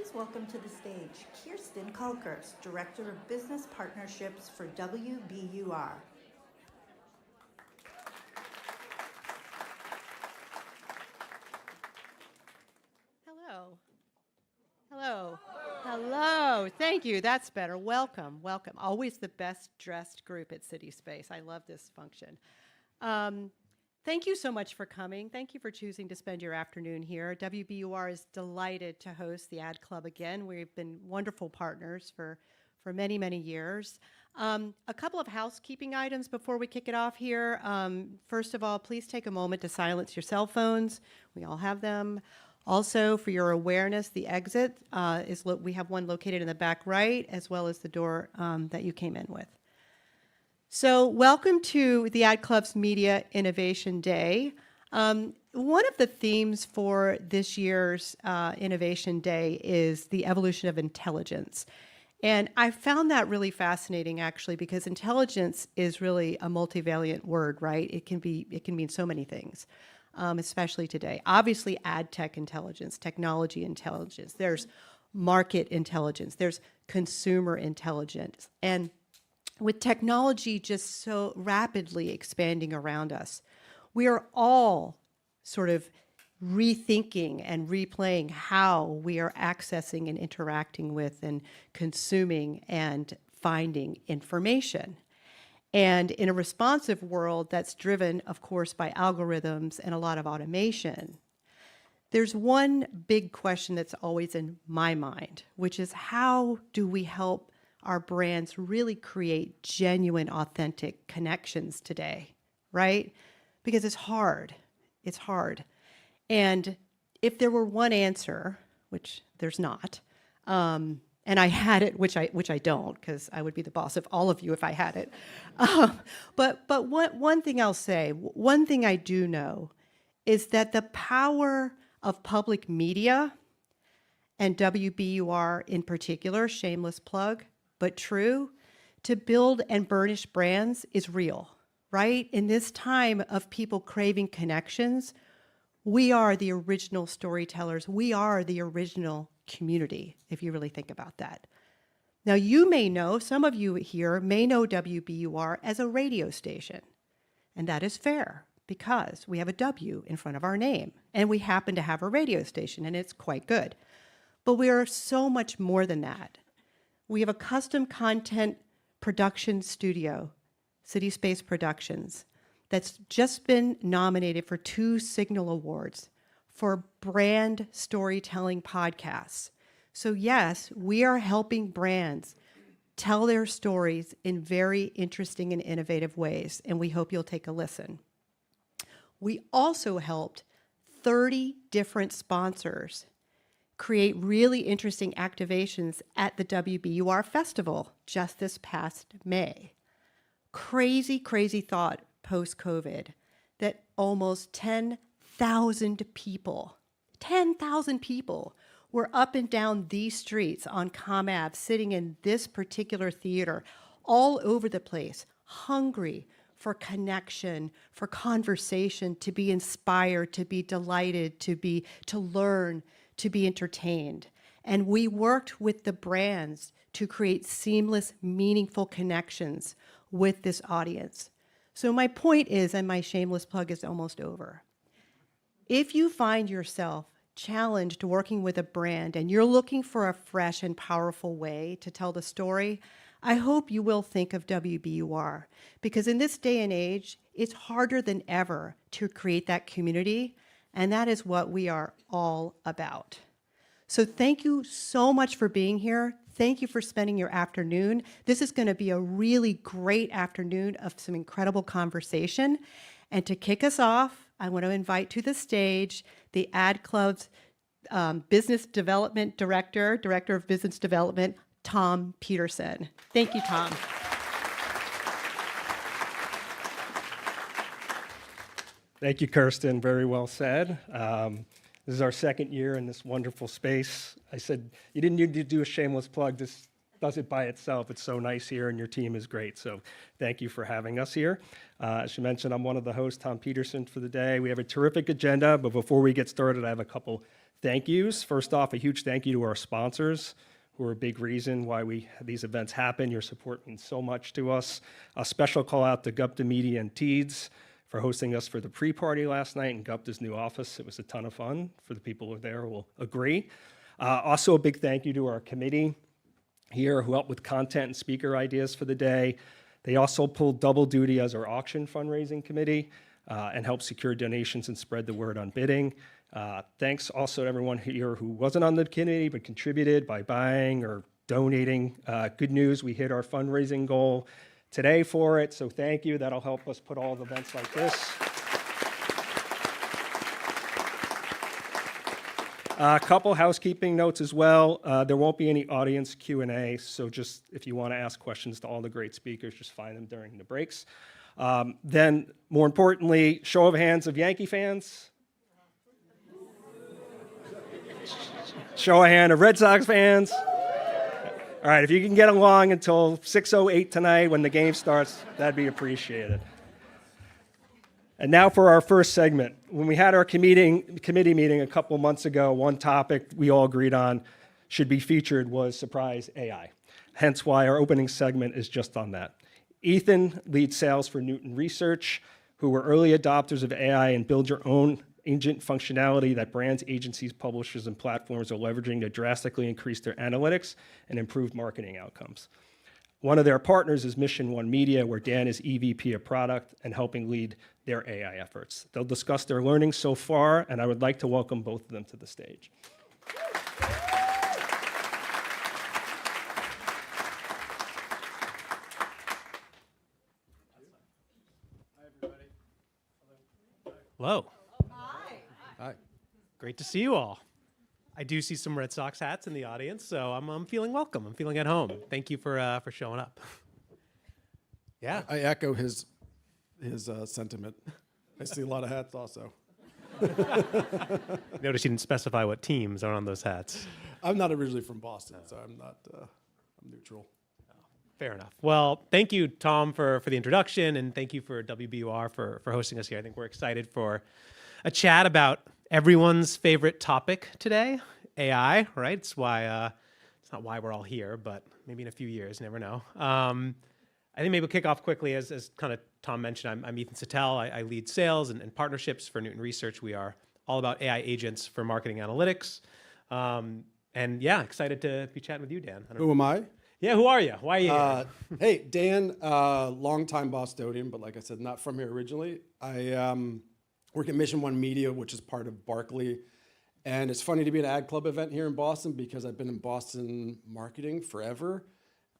Please welcome to the stage Kirsten Kalkers, Director of Business Partnerships for WBUR. Hello. Hello. Hello. Thank you. That's better. Welcome. Welcome. Always the best dressed group at City Space. I love this function. Thank you so much for coming. Thank you for choosing to spend your afternoon here. WBUR is delighted to host the Ad Club again. We've been wonderful partners for many, many years. A couple of housekeeping items before we kick it off here. First of all, please take a moment to silence your cell phones. We all have them. Also, for your awareness, the exit we have one located in the back right, as well as the door that you came in with. So welcome to the Ad Club's Media Innovation Day. One of the themes for this year's Innovation Day is the evolution of intelligence. And I found that really fascinating, actually, because intelligence is really a multivalent word, right? It can mean so many things, especially today. Obviously, ad tech intelligence, technology intelligence. There's market intelligence. There's consumer intelligence. And with technology just so rapidly expanding around us, we are all sort of rethinking and replaying how we are accessing and interacting with and consuming and finding information. And in a responsive world that's driven, of course, by algorithms and a lot of automation, there's one big question that's always in my mind, which is how do we help our brands really create genuine, authentic connections today, right? Because it's hard. It's hard. And if there were one answer, which there's not, and I had it, which I don't, because I would be the boss of all of you if I had it. But one thing I'll say, one thing I do know, is that the power of public media, and WBUR in particular, shameless plug, but true, to build and burnish brands is real, right? In this time of people craving connections, we are the original storytellers. We are the original community, if you really think about that. Now, you may know, some of you here may know WBUR as a radio station, and that is fair because we have a W in front of our name, and we happen to have a radio station, and it's quite good. But we are so much more than that. We have a custom content production studio, City Space Productions, that's just been nominated for 2 Signal Awards for brand storytelling podcasts. So yes, we are helping brands tell their stories in very interesting and innovative ways, and we hope you'll take a listen. We also helped 30 different sponsors create really interesting activations at the WBUR Festival just this past May. Crazy, crazy thought post-COVID that almost 10,000 people were up and down these streets on Comm Ave, sitting in this particular theater, all over the place, hungry for connection, for conversation, to be inspired, to be delighted, to learn, to be entertained. And we worked with the brands to create seamless, meaningful connections with this audience. So my point is, and my shameless plug is almost over, if you find yourself challenged working with a brand and you're looking for a fresh and powerful way to tell the story, I hope you will think of WBUR, because in this day and age, it's harder than ever to create that community, and that is what we are all about. So thank you so much for being here. Thank you for spending your afternoon. This is going to be a really great afternoon of some incredible conversation. And to kick us off, I want to invite to the stage the Ad Club's Business Development Director of Business Development, Tom Peterson. Thank you, Tom. Thank you, Kirsten. Very well said. This is our second year in this wonderful space. I said you didn't need to do a shameless plug. This does it by itself. It's so nice here, and your team is great. So thank you for having us here. As you mentioned, I'm one of the hosts, Tom Peterson, for the day. We have a terrific agenda, but before we get started, I have a couple thank yous. First off, a huge thank you to our sponsors, who are a big reason why these events happen. Your support means so much to us. A special call out to Gupta Media and Teeds for hosting us for the pre-party last night in Gupta's new office. It was a ton of fun. For the people who are there will agree. Also, a big thank you to our committee here who helped with content and speaker ideas for the day. They also pulled double duty as our auction fundraising committee and helped secure donations and spread the word on bidding. Thanks also to everyone here who wasn't on the committee but contributed by buying or donating. Good news, we hit our fundraising goal today for it, so thank you. That'll help us put all the events like this. A couple housekeeping notes as well. There won't be any audience Q&A, so just if you want to ask questions to all the great speakers, just find them during the breaks. Then, more importantly, show of hands of Yankee fans. Show of hand of Red Sox fans. All right, if you can get along until 6:08 tonight when the game starts, that'd be appreciated. And now for our first segment. When we had our committee meeting a couple months ago, one topic we all agreed on should be featured was surprise AI. Hence why our opening segment is just on that. Ethan leads sales for Newton Research, who were early adopters of AI and build your own agent functionality that brands, agencies, publishers, and platforms are leveraging to drastically increase their analytics and improve marketing outcomes. One of their partners is Mission One Media, where Dan is EVP of Product and helping lead their AI efforts. They'll discuss their learnings so far, and I would like to welcome both of them to the stage. Hello. Hi. Great to see you all. I do see some Red Sox hats in the audience, so I'm feeling welcome. I'm feeling at home. Thank you for showing up. Yeah. I echo his sentiment. I see a lot of hats also. Notice you didn't specify what teams are on those hats. I'm not originally from Boston, so I'm not. I'm neutral. Fair enough. Well, thank you, Tom, for the introduction, and thank you for WBUR for hosting us here. I think we're excited for a chat about everyone's favorite topic today, AI, right? It's why it's not why we're all here, but maybe in a few years, never know. I think maybe we'll kick off quickly, as kind of Tom mentioned. I'm Ethan Sattel. I lead sales and partnerships for Newton Research. We are all about AI agents for marketing analytics. And yeah, excited to be chatting with you, Dan. Who am I? Yeah, who are you? Why are you here? Hey, Dan, longtime Bostonian, but like I said, not from here originally. I work at Mission One Media, which is part of Barkley. And it's funny to be at an ad club event here in Boston because I've been in Boston marketing forever.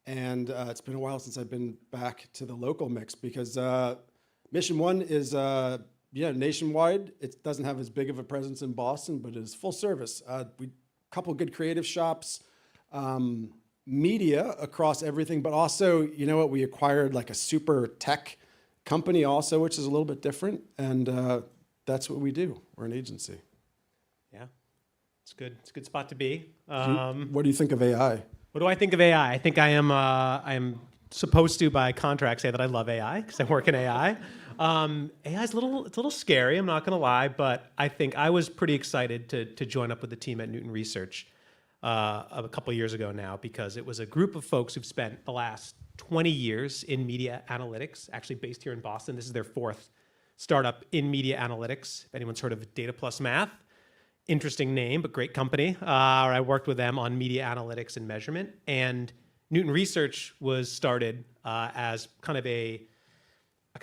And it's been a while since I've been back to the local mix because Mission One is nationwide. It doesn't have as big of a presence in Boston, but it is full service. We couple good creative shops, media across everything, but also, you know what, we acquired like a super tech company also, which is a little bit different. And that's what we do. We're an agency. Yeah, it's good. It's a good spot to be. What do you think of AI? What do I think of AI? I think I am supposed to, by contract, say that I love AI because I work in AI. AI is a little scary, I'm not going to lie, but I think I was pretty excited to join up with the team at Newton Research a couple years ago now, because it was a group of folks who've spent the last 20 years in media analytics, actually based here in Boston. This is their fourth startup in media analytics. If anyone's heard of Data Plus Math, interesting name, but great company. I worked with them on media analytics and measurement. And Newton Research was started as kind of a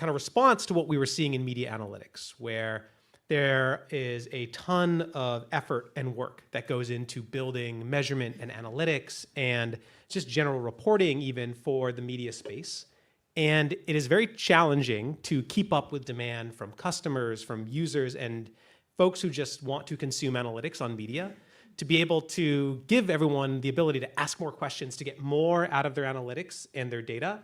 response to what we were seeing in media analytics, where there is a ton of effort and work that goes into building measurement and analytics and just general reporting even for the media space. And it is very challenging to keep up with demand from customers, from users, and folks who just want to consume analytics on media, to be able to give everyone the ability to ask more questions, to get more out of their analytics and their data.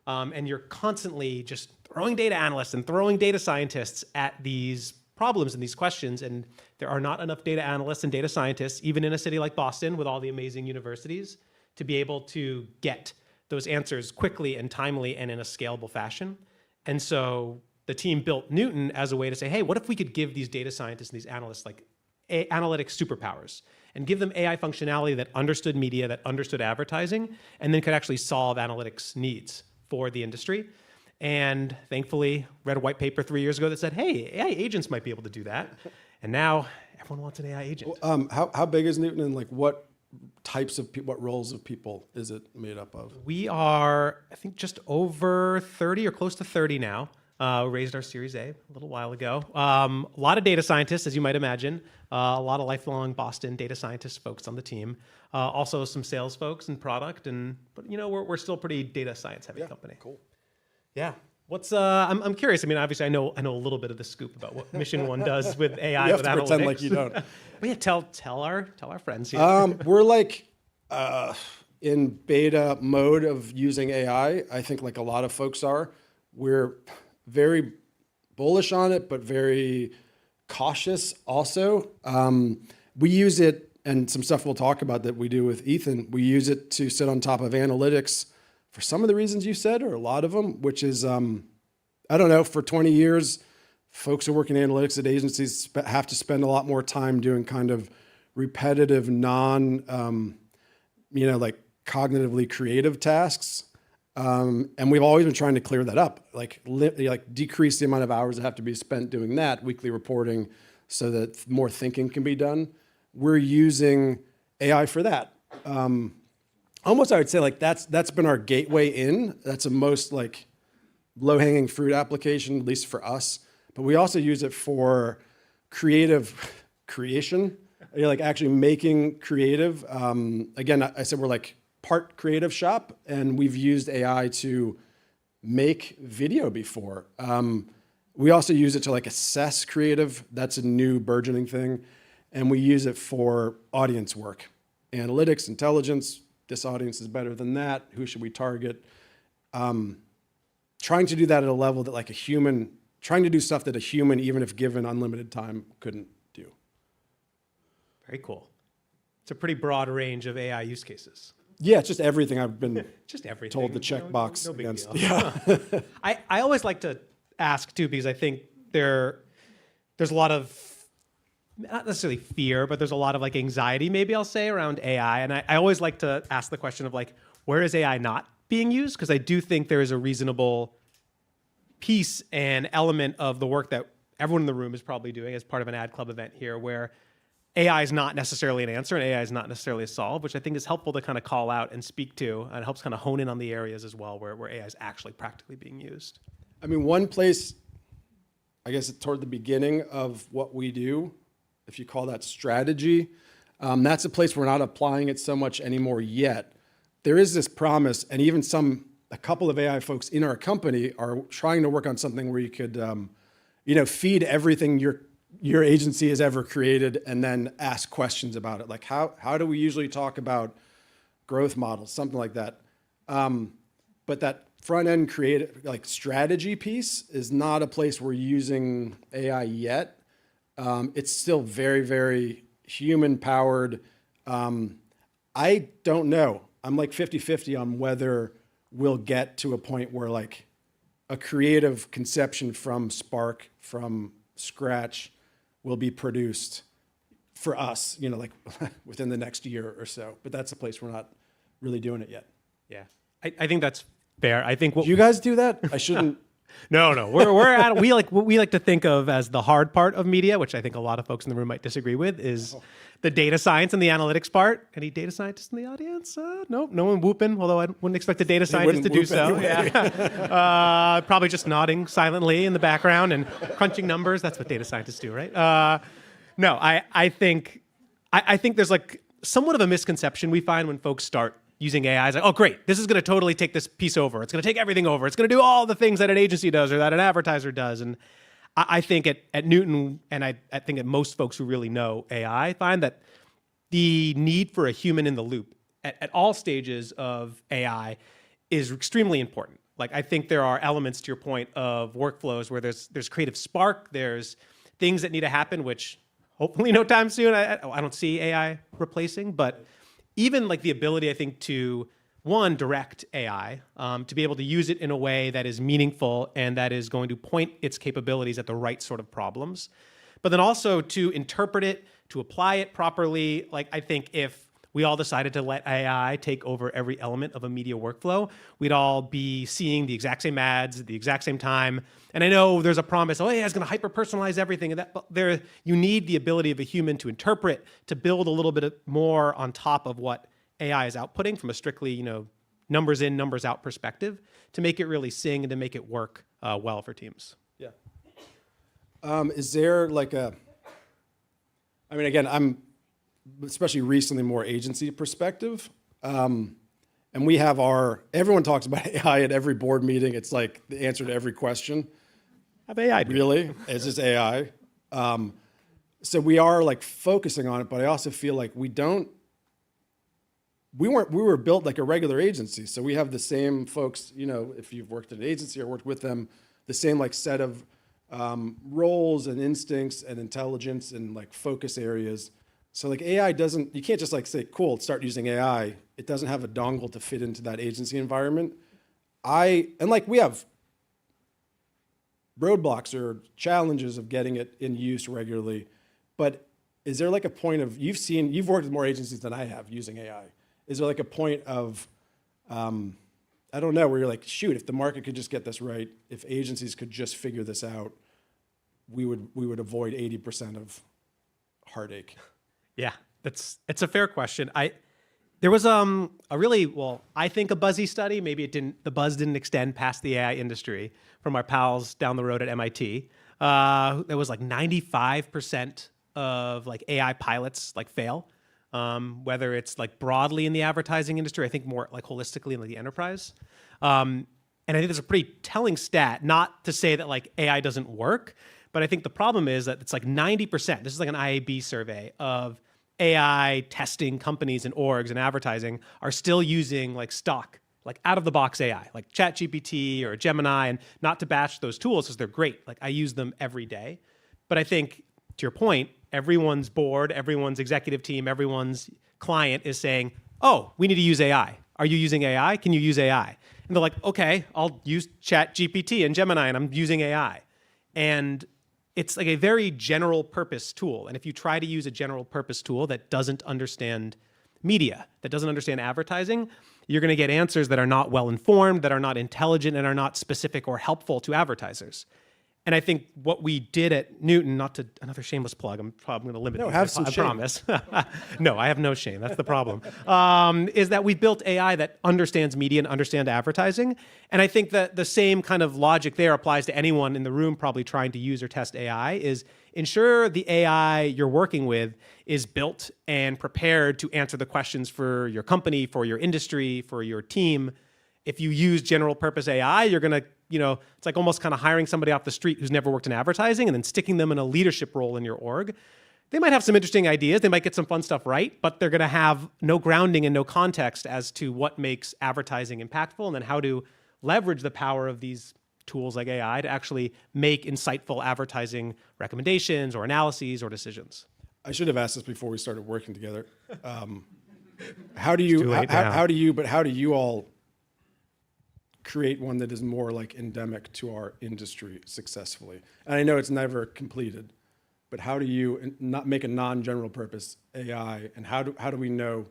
And you're constantly just throwing data analysts and throwing data scientists at these problems and these questions. And there are not enough data analysts and data scientists, even in a city like Boston with all the amazing universities, to be able to get those answers quickly and timely and in a scalable fashion. And so the team built Newton as a way to say, hey, what if we could give these data scientists and these analysts like analytic superpowers and give them AI functionality that understood media, that understood advertising, and then could actually solve analytics needs for the industry. And thankfully, read a white paper 3 years ago that said, hey, AI agents might be able to do that. And now everyone wants an AI agent. How big is Newton, and like what types of people, what roles of people is it made up of? We are, I think, just over 30 or close to 30 now. We raised our Series A a little while ago. A lot of data scientists, as you might imagine. A lot of lifelong Boston data scientist folks on the team. Also some sales folks and product, but we're still a pretty data science heavy company. Cool. Yeah. What's I'm curious. I mean, obviously, I know a little bit of the scoop about what Mission One does with AI. You have with to analytics. pretend like you don't. But yeah, tell our friends here. We're like in beta mode of using AI. I think like a lot of folks are. We're very bullish on it, but very cautious also. We use it, and some stuff we'll talk about that we do with Ethan, we use it to sit on top of analytics for some of the reasons you said, or a lot of them, which is, I don't know, for 20 years, folks who work in analytics at agencies have to spend a lot more time doing kind of repetitive, like cognitively creative tasks. And we've always been trying to clear that up, like decrease the amount of hours that have to be spent doing that, weekly reporting, so that more thinking can be done. We're using AI for that. Almost, I would say, like that's been our gateway in. That's a most like low-hanging fruit application, at least for us. But we also use it for creative creation, like actually making creative. Again, I said we're like part creative shop, and we've used AI to make video before. We also use it to like assess creative. That's a new burgeoning thing. And we use it for audience work, analytics, intelligence. This audience is better than that. Who should we target? Trying to do that at a level that like a human, trying to do stuff that a human, even if given unlimited time, couldn't do. Very cool. It's a pretty broad range of AI use cases. Yeah, it's just everything I've been Just everything. told to check box no big against. deal. Yeah. I always like to ask too, because I think there's a lot of, not necessarily fear, but there's a lot of like anxiety, maybe I'll say, around AI. And I always like to ask the question of like, where is AI not being used? Because I do think there is a reasonable piece and element of the work that everyone in the room is probably doing as part of an ad club event here, where AI is not necessarily an answer and AI is not necessarily a solve, which I think is helpful to kind of call out and speak to, and it helps kind of hone in on the areas as well where AI is actually practically being used. I mean, one place, I guess toward the beginning of what we do, if you call that strategy, that's a place we're not applying it so much anymore yet. There is this promise, and even a couple of AI folks in our company are trying to work on something where you could, feed everything your agency has ever created and then ask questions about it. Like how do we usually talk about growth models, something like that. But that front end creative, like strategy piece is not a place we're using AI yet. It's still very, very human powered. I don't know. I'm like 50-50 on whether we'll get to a point where like a creative conception from Spark, from scratch, will be produced for us, like within the next year or so. But that's a place we're not really doing it yet. Yeah, I think that's fair. I think what Do you guys do that? I shouldn't. No. We're at we like what we like to think of as the hard part of media, which I think a lot of folks in the room might disagree with, is the data science and the analytics part. Any data scientists in the audience? Nope, no one whooping. Although I wouldn't expect a data scientist to do whoop so. anyway. Yeah. Probably just nodding silently in the background and crunching numbers. That's what data scientists do, right? No, I think there's like somewhat of a misconception we find when folks start using AI. It's like, oh, great, this is going to totally take this piece over. It's going to take everything over. It's going to do all the things that an agency does or that an advertiser does. And I think at Newton, and I think that most folks who really know AI find that the need for a human in the loop at all stages of AI is extremely important. Like, I think there are elements, to your point, of workflows where there's creative spark, there's things that need to happen, which hopefully no time soon I don't see AI replacing, but even like the ability, I think, to one, direct AI, to be able to use it in a way that is meaningful and that is going to point its capabilities at the right sort of problems. But then also to interpret it, to apply it properly. Like, I think if we all decided to let AI take over every element of a media workflow, we'd all be seeing the exact same ads at the exact same time. And I know there's a promise, AI is going to hyper-personalize everything. And that, but you need the ability of a human to interpret, to build a little bit more on top of what AI is outputting from a strictly, numbers in, numbers out perspective, to make it really sing and to make it work well for teams. Yeah. Is there like again, I'm especially recently more agency perspective. And we have everyone talks about AI at every board meeting. It's like the answer to every question. Have AI do it. Really? It's just AI. So we are like focusing on it, but I also feel like we were built like a regular agency. So we have the same folks, if you've worked at an agency or worked with them, the same like set of roles and instincts and intelligence and like focus areas. So like AI you can't just like say, cool, start using AI. It doesn't have a dongle to fit into that agency environment. We have roadblocks or challenges of getting it in use regularly. But is there like a point of, you've worked with more agencies than I have using AI. Is there like a point of, I don't know, where you're like, shoot, if the market could just get this right, if agencies could just figure this out, we would avoid 80% of heartache. Yeah, it's a fair question. There was I think a buzzy study. Maybe the buzz didn't extend past the AI industry from our pals down the road at MIT. There was like 95% of like AI pilots like fail, whether it's like broadly in the advertising industry, I think more like holistically in like the enterprise. And I think there's a pretty telling stat, not to say that like AI doesn't work, but I think the problem is that it's like 90%, this is like an IAB survey, of AI testing companies and orgs and advertising are still using like stock, like out of the box AI, like ChatGPT or Gemini, and not to bash those tools because they're great. Like I use them every day. But I think, to your point, everyone's board, everyone's executive team, everyone's client is saying, oh, we need to use AI. Are you using AI? Can you use AI? And they're like, okay, I'll use ChatGPT and Gemini, and I'm using AI. And it's like a very general purpose tool. And if you try to use a general purpose tool that doesn't understand media, that doesn't understand advertising, you're going to get answers that are not well informed, that are not intelligent, and are not specific or helpful to advertisers. And I think what we did at Newton, not to another shameless plug, I'm probably going to limit. No, these, have some I shame. promise. No, I have no shame. That's the problem. Is that we've built AI that understands media and understands advertising. And I think that the same kind of logic there applies to anyone in the room probably trying to use or test AI, is ensure the AI you're working with is built and prepared to answer the questions for your company, for your industry, for your team. If you use general purpose AI, you're going to, it's like almost kind of hiring somebody off the street who's never worked in advertising and then sticking them in a leadership role in your org. They might have some interesting ideas. They might get some fun stuff right, but they're going to have no grounding and no context as to what makes advertising impactful and then how to leverage the power of these tools like AI to actually make insightful advertising recommendations or analyses or decisions. I should have asked this before we started working together. How do you all create one that is more like endemic to our industry successfully? And I know it's never completed, but how do you not make a non-general purpose AI, and how do we know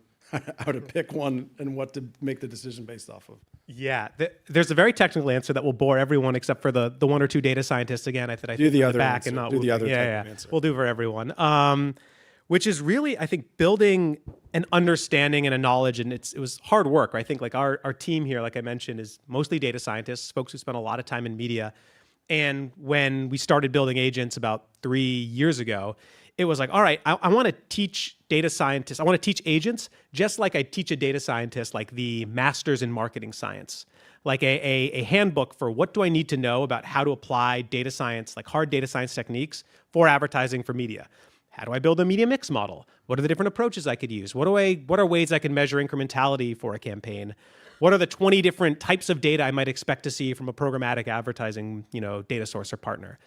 how to pick one and what to make the decision based off of? Yeah, there's a very technical answer that will bore everyone except for the one or two data scientists. Again, I think do the in other back answer. and not Do the other yeah. answer. We'll do for everyone. Which is really, I think, building an understanding and a knowledge, and it was hard work. I think like our team here, like I mentioned, is mostly data scientists, folks who spend a lot of time in media. And when we started building agents about 3 years ago, it was like, all right, I want to teach data scientists, I want to teach agents just like I teach a data scientist, like the masters in marketing science, like a handbook for what do I need to know about how to apply data science, like hard data science techniques for advertising for media. How do I build a media mix model? What are the different approaches I could use? What are ways I can measure incrementality for a campaign? What are the 20 different types of data I might expect to see from a programmatic advertising, data source or partner?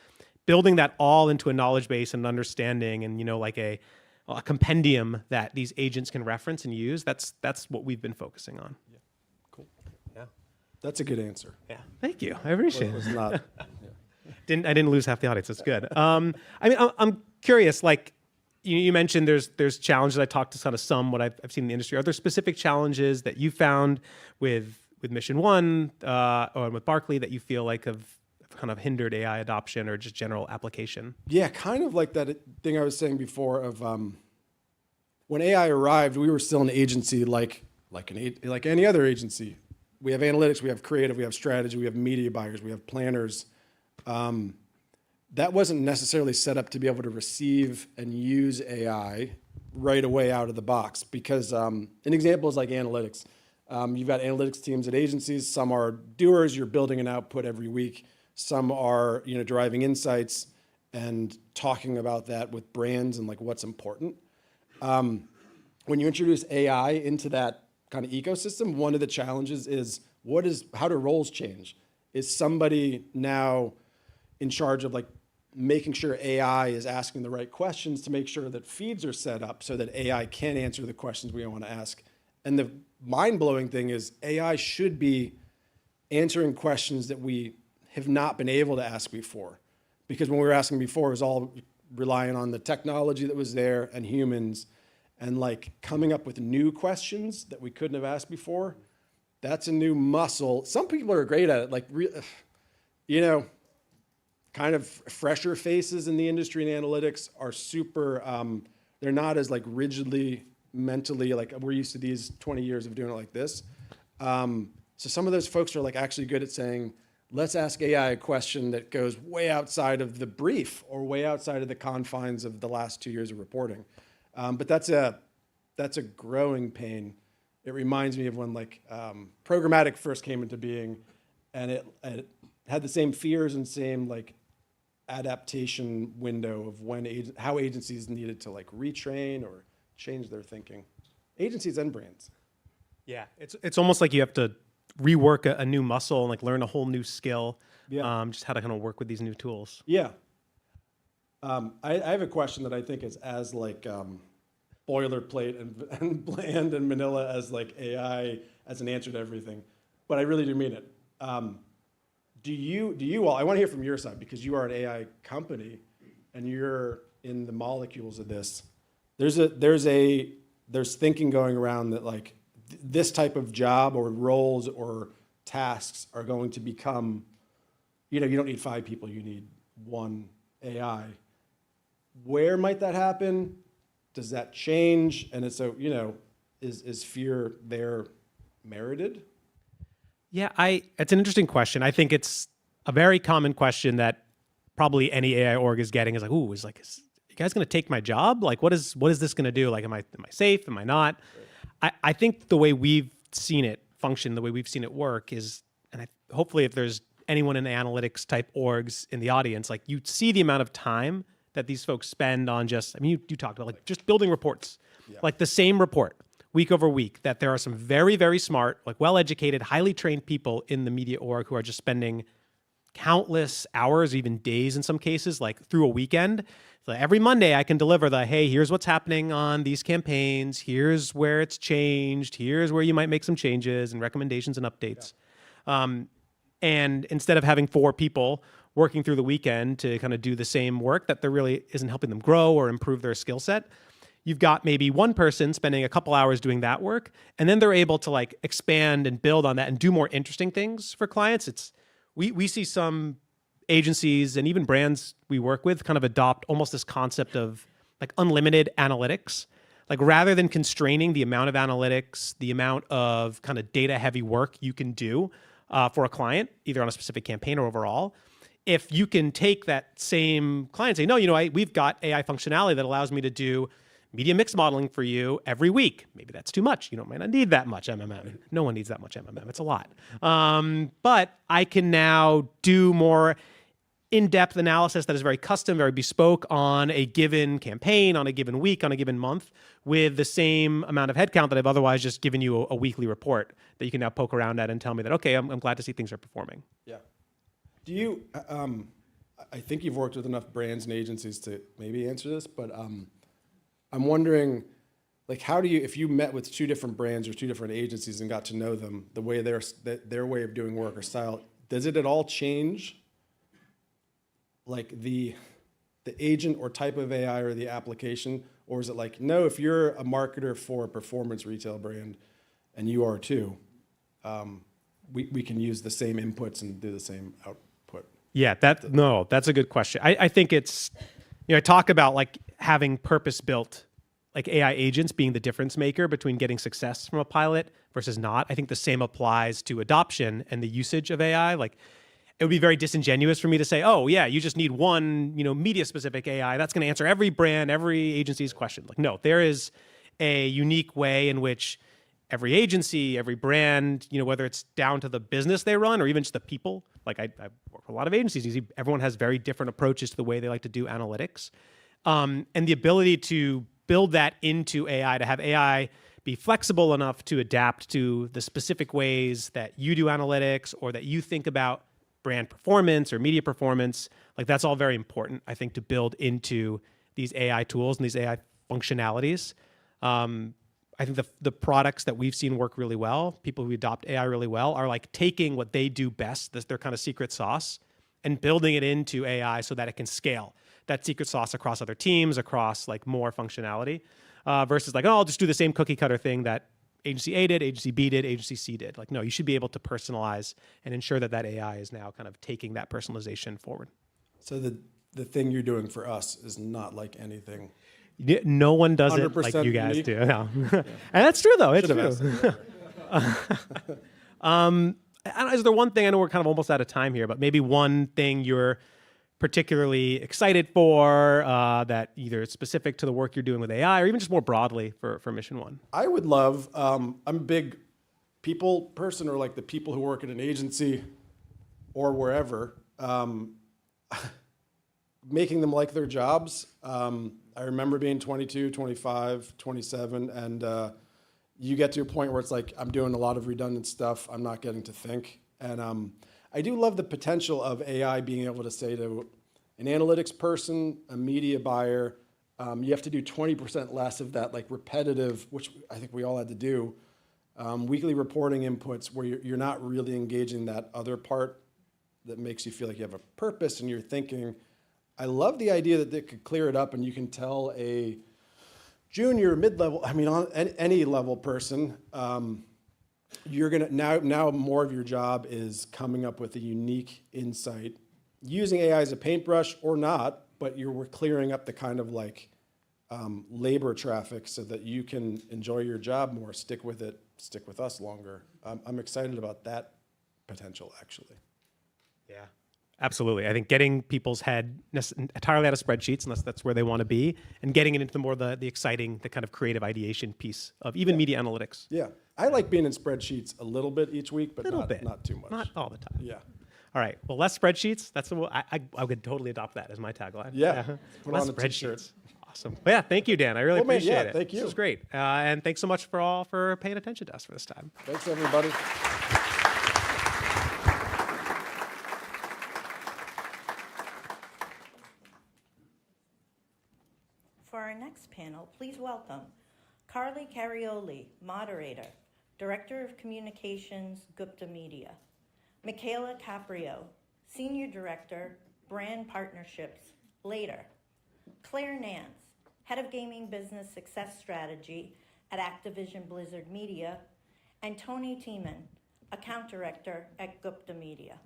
Building that all into a knowledge base and understanding and, like a a compendium that these agents can reference and use. That's what we've been focusing on. Cool. Yeah. That's a good answer. Yeah. Thank you. I appreciate It it. was not. I didn't lose half the audience. That's good. I mean, I'm curious. Like you mentioned, there's challenges. I talked to kind of some what I've seen in the industry. Are there specific challenges that you found with Mission One or with Barkley that you feel like have kind of hindered AI adoption or just general application? Yeah, kind of like that thing I was saying before of when AI arrived, we were still an agency like any other agency. We have analytics, we have creative, we have strategy, we have media buyers, we have planners. That wasn't necessarily set up to be able to receive and use AI right away out of the box because an example is like analytics. You've got analytics teams at agencies. Some are doers. You're building an output every week. Some are, deriving insights and talking about that with brands and like what's important. When you introduce AI into that kind of ecosystem, one of the challenges is how do roles change? Is somebody now in charge of like making sure AI is asking the right questions to make sure that feeds are set up so that AI can answer the questions we want to ask? And the mind-blowing thing is AI should be answering questions that we have not been able to ask before. Because when we were asking before, it was all relying on the technology that was there and humans and like coming up with new questions that we couldn't have asked before. That's a new muscle. Some people are great at it, like, kind of fresher faces in the industry and analytics are super, they're not as like rigidly mentally, like we're used to these 20 years of doing it like this. So some of those folks are like actually good at saying, let's ask AI a question that goes way outside of the brief or way outside of the confines of the last 2 years of reporting. But that's a growing pain. It reminds me of when like programmatic first came into being and it had the same fears and same like adaptation window of how agencies needed to like retrain or change their thinking. Agencies and brands. Yeah, it's almost like you have to rework a new muscle and like learn a whole new skill. Yeah. Just how to kind of work with these new tools. Yeah. I have a question that I think is as like boilerplate and bland and vanilla as like AI as an answer to everything, but I really do mean it. Do you all, I want to hear from your side because you are an AI company and you're in the molecules of this. There's thinking going around that like this type of job or roles or tasks are going to become, you don't need 5 people, you need 1 AI. Where might that happen? Does that change? And it's so, is fear there merited? Yeah, it's an interesting question. I think it's a very common question that probably any AI org is getting is like, is you guys going to take my job? Like, what is this going to do? Like, am I safe? Am I not? Right. I think the way we've seen it function, the way we've seen it work is, and hopefully if there's anyone in the analytics type orgs in the audience, like you see the amount of time that these folks spend on you talked about like just building reports, like the same report week over week, that there are some very, very smart, like well-educated, highly trained people in the media org who are just spending countless hours, even days in some cases, like through a weekend. So every Monday I can deliver hey, here's what's happening on these campaigns. Here's where it's changed. Here's where you might make some changes and recommendations and updates. Yeah. And instead of having 4 people working through the weekend to kind of do the same work that there really isn't helping them grow or improve their skill set, you've got maybe one person spending a couple hours doing that work, and then they're able to like expand and build on that and do more interesting things for clients. We see some agencies and even brands we work with kind of adopt almost this concept of like unlimited analytics. Like rather than constraining the amount of analytics, the amount of kind of data heavy work you can do for a client, either on a specific campaign or overall, if you can take that same client and say, no, we've got AI functionality that allows me to do media mix modeling for you every week. Maybe that's too much. You might not need that much MMM. No one needs that much MMM. It's a lot. But I can now do more in-depth analysis that is very custom, very bespoke on a given campaign, on a given week, on a given month, with the same amount of headcount that I've otherwise just given you a weekly report that you can now poke around at and tell me that, okay, I'm glad to see things are performing. Yeah. Do you, I think you've worked with enough brands and agencies to maybe answer this, but I'm wondering, like, how do you, if you met with two different brands or two different agencies and got to know them, the way their way of doing work or style, does it at all change, like the agent or type of AI or the application? Or is it like, no, if you're a marketer for a performance retail brand and you are too, we can use the same inputs and do the same output? Yeah, that's a good question. I think it's, I talk about like having purpose-built like AI agents being the difference maker between getting success from a pilot versus not. I think the same applies to adoption and the usage of AI. Like, it would be very disingenuous for me to say, oh yeah, you just need one, media specific AI that's going to answer every brand, every agency's question. Like, no, there is a unique way in which every agency, every brand, whether it's down to the business they run or even just the people. Like, I work with a lot of agencies. You see, everyone has very different approaches to the way they like to do analytics. And the ability to build that into AI, to have AI be flexible enough to adapt to the specific ways that you do analytics or that you think about brand performance or media performance, like that's all very important, I think, to build into these AI tools and these AI functionalities. I think the products that we've seen work really well, people who adopt AI really well, are like taking what they do best, their kind of secret sauce, and building it into AI so that it can scale that secret sauce across other teams, across like more functionality, versus like, oh, I'll just do the same cookie cutter thing that agency A did, agency B did, agency C did. Like, no, you should be able to personalize and ensure that AI is now kind of taking that personalization forward. So the thing you're doing for us is not like anything. No one does it like you guys unique. do. No. And that's true, though. It's Should've true. Is there one thing, I know we're kind of almost out of time here, but maybe one thing you're particularly excited for that either is specific to the work you're doing with AI or even just more broadly for Mission One? I would love, I'm a big people person, or like the people who work at an agency or wherever, making them like their jobs. I remember being 22, 25, 27, and you get to a point where it's like, I'm doing a lot of redundant stuff. I'm not getting to think. And I do love the potential of AI being able to say to an analytics person, a media buyer, you have to do 20% less of that like repetitive, which I think we all had to do, weekly reporting inputs where you're not really engaging that other part that makes you feel like you have a purpose and you're thinking. I love the idea that they could clear it up and you can tell a junior, mid-level, on any level person, you're gonna, now more of your job is coming up with a unique insight, using AI as a paintbrush or not, but we're clearing up the kind of like labor traffic so that you can enjoy your job more, stick with it, stick with us longer. I'm excited about that potential, actually. Yeah. Absolutely. I think getting people's head entirely out of spreadsheets, unless that's where they want to be, and getting it into the exciting, the kind of creative ideation piece of even media analytics. Yeah. I like being in spreadsheets a little bit each week, but not too much. Not all the time. Yeah. All right. Well, less spreadsheets. That's I would totally adopt that as my tagline. Yeah. Put Less on a t-shirt. spreadsheets. Awesome. Well, yeah. Thank you, Dan. I really appreciate it. Thank you. This was great. And thanks so much for paying attention to us for this time. Thanks, everybody. For our next panel, please welcome Carly Carioli, moderator, Director of Communications, Gupta Media; Michaela Caprio, Senior Director, Brand Partnerships, Later; Claire Nance, Head of Gaming Business Success Strategy at Activision Blizzard Media; and Tony Tiemann, Account Director at Gupta Media.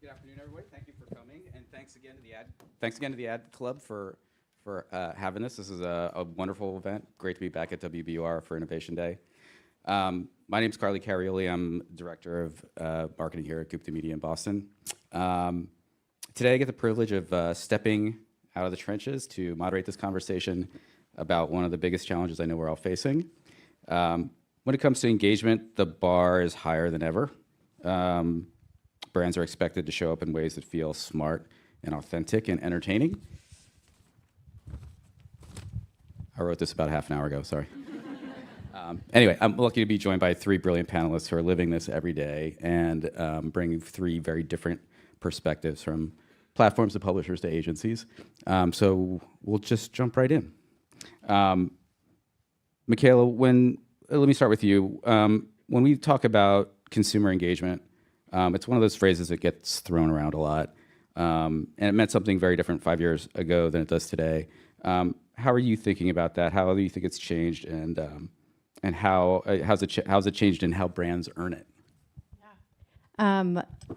Good afternoon, everybody. Thank you for coming, and thanks again to the Ad Club for having this. This is a wonderful event. Great to be back at WBUR for Innovation Day. My name is Carly Carioli. I'm Director of Marketing here at Gupta Media in Boston. Today, I get the privilege of stepping out of the trenches to moderate this conversation about one of the biggest challenges I know we're all facing. When it comes to engagement, the bar is higher than ever. Brands are expected to show up in ways that feel smart and authentic and entertaining. I wrote this about half an hour ago, sorry. Anyway, I'm lucky to be joined by three brilliant panelists who are living this every day and bringing three very different perspectives from platforms to publishers to agencies. So we'll just jump right in. Michaela, let me start with you. When we talk about consumer engagement, it's one of those phrases that gets thrown around a lot. And it meant something very different 5 years ago than it does today. How are you thinking about that? How do you think it's changed, and how's it changed in how brands earn it?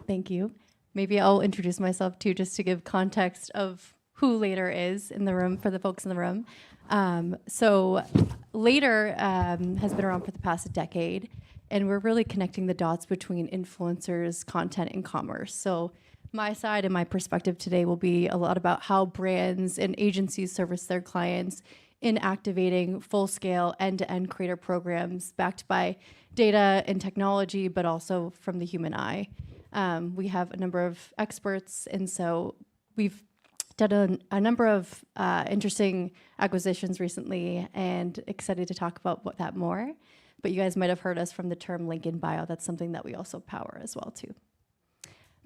Thank you. Maybe I'll introduce myself too, just to give context of who Later is in the room, for the folks in the room. So Later has been around for the past decade, and we're really connecting the dots between influencers, content, and commerce. So my side and my perspective today will be a lot about how brands and agencies service their clients in activating full-scale end-to-end creator programs backed by data and technology, but also from the human eye. We have a number of experts, and so we've done a number of interesting acquisitions recently, and excited to talk about that more. But you guys might have heard us from the term link in bio. That's something that we also power as well too.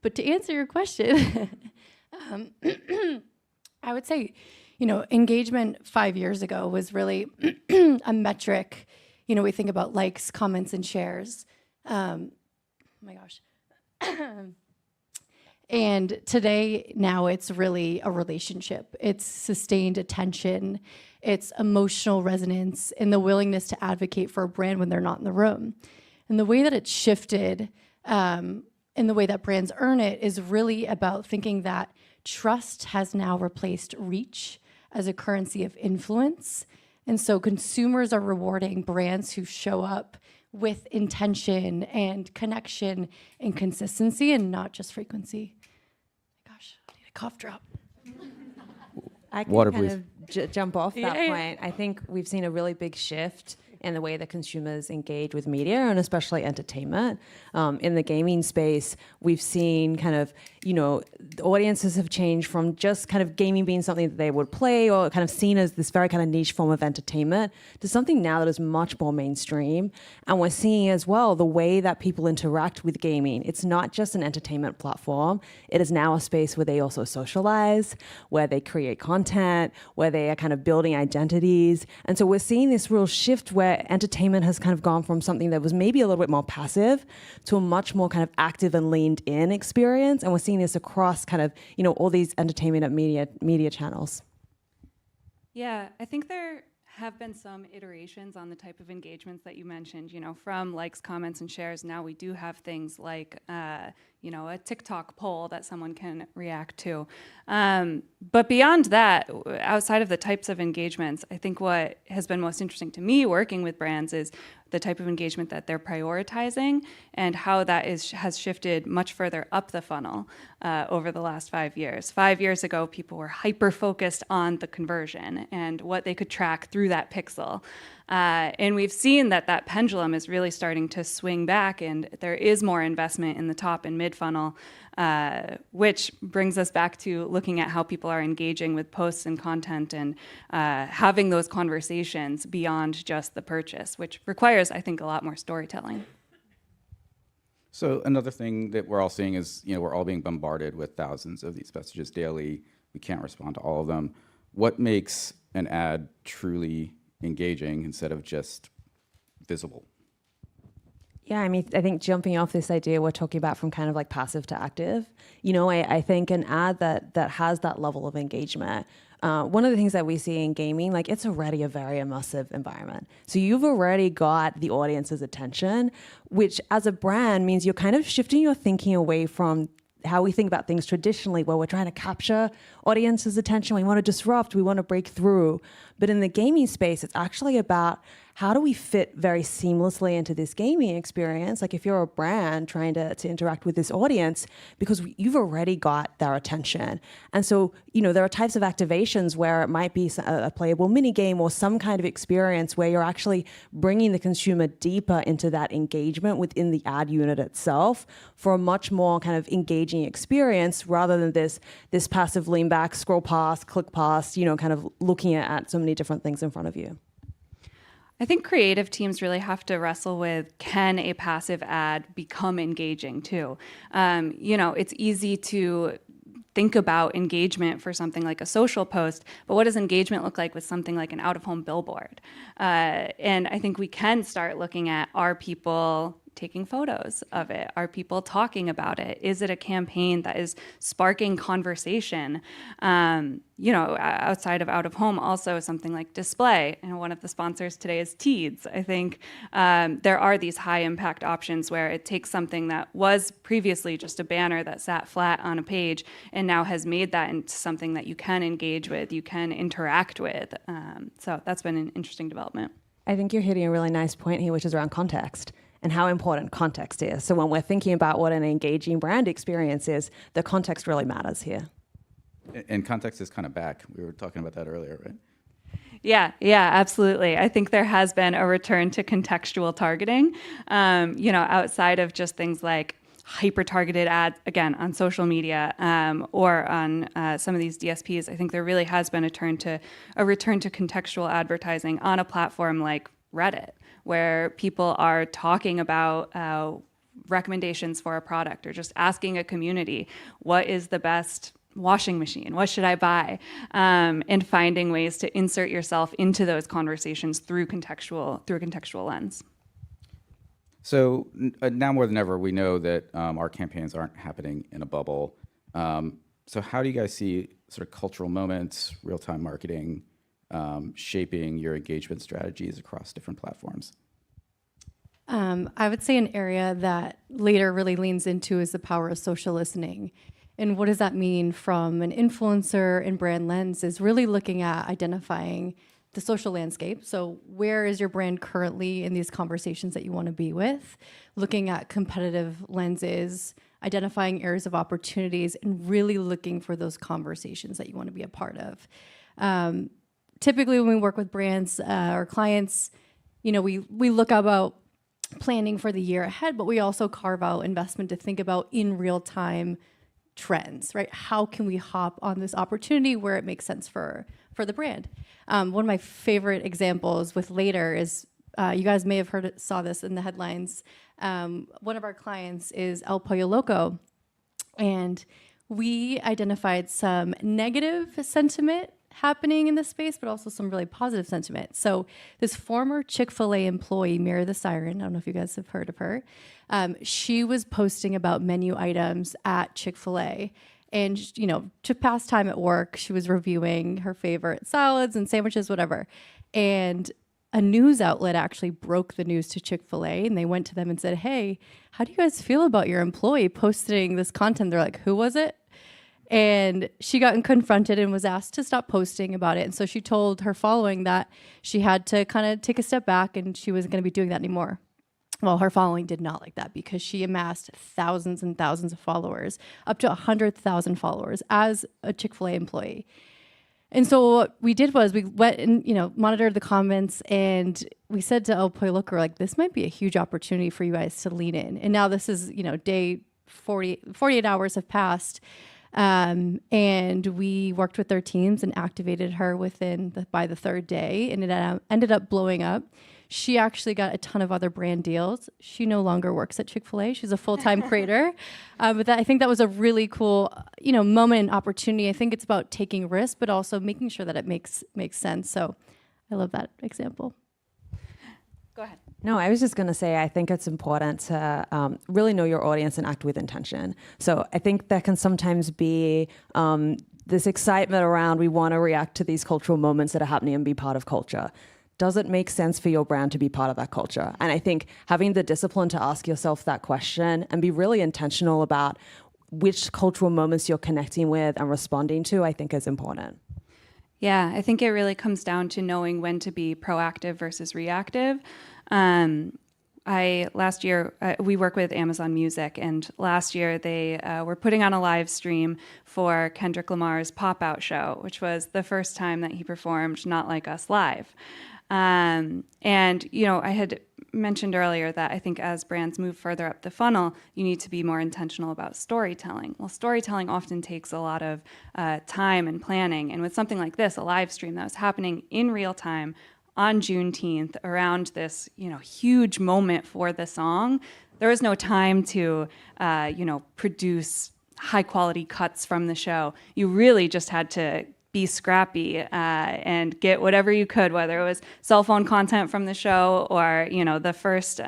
But to answer your question, I would say, engagement 5 years ago was really a metric. We think about likes, comments, and shares. Oh my gosh. And today, now it's really a relationship. It's sustained attention, it's emotional resonance, and the willingness to advocate for a brand when they're not in the room. And the way that it's shifted, and the way that brands earn it, is really about thinking that trust has now replaced reach as a currency of influence. And so consumers are rewarding brands who show up with intention and connection and consistency, and not just frequency. Gosh, I need a cough drop. I can Water, kind please. of jump off that Yeah. point. I think we've seen a really big shift in the way that consumers engage with media, and especially entertainment. In the gaming space, we've seen kind of, the audiences have changed from just kind of gaming being something that they would play or kind of seen as this very kind of niche form of entertainment to something now that is much more mainstream. And we're seeing as well the way that people interact with gaming. It's not just an entertainment platform. It is now a space where they also socialize, where they create content, where they are kind of building identities. And so we're seeing this real shift where entertainment has kind of gone from something that was maybe a little bit more passive to a much more kind of active and leaned in experience. And we're seeing this across kind of, all these entertainment and media channels. Yeah, I think there have been some iterations on the type of engagements that you mentioned, from likes, comments, and shares. Now we do have things like, a TikTok poll that someone can react to. But beyond that, outside of the types of engagements, I think what has been most interesting to me working with brands is the type of engagement that they're prioritizing and how that has shifted much further up the funnel over the last 5 years. 5 years ago, people were hyper-focused on the conversion and what they could track through that pixel. And we've seen that pendulum is really starting to swing back, and there is more investment in the top and mid-funnel, which brings us back to looking at how people are engaging with posts and content and having those conversations beyond just the purchase, which requires, I think, a lot more storytelling. So another thing that we're all seeing is, we're all being bombarded with thousands of these messages daily. We can't respond to all of them. What makes an ad truly engaging instead of just visible? Yeah, I think jumping off this idea we're talking about from kind of like passive to active, I think an ad that has that level of engagement, one of the things that we see in gaming, it's already a very immersive environment. So you've already got the audience's attention, which as a brand means you're kind of shifting your thinking away from how we think about things traditionally, where we're trying to capture audience's attention. We want to disrupt, we want to break through. But in the gaming space, it's actually about how do we fit very seamlessly into this gaming experience? Like if you're a brand trying to interact with this audience, because you've already got their attention. And so, there are types of activations where it might be a playable mini game or some kind of experience where you're actually bringing the consumer deeper into that engagement within the ad unit itself for a much more kind of engaging experience rather than this passive lean back, scroll past, click past, kind of looking at so many different things in front of you. I think creative teams really have to wrestle with, can a passive ad become engaging too? It's easy to think about engagement for something like a social post, but what does engagement look like with something like an out-of-home billboard? And I think we can start looking at, are people taking photos of it? Are people talking about it? Is it a campaign that is sparking conversation? Outside of out of home, also something like display. And one of the sponsors today is Teads. I think there are these high impact options where it takes something that was previously just a banner that sat flat on a page and now has made that into something that you can engage with, you can interact with. So that's been an interesting development. I think you're hitting a really nice point here, which is around context and how important context is. So when we're thinking about what an engaging brand experience is, the context really matters here. And context is kind of back. We were talking about that earlier, right? Yeah, absolutely. I think there has been a return to contextual targeting, outside of just things like hyper-targeted ads, again, on social media or on some of these DSPs. I think there really has been a return to contextual advertising on a platform like Reddit, where people are talking about recommendations for a product or just asking a community, what is the best washing machine? What should I buy? And finding ways to insert yourself into those conversations through a contextual lens. So now more than ever, we know that our campaigns aren't happening in a bubble. So how do you guys see sort of cultural moments, real-time marketing, shaping your engagement strategies across different platforms? I would say an area that later really leans into is the power of social listening. And what does that mean from an influencer and brand lens is really looking at identifying the social landscape. So where is your brand currently in these conversations that you want to be with? Looking at competitive lenses, identifying areas of opportunities, and really looking for those conversations that you want to be a part of. Typically when we work with brands or clients, we look about planning for the year ahead, but we also carve out investment to think about in real time trends, right? How can we hop on this opportunity where it makes sense for the brand? One of my favorite examples with Later is, you guys may have saw this in the headlines. One of our clients is El Pollo Loco, and we identified some negative sentiment happening in the space, but also some really positive sentiment. So this former Chick-fil-A employee, Mira the Siren, I don't know if you guys have heard of her, she was posting about menu items at Chick-fil-A. And, to pass time at work, she was reviewing her favorite salads and sandwiches, whatever. And a news outlet actually broke the news to Chick-fil-A, and they went to them and said, hey, how do you guys feel about your employee posting this content? They're like, who was it? And she got confronted and was asked to stop posting about it. And so she told her following that she had to kind of take a step back and she wasn't going to be doing that anymore. Well, her following did not like that because she amassed thousands and thousands of followers, up to 100,000 followers as a Chick-fil-A employee. And so what we did was we went and, monitored the comments, and we said to El Pollo Loco, like, this might be a huge opportunity for you guys to lean in. And now this is, day 48 hours have passed. And we worked with their teams and activated her by the third day, and it ended up blowing up. She actually got a ton of other brand deals. She no longer works at Chick-fil-A. She's a full-time creator. But I think that was a really cool, moment and opportunity. I think it's about taking risks, but also making sure that it makes sense. So I love that example. Go ahead. No, I was just going to say, I think it's important to really know your audience and act with intention. So I think there can sometimes be this excitement around, we want to react to these cultural moments that are happening and be part of culture. Does it make sense for your brand to be part of that culture? And I think having the discipline to ask yourself that question and be really intentional about which cultural moments you're connecting with and responding to, I think is important. Yeah, I think it really comes down to knowing when to be proactive versus reactive. Last year, we work with Amazon Music, and last year they were putting on a live stream for Kendrick Lamar's Pop Out show, which was the first time that he performed Not Like Us live. And, I had mentioned earlier that I think as brands move further up the funnel, you need to be more intentional about storytelling. Well, storytelling often takes a lot of time and planning. And with something like this, a live stream that was happening in real time on Juneteenth around this, huge moment for the song, there was no time to, produce high quality cuts from the show. You really just had to be scrappy and get whatever you could, whether it was cell phone content from the show or the first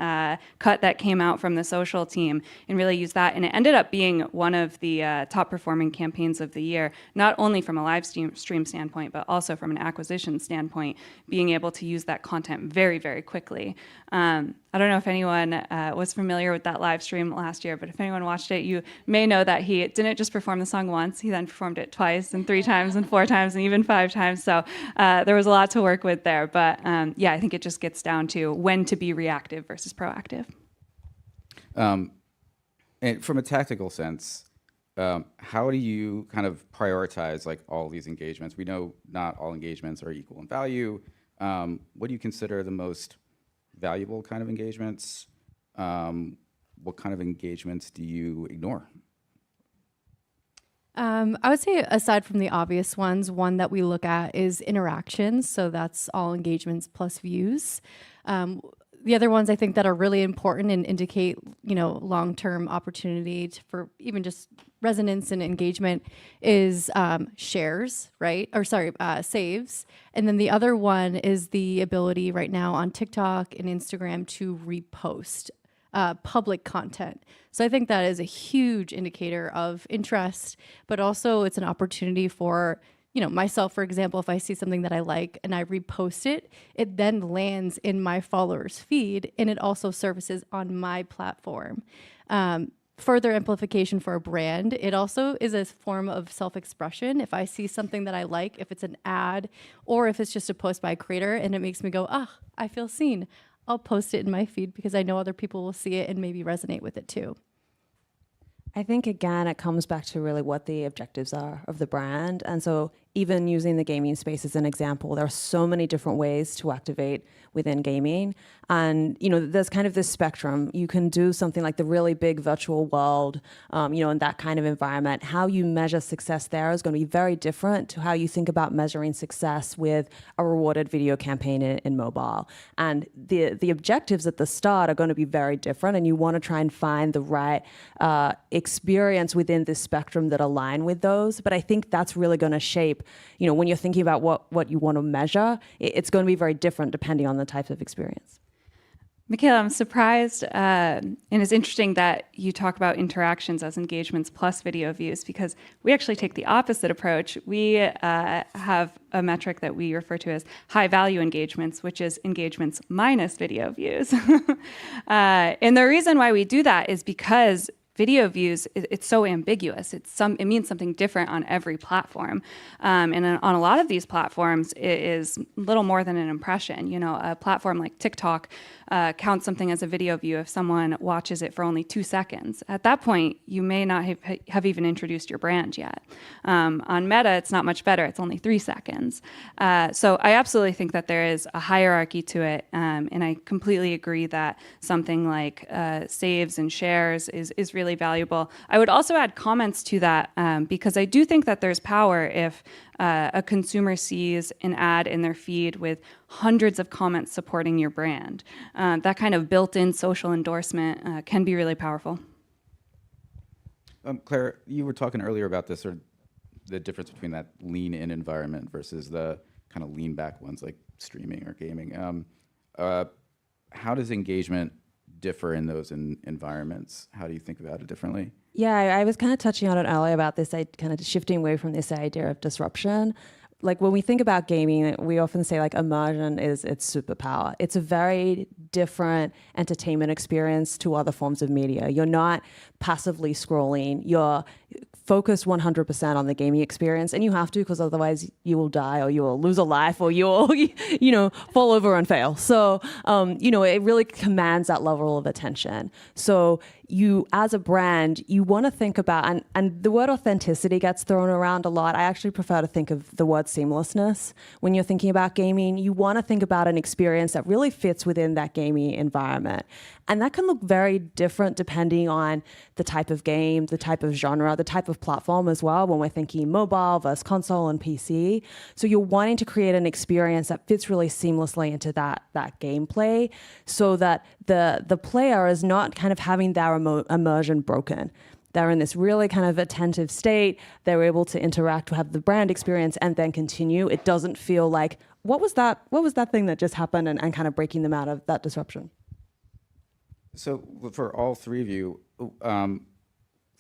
cut that came out from the social team, and really use that. And it ended up being one of the top performing campaigns of the year, not only from a live stream standpoint, but also from an acquisition standpoint, being able to use that content very, very quickly. I don't know if anyone was familiar with that live stream last year, but if anyone watched it, you may know that he didn't just perform the song once, he then performed it twice and 3 times and 4 times and even 5 times. So there was a lot to work with there. But yeah, I think it just gets down to when to be reactive versus proactive. And from a tactical sense, how do you kind of prioritize like all these engagements? We know not all engagements are equal in value. What do you consider the most valuable kind of engagements? What kind of engagements do you ignore? I would say, aside from the obvious ones, one that we look at is interactions. So that's all engagements plus views. The other ones I think that are really important and indicate, long-term opportunity for even just resonance and engagement is shares, right? Or sorry, saves. And then the other one is the ability right now on TikTok and Instagram to repost public content. So I think that is a huge indicator of interest, but also it's an opportunity for, myself, for example, if I see something that I like and I repost it, it then lands in my followers' feed and it also surfaces on my platform. Further amplification for a brand, it also is a form of self-expression. If I see something that I like, if it's an ad or if it's just a post by a creator and it makes me go, I feel seen, I'll post it in my feed because I know other people will see it and maybe resonate with it too. I think, again, it comes back to really what the objectives are of the brand. And so even using the gaming space as an example, there are so many different ways to activate within gaming. And, there's kind of this spectrum. You can do something like the really big virtual world, in that kind of environment. How you measure success there is going to be very different to how you think about measuring success with a rewarded video campaign in mobile. And the objectives at the start are going to be very different. And you want to try and find the right experience within this spectrum that align with those. But I think that's really going to shape, when you're thinking about what you want to measure, it's going to be very different depending on the type of experience. Michaela, I'm surprised, and it's interesting that you talk about interactions as engagements plus video views, because we actually take the opposite approach. We have a metric that we refer to as high value engagements, which is engagements minus video views. And the reason why we do that is because video views, it's so ambiguous. It means something different on every platform. And on a lot of these platforms, it is little more than an impression. A platform like TikTok counts something as a video view if someone watches it for only 2 seconds. At that point, you may not have even introduced your brand yet. On Meta, it's not much better. It's only 3 seconds. So I absolutely think that there is a hierarchy to it. And I completely agree that something like saves and shares is really valuable. I would also add comments to that because I do think that there's power if a consumer sees an ad in their feed with hundreds of comments supporting your brand. That kind of built-in social endorsement can be really powerful. Claire, you were talking earlier about this, or the difference between that lean-in environment versus the kind of lean-back ones like streaming or gaming. How does engagement differ in those environments? How do you think about it differently? Yeah, I was kind of touching on it earlier about this, kind of shifting away from this idea of disruption. Like when we think about gaming, we often say like immersion is its superpower. It's a very different entertainment experience to other forms of media. You're not passively scrolling. You're focused 100% on the gaming experience, and you have to, because otherwise you will die or you will lose a life or you will, fall over and fail. So, it really commands that level of attention. So, you, as a brand, you want to think about, and the word authenticity gets thrown around a lot. I actually prefer to think of the word seamlessness. When you're thinking about gaming, you want to think about an experience that really fits within that gaming environment. And that can look very different depending on the type of game, the type of genre, the type of platform as well, when we're thinking mobile versus console and PC. So you're wanting to create an experience that fits really seamlessly into that gameplay, so that the player is not kind of having their immersion broken. They're in this really kind of attentive state. They're able to interact, have the brand experience, and then continue. It doesn't feel like, what was that thing that just happened, and kind of breaking them out of that disruption. So for all three of you,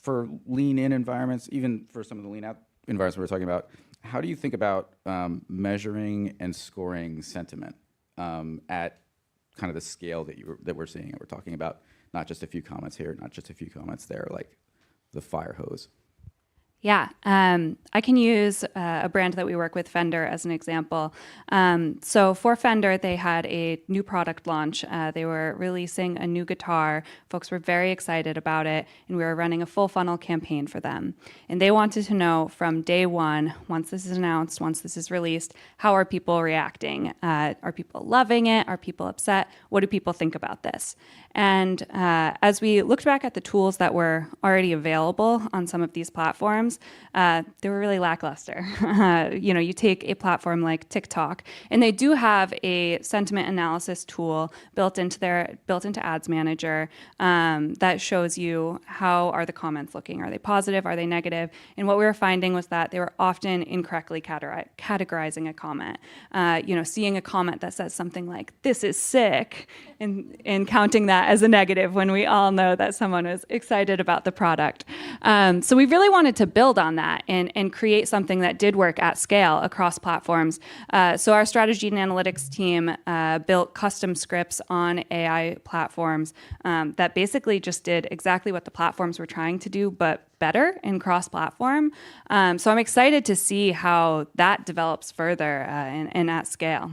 for lean in environments, even for some of the lean out environments we're talking about, how do you think about measuring and scoring sentiment at kind of the scale that we're seeing? And we're talking about not just a few comments here, not just a few comments there, like the fire hose. Yeah, I can use a brand that we work with, Fender, as an example. So for Fender, they had a new product launch. They were releasing a new guitar. Folks were very excited about it, and we were running a full funnel campaign for them. And they wanted to know from day one, once this is announced, once this is released, how are people reacting? Are people loving it? Are people upset? What do people think about this? And as we looked back at the tools that were already available on some of these platforms, they were really lackluster. You take a platform like TikTok, and they do have a sentiment analysis tool built into Ads Manager that shows you how are the comments looking. Are they positive? Are they negative? And what we were finding was that they were often incorrectly categorizing a comment. Seeing a comment that says something like "this is sick" and counting that as a negative when we all know that someone was excited about the product. So we really wanted to build on that and create something that did work at scale across platforms. So our strategy and analytics team built custom scripts on AI platforms that basically just did exactly what the platforms were trying to do, but better in cross-platform. So I'm excited to see how that develops further and at scale.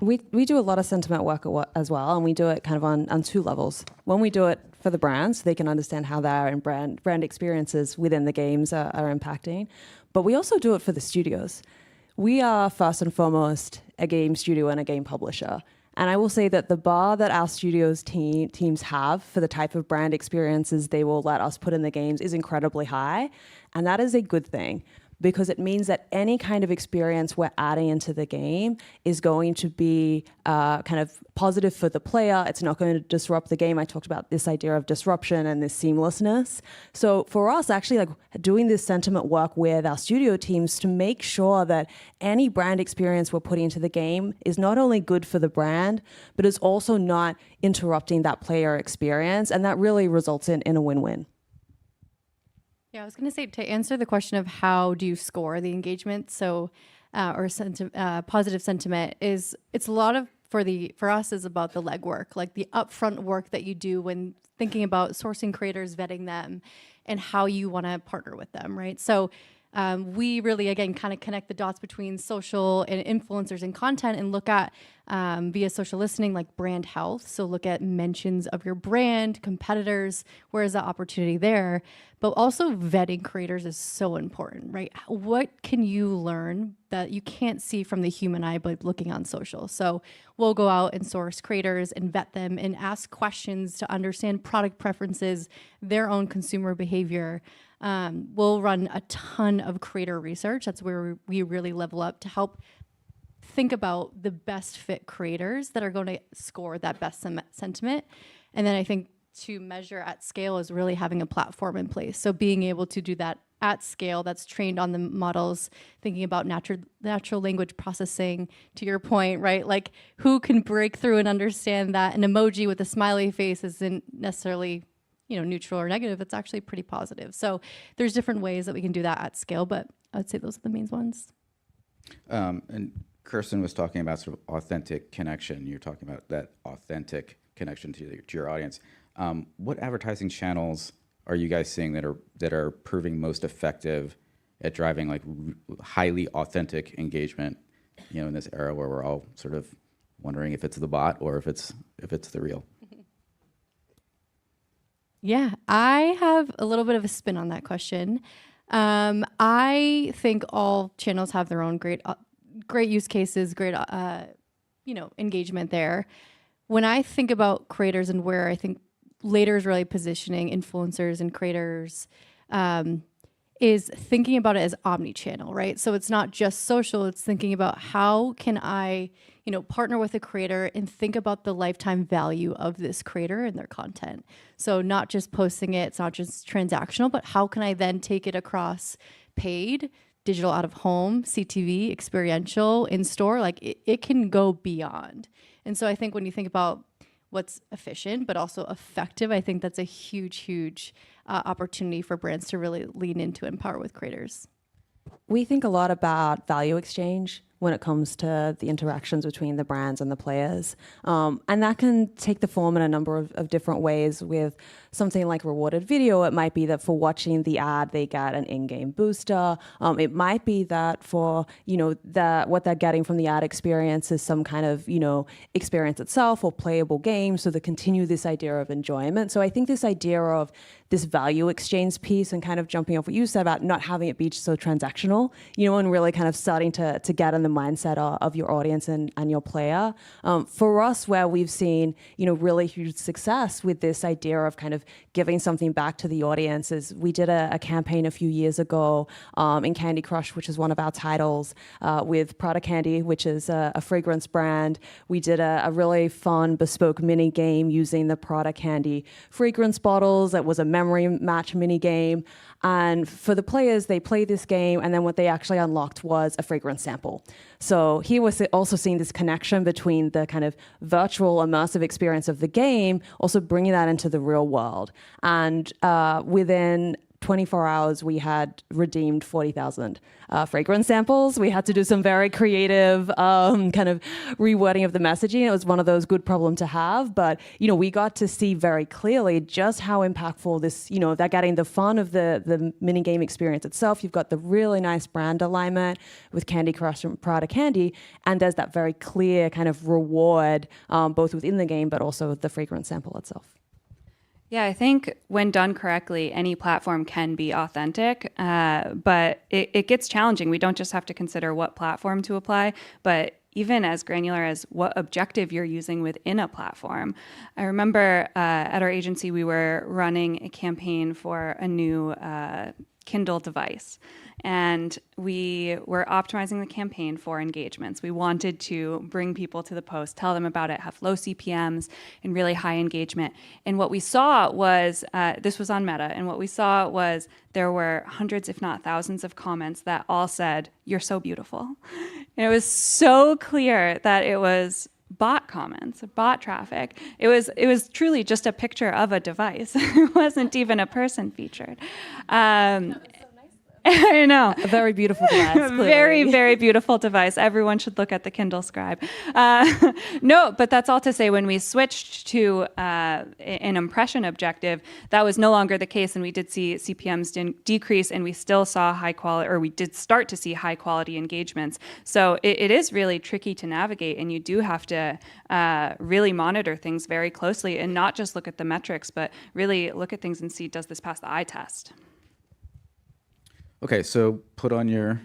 We do a lot of sentiment work as well, and we do it kind of on two levels. One, we do it for the brands, so they can understand how their brand experiences within the games are impacting. But we also do it for the studios. We are first and foremost a game studio and a game publisher. And I will say that the bar that our studios teams have for the type of brand experiences they will let us put in the games is incredibly high. And that is a good thing, because it means that any kind of experience we're adding into the game is going to be kind of positive for the player. It's not going to disrupt the game. I talked about this idea of disruption and this seamlessness. So for us, actually, like doing this sentiment work with our studio teams to make sure that any brand experience we're putting into the game is not only good for the brand, but is also not interrupting that player experience. And that really results in a win-win. Yeah, I was going to say, to answer the question of how do you score the engagement, so positive sentiment it's a lot of for us is about the legwork, like the upfront work that you do when thinking about sourcing creators, vetting them, and how you want to partner with them, right? So we really, again, kind of connect the dots between social and influencers and content and look at via social listening, like brand health. So look at mentions of your brand, competitors, where is the opportunity there? But also vetting creators is so important, right? What can you learn that you can't see from the human eye by looking on social? So we'll go out and source creators and vet them and ask questions to understand product preferences, their own consumer behavior. We'll run a ton of creator research. That's where we really level up to help think about the best fit creators that are going to score that best sentiment. And then I think to measure at scale is really having a platform in place. So being able to do that at scale that's trained on the models, thinking about natural language processing, to your point, right? Like who can break through and understand that an emoji with a smiley face isn't necessarily neutral or negative. It's actually pretty positive. So there's different ways that we can do that at scale, but I would say those are the main ones. And Kirsten was talking about sort of authentic connection. You're talking about that authentic connection to your audience. What advertising channels are you guys seeing that are proving most effective at driving like highly authentic engagement? In this era where we're all sort of wondering if it's the bot or if it's the real. Yeah, I have a little bit of a spin on that question. I think all channels have their own great use cases, great, engagement there. When I think about creators and where I think later is really positioning influencers and creators, is thinking about it as omni-channel, right? So it's not just social, it's thinking about how can I, partner with a creator and think about the lifetime value of this creator and their content. So not just posting it, it's not just transactional, but how can I then take it across paid, digital out of home, CTV, experiential, in-store, like it can go beyond. And so I think when you think about what's efficient but also effective, I think that's a huge opportunity for brands to really lean into and empower with creators. We think a lot about value exchange when it comes to the interactions between the brands and the players. And that can take the form in a number of different ways. With something like rewarded video, it might be that for watching the ad, they get an in-game booster. It might be that for, what they're getting from the ad experience is some kind of, experience itself or playable game. So they continue this idea of enjoyment. So I think this idea of this value exchange piece, and kind of jumping off what you said about not having it be so transactional, and really kind of starting to get in the mindset of your audience and your player. For us, where we've seen, really huge success with this idea of kind of giving something back to the audience is we did a campaign a few years ago in Candy Crush, which is one of our titles, with Prada Candy, which is a fragrance brand. We did a really fun bespoke mini game using the Prada Candy fragrance bottles. It was a memory match mini game. And for the players, they played this game, and then what they actually unlocked was a fragrance sample. So here we're also seeing this connection between the kind of virtual immersive experience of the game, also bringing that into the real world. And within 24 hours, we had redeemed 40,000 fragrance samples. We had to do some very creative kind of rewording of the messaging. It was one of those good problem to have, but we got to see very clearly just how impactful this, they're getting the fun of the mini game experience itself. You've got the really nice brand alignment with Candy Crush and Prada Candy, and there's that very clear kind of reward both within the game, but also the fragrance sample itself. Yeah, I think when done correctly, any platform can be authentic, but it gets challenging. We don't just have to consider what platform to apply, but even as granular as what objective you're using within a platform. I remember at our agency, we were running a campaign for a new Kindle device. And we were optimizing the campaign for engagements. We wanted to bring people to the post, tell them about it, have low CPMs and really high engagement. And what we saw was, this was on Meta, and what we saw was there were hundreds, if not thousands of comments that all said, "You're so beautiful." And it was so clear that it was bot comments, bot traffic. It was truly just a picture of a device. It wasn't even a person featured. I know. A very beautiful device. Very, very beautiful device. Everyone should look at the Kindle Scribe. No, but that's all to say when we switched to an impression objective, that was no longer the case, and we did see CPMs decrease, and we still saw high quality, or we did start to see high quality engagements. So it is really tricky to navigate, and you do have to really monitor things very closely and not just look at the metrics, but really look at things and see, does this pass the eye test? Okay, so put on your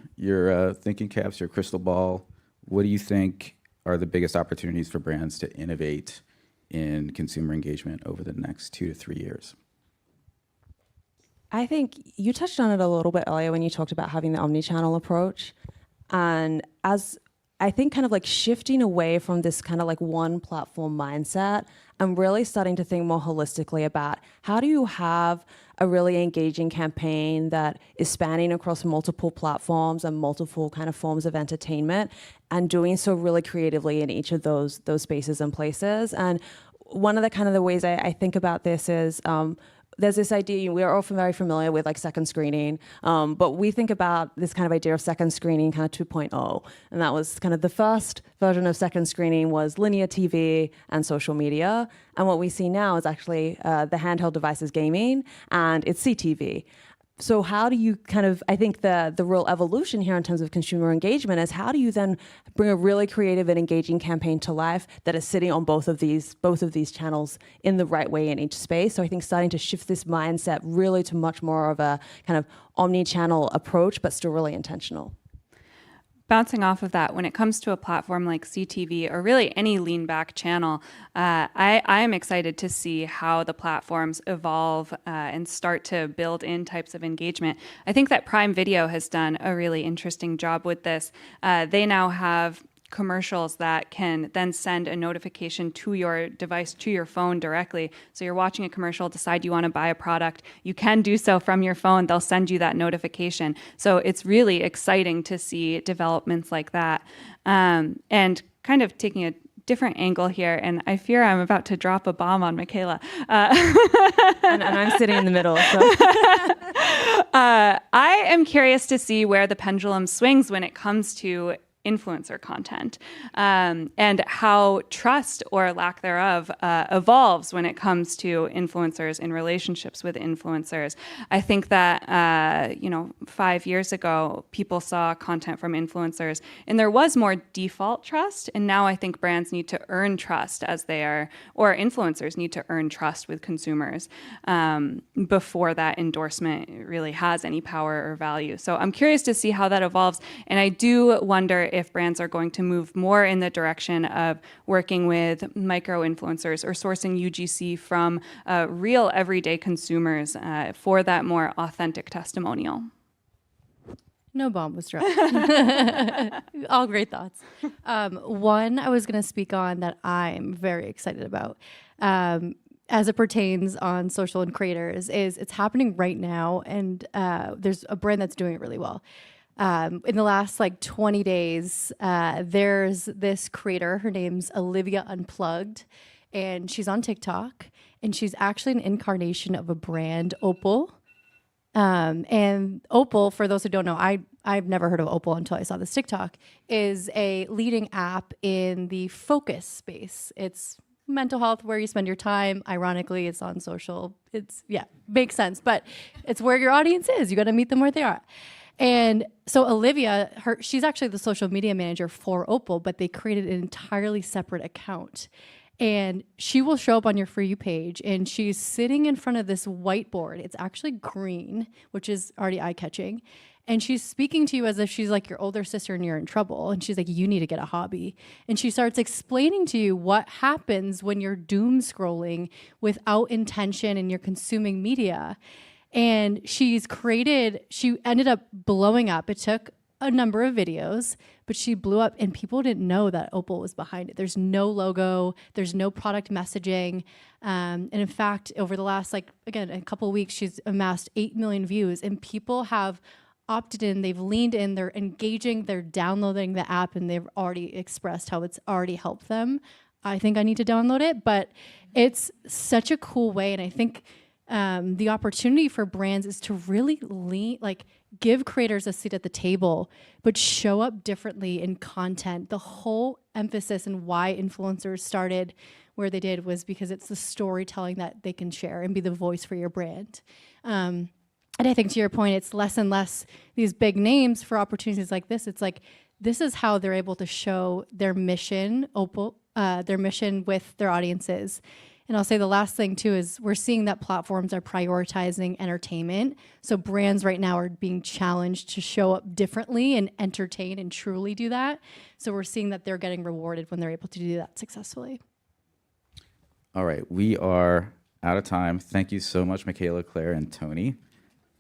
thinking caps, your crystal ball. What do you think are the biggest opportunities for brands to innovate in consumer engagement over the next 2 to 3 years? I think you touched on it a little bit earlier when you talked about having the omni-channel approach. And as I think kind of like shifting away from this kind of like one platform mindset, I'm really starting to think more holistically about how do you have a really engaging campaign that is spanning across multiple platforms and multiple kind of forms of entertainment, and doing so really creatively in each of those spaces and places. And one of the kind of the ways I think about this is there's this idea, we're often very familiar with like second screening, but we think about this kind of idea of second screening kind of 2.0. And that was kind of the first version of second screening was linear TV and social media. And what we see now is actually the handheld devices gaming, and it's CTV. So how do you kind of, I think the real evolution here in terms of consumer engagement is how do you then bring a really creative and engaging campaign to life that is sitting on both of these channels in the right way in each space. So I think starting to shift this mindset really to much more of a kind of omni-channel approach, but still really intentional. Bouncing off of that, when it comes to a platform like CTV or really any lean back channel, I am excited to see how the platforms evolve and start to build in types of engagement. I think that Prime Video has done a really interesting job with this. They now have commercials that can then send a notification to your device, to your phone directly. So you're watching a commercial, decide you want to buy a product, you can do so from your phone. They'll send you that notification. So it's really exciting to see developments like that. And kind of taking a different angle here, and I fear I'm about to drop a bomb on Michaela. And I'm sitting in the middle. So. I am curious to see where the pendulum swings when it comes to influencer content and how trust or lack thereof evolves when it comes to influencers in relationships with influencers. I think that 5 years ago people saw content from influencers and there was more default trust, and now I think brands need to earn trust or influencers need to earn trust with consumers before that endorsement really has any power or value. So I'm curious to see how that evolves, and I do wonder if brands are going to move more in the direction of working with micro-influencers or sourcing UGC from real everyday consumers for that more authentic testimonial. No bomb was dropped. All great thoughts. One I was going to speak on that I'm very excited about as it pertains on social and creators is it's happening right now, and there's a brand that's doing it really well. In the last 20 days, there's this creator, her name's Olivia Unplugged, and she's on TikTok, and she's actually an incarnation of a brand, Opal. And Opal, for those who don't know, I've never heard of Opal until I saw this TikTok, is a leading app in the focus space. It's mental health, where you spend your time. Ironically, it's on social. Makes sense, but it's where your audience is. You got to meet them where they are. And so Olivia, she's actually the social media manager for Opal, but they created an entirely separate account. And she will show up on your For You page, and she's sitting in front of this whiteboard. It's actually green, which is already eye-catching. And she's speaking to you as if she's like your older sister and you're in trouble. And she's like, you need to get a hobby. And she starts explaining to you what happens when you're doom scrolling without intention and you're consuming media. And she ended up blowing up. It took a number of videos, but she blew up, and people didn't know that Opal was behind it. There's no logo, there's no product messaging. And in fact, over the last, a couple of weeks, she's amassed 8 million views, and people have opted in, they've leaned in, they're engaging, they're downloading the app, and they've already expressed how it's already helped them. I think I need to download it, but it's such a cool way, and I think the opportunity for brands is to really give creators a seat at the table, but show up differently in content. The whole emphasis and why influencers started where they did was because it's the storytelling that they can share and be the voice for your brand. And I think to your point, it's less and less these big names for opportunities like this. It's this is how they're able to show their mission, their mission with their audiences. And I'll say the last thing too is we're seeing that platforms are prioritizing entertainment. So brands right now are being challenged to show up differently and entertain and truly do that. So we're seeing that they're getting rewarded when they're able to do that successfully. All right, we are out of time. Thank you so much, Michaela, Claire, and Tony.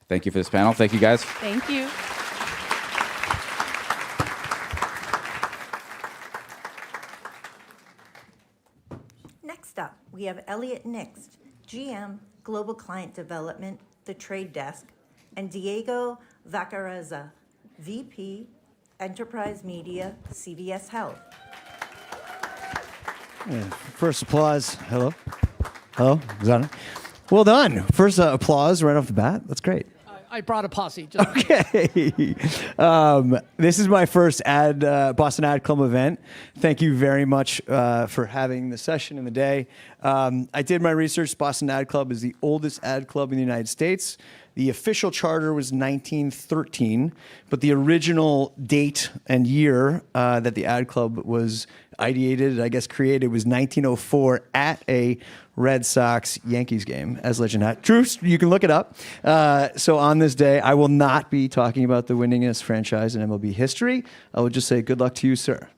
Thank you for this panel. Thank you, guys. Thank you. Next up, we have Elliot Nixt, GM, Global Client Development, The Trade Desk, and Diego Vacareza, VP, Enterprise Media, CVS Health. Yeah, first applause. Hello? Hello? Is that it? Well done. First applause right off the bat. That's great. I brought a posse. Just Okay. This is my first Boston Ad Club event. Thank you very much for having the session and the day. I did my research. Boston Ad Club is the oldest ad club in the United States. The official charter was 1913, but the original date and year that the Ad Club was ideated, I guess created, was 1904 at a Red Sox Yankees game, as legend had. True, you can look it up. So on this day, I will not be talking about the winningest franchise in MLB history. I will just say good luck to you, sir.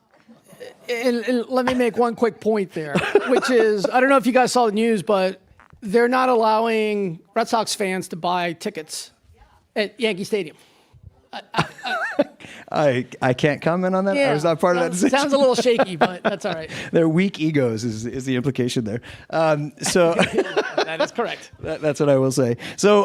And let me make one quick point there, which is, I don't know if you guys saw the news, but they're not allowing Red Sox fans to buy tickets at Yankee Stadium. I can't comment on that. I was not part of that decision. Sounds a little shaky, but that's all right. They're weak egos is the implication there. So That is correct. that's what I will say. So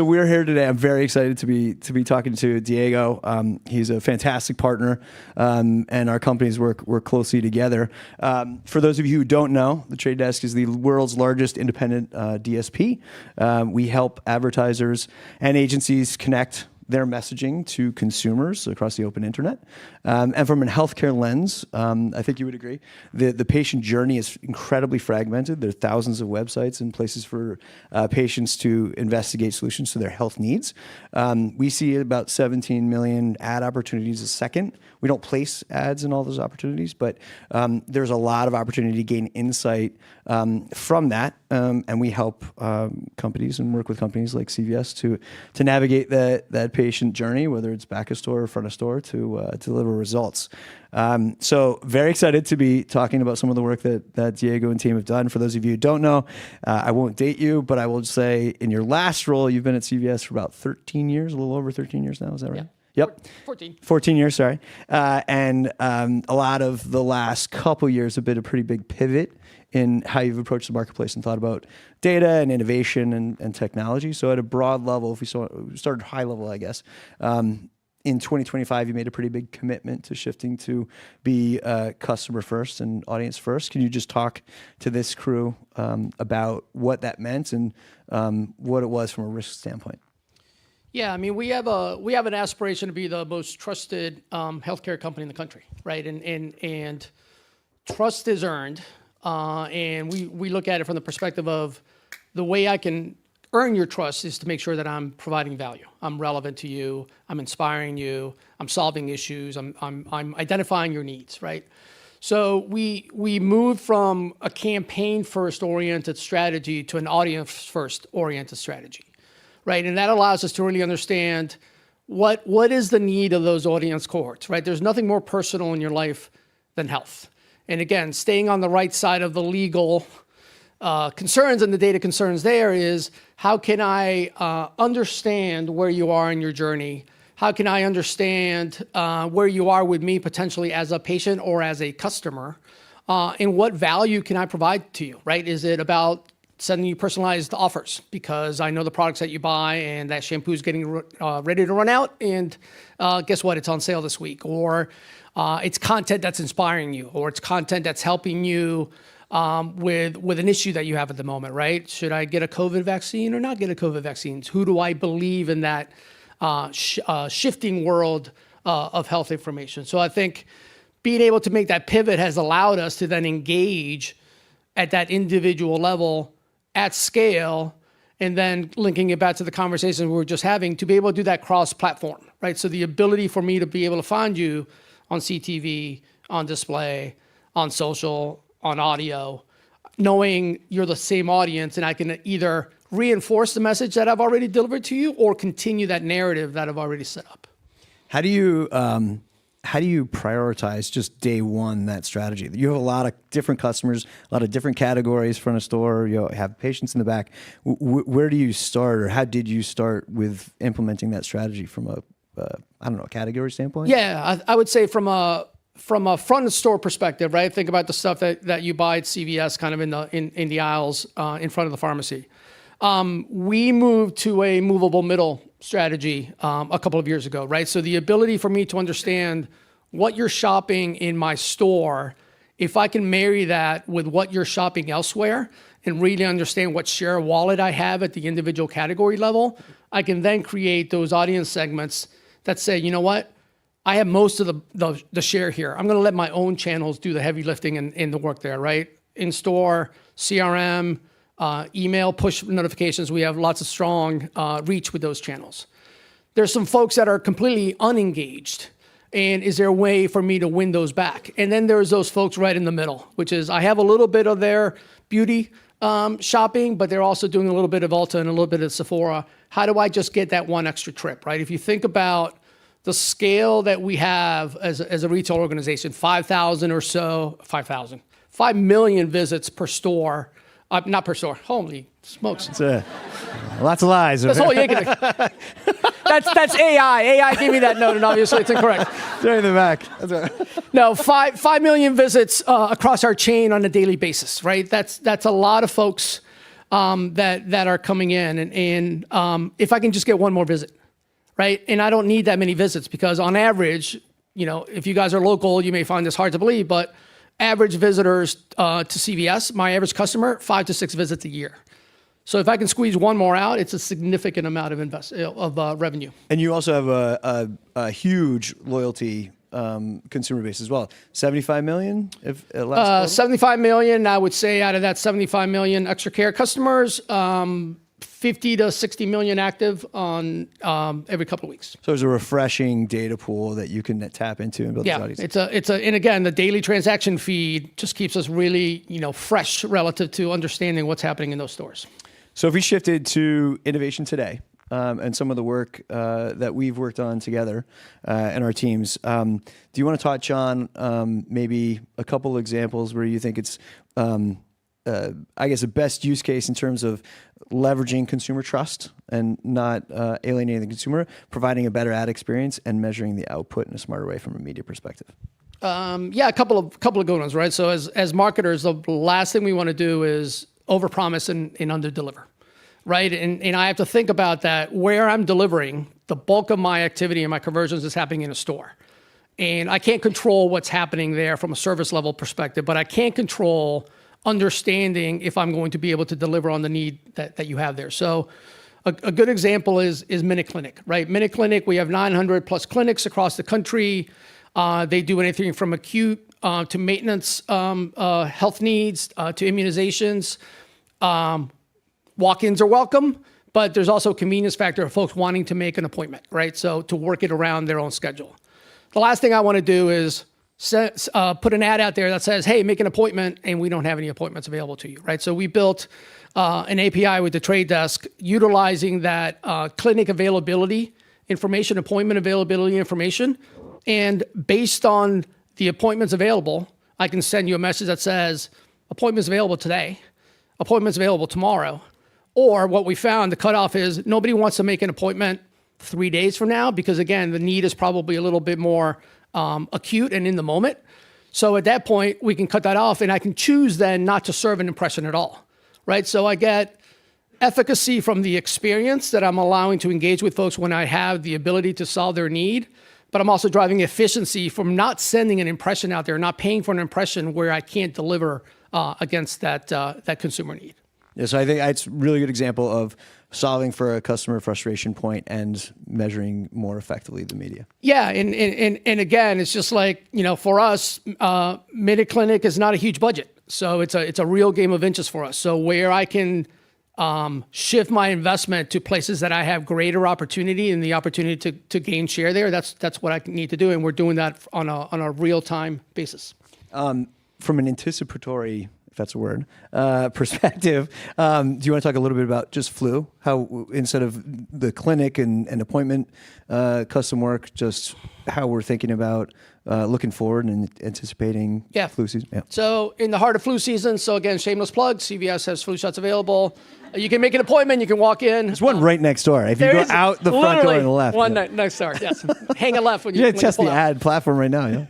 we're here today. I'm very excited to be talking to Diego. He's a fantastic partner, and our companies work closely together. For those of you who don't know, the Trade Desk is the world's largest independent DSP. We help advertisers and agencies connect their messaging to consumers across the open internet. And from a healthcare lens, I think you would agree, the patient journey is incredibly fragmented. There are thousands of websites and places for patients to investigate solutions to their health needs. We see about 17 million ad opportunities a second. We don't place ads in all those opportunities, but there's a lot of opportunity to gain insight from that. And we help companies and work with companies like CVS to navigate that patient journey, whether it's back of store or front of store, to deliver results. So very excited to be talking about some of the work that Diego and team have done. For those of you who don't know, I won't date you, but I will say in your last role, you've been at CVS for about 13 years, a little over 13 years now. Is that right? Yeah. Yep. 14 years, sorry. And a lot of the last couple years have been a pretty big pivot in how you've approached the marketplace and thought about data and innovation and technology. So at a broad level, if we started high level, I guess, in 2025, you made a pretty big commitment to shifting to be customer first and audience first. Can you just talk to this crew about what that meant and what it was from a risk standpoint? Yeah, I mean, we have an aspiration to be the most trusted healthcare company in the country, right? And trust is earned, and we look at it from the perspective of the way I can earn your trust is to make sure that I'm providing value. I'm relevant to you. I'm inspiring you. I'm solving issues. I'm identifying your needs, right? So we moved from a campaign first oriented strategy to an audience first oriented strategy. Right, and that allows us to really understand what is the need of those audience cohorts, right? There's nothing more personal in your life than health. And again, staying on the right side of the legal concerns and the data concerns there is how can I understand where you are in your journey? How can I understand where you are with me potentially as a patient or as a customer? And what value can I provide to you, right? Is it about sending you personalized offers because I know the products that you buy and that shampoo is getting ready to run out and guess what, it's on sale this week, or it's content that's inspiring you, or it's content that's helping you with an issue that you have at the moment, right? Should I get a COVID vaccine or not get a COVID vaccine? Who do I believe in that shifting world of health information? So I think being able to make that pivot has allowed us to then engage at that individual level at scale, and then linking it back to the conversation we were just having, to be able to do that cross-platform, right? So the ability for me to be able to find you on CTV, on display, on social, on audio, knowing you're the same audience, and I can either reinforce the message that I've already delivered to you or continue that narrative that I've already set up. How do you prioritize just day one that strategy? You have a lot of different customers, a lot of different categories, front of store, you have patients in the back. Where do you start, or how did you start with implementing that strategy from a category standpoint? Yeah, I would say from a front of store perspective, right? Think about the stuff that you buy at CVS, kind of in the aisles in front of the pharmacy. We moved to a movable middle strategy a couple of years ago, right? So the ability for me to understand what you're shopping in my store, if I can marry that with what you're shopping elsewhere and really understand what share of wallet I have at the individual category level, I can then create those audience segments that say, you know what? I have most of the share here. I'm going to let my own channels do the heavy lifting and the work there, right? In store, CRM, email, push notifications. We have lots of strong reach with those channels. There's some folks that are completely unengaged. And is there a way for me to win those back? And then there's those folks right in the middle, which is I have a little bit of their beauty shopping, but they're also doing a little bit of Ulta and a little bit of Sephora. How do I just get that one extra trip, right? If you think about the scale that we have as a retail organization, 5,000 or so, 5,000, 5 million visits per store, not per store, holy smokes. It's lots of lies. That's all That's AI. AI gave me that note, and obviously it's incorrect. During the back. That's right. No, 5 million visits across our chain on a daily basis, right? That's a lot of folks that are coming in, and if I can just get one more visit, right? And I don't need that many visits because on average, if you guys are local, you may find this hard to believe, but average visitors to CVS, my average customer, 5 to 6 visits a year. So if I can squeeze one more out, it's a significant amount of revenue. And you also have a huge loyalty consumer base as well. 75 million, if at last 75 million, I would say out of that 75 million extra care customers, 50 to 60 million active on every couple of weeks. So there's a refreshing data pool that you can tap into and build these audiences. And again, the daily transaction feed just keeps us really, fresh relative to understanding what's happening in those stores. So if we shifted to innovation today and some of the work that we've worked on together and our teams, do you want to touch on maybe a couple examples where you think it's, I guess, a best use case in terms of leveraging consumer trust and not alienating the consumer, providing a better ad experience, and measuring the output in a smarter way from a media perspective? A couple of good ones, right? So as marketers, the last thing we want to do is overpromise and underdeliver, right? And I have to think about that. Where I'm delivering, the bulk of my activity and my conversions is happening in a store. And I can't control what's happening there from a service level perspective, but I can control understanding if I'm going to be able to deliver on the need that you have there. So a good example is Minute Clinic, right? Minute Clinic, we have 900 plus clinics across the country. They do anything from acute to maintenance health needs to immunizations. Walk-ins are welcome, but there's also a convenience factor of folks wanting to make an appointment, right? So to work it around their own schedule. The last thing I want to do is put an ad out there that says, hey, make an appointment, and we don't have any appointments available to you, right? So we built an API with the Trade Desk utilizing that clinic availability information, appointment availability information, and based on the appointments available, I can send you a message that says, appointments available today, appointments available tomorrow. Or what we found, the cutoff is nobody wants to make an appointment 3 days from now because, again, the need is probably a little bit more acute and in the moment. So at that point, we can cut that off, and I can choose then not to serve an impression at all, right? So I get efficacy from the experience that I'm allowing to engage with folks when I have the ability to solve their need, but I'm also driving efficiency from not sending an impression out there, not paying for an impression where I can't deliver against that consumer need. Yeah, so I think it's a really good example of solving for a customer frustration point and measuring more effectively the media. Yeah, and again, it's just like, for us, Minute Clinic is not a huge budget. So it's a real game of inches for us. So where I can shift my investment to places that I have greater opportunity and the opportunity to gain share there, that's what I need to do. And we're doing that on a real-time basis. From an anticipatory, if that's a word, perspective, do you want to talk a little bit about just flu? How instead of the clinic and appointment custom work, just how we're thinking about looking forward and anticipating flu season? Yeah. So in the heart of flu season, so again, shameless plug, CVS has flu shots available. You can make an appointment, you can walk in. There's one right next door. If you go out the front door on the left. One next door, yes. Hang a left when you You test the ad platform right now, yeah?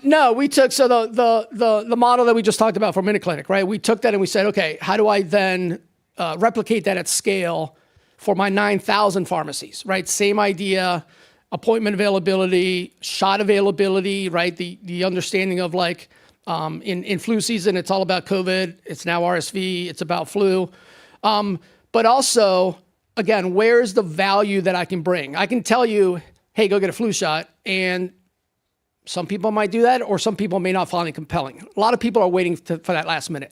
No, we took, so the model that we just talked about for Minute Clinic, right? We took that and we said, okay, how do I then replicate that at scale for my 9,000 pharmacies, right? Same idea, appointment availability, shot availability, right? The understanding of like, in flu season, it's all about COVID. It's now RSV. It's about flu. But also, again, where's the value that I can bring? I can tell you, hey, go get a flu shot, and some people might do that, or some people may not find it compelling. A lot of people are waiting for that last minute.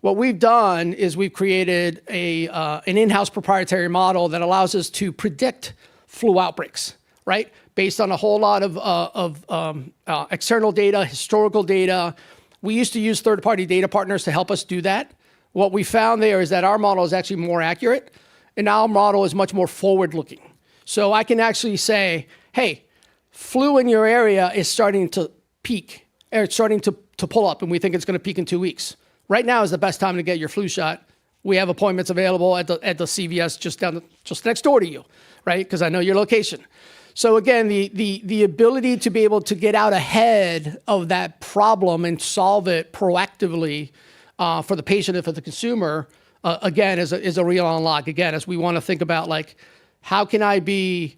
what we've done is we've created an in-house proprietary model that allows us to predict flu outbreaks, right? Based on a whole lot of external data, historical data. We used to use third-party data partners to help us do that. What we found there is that our model is actually more accurate, and our model is much more forward-looking. So I can actually say, hey, flu in your area is starting to peak, or it's starting to pull up, and we think it's going to peak in 2 weeks. Right now is the best time to get your flu shot. We have appointments available at the CVS just next door to you, right? Because I know your location. So again, the ability to be able to get out ahead of that problem and solve it proactively for the patient and for the consumer, again, is a real unlock. Again, as we want to think about like, how can I be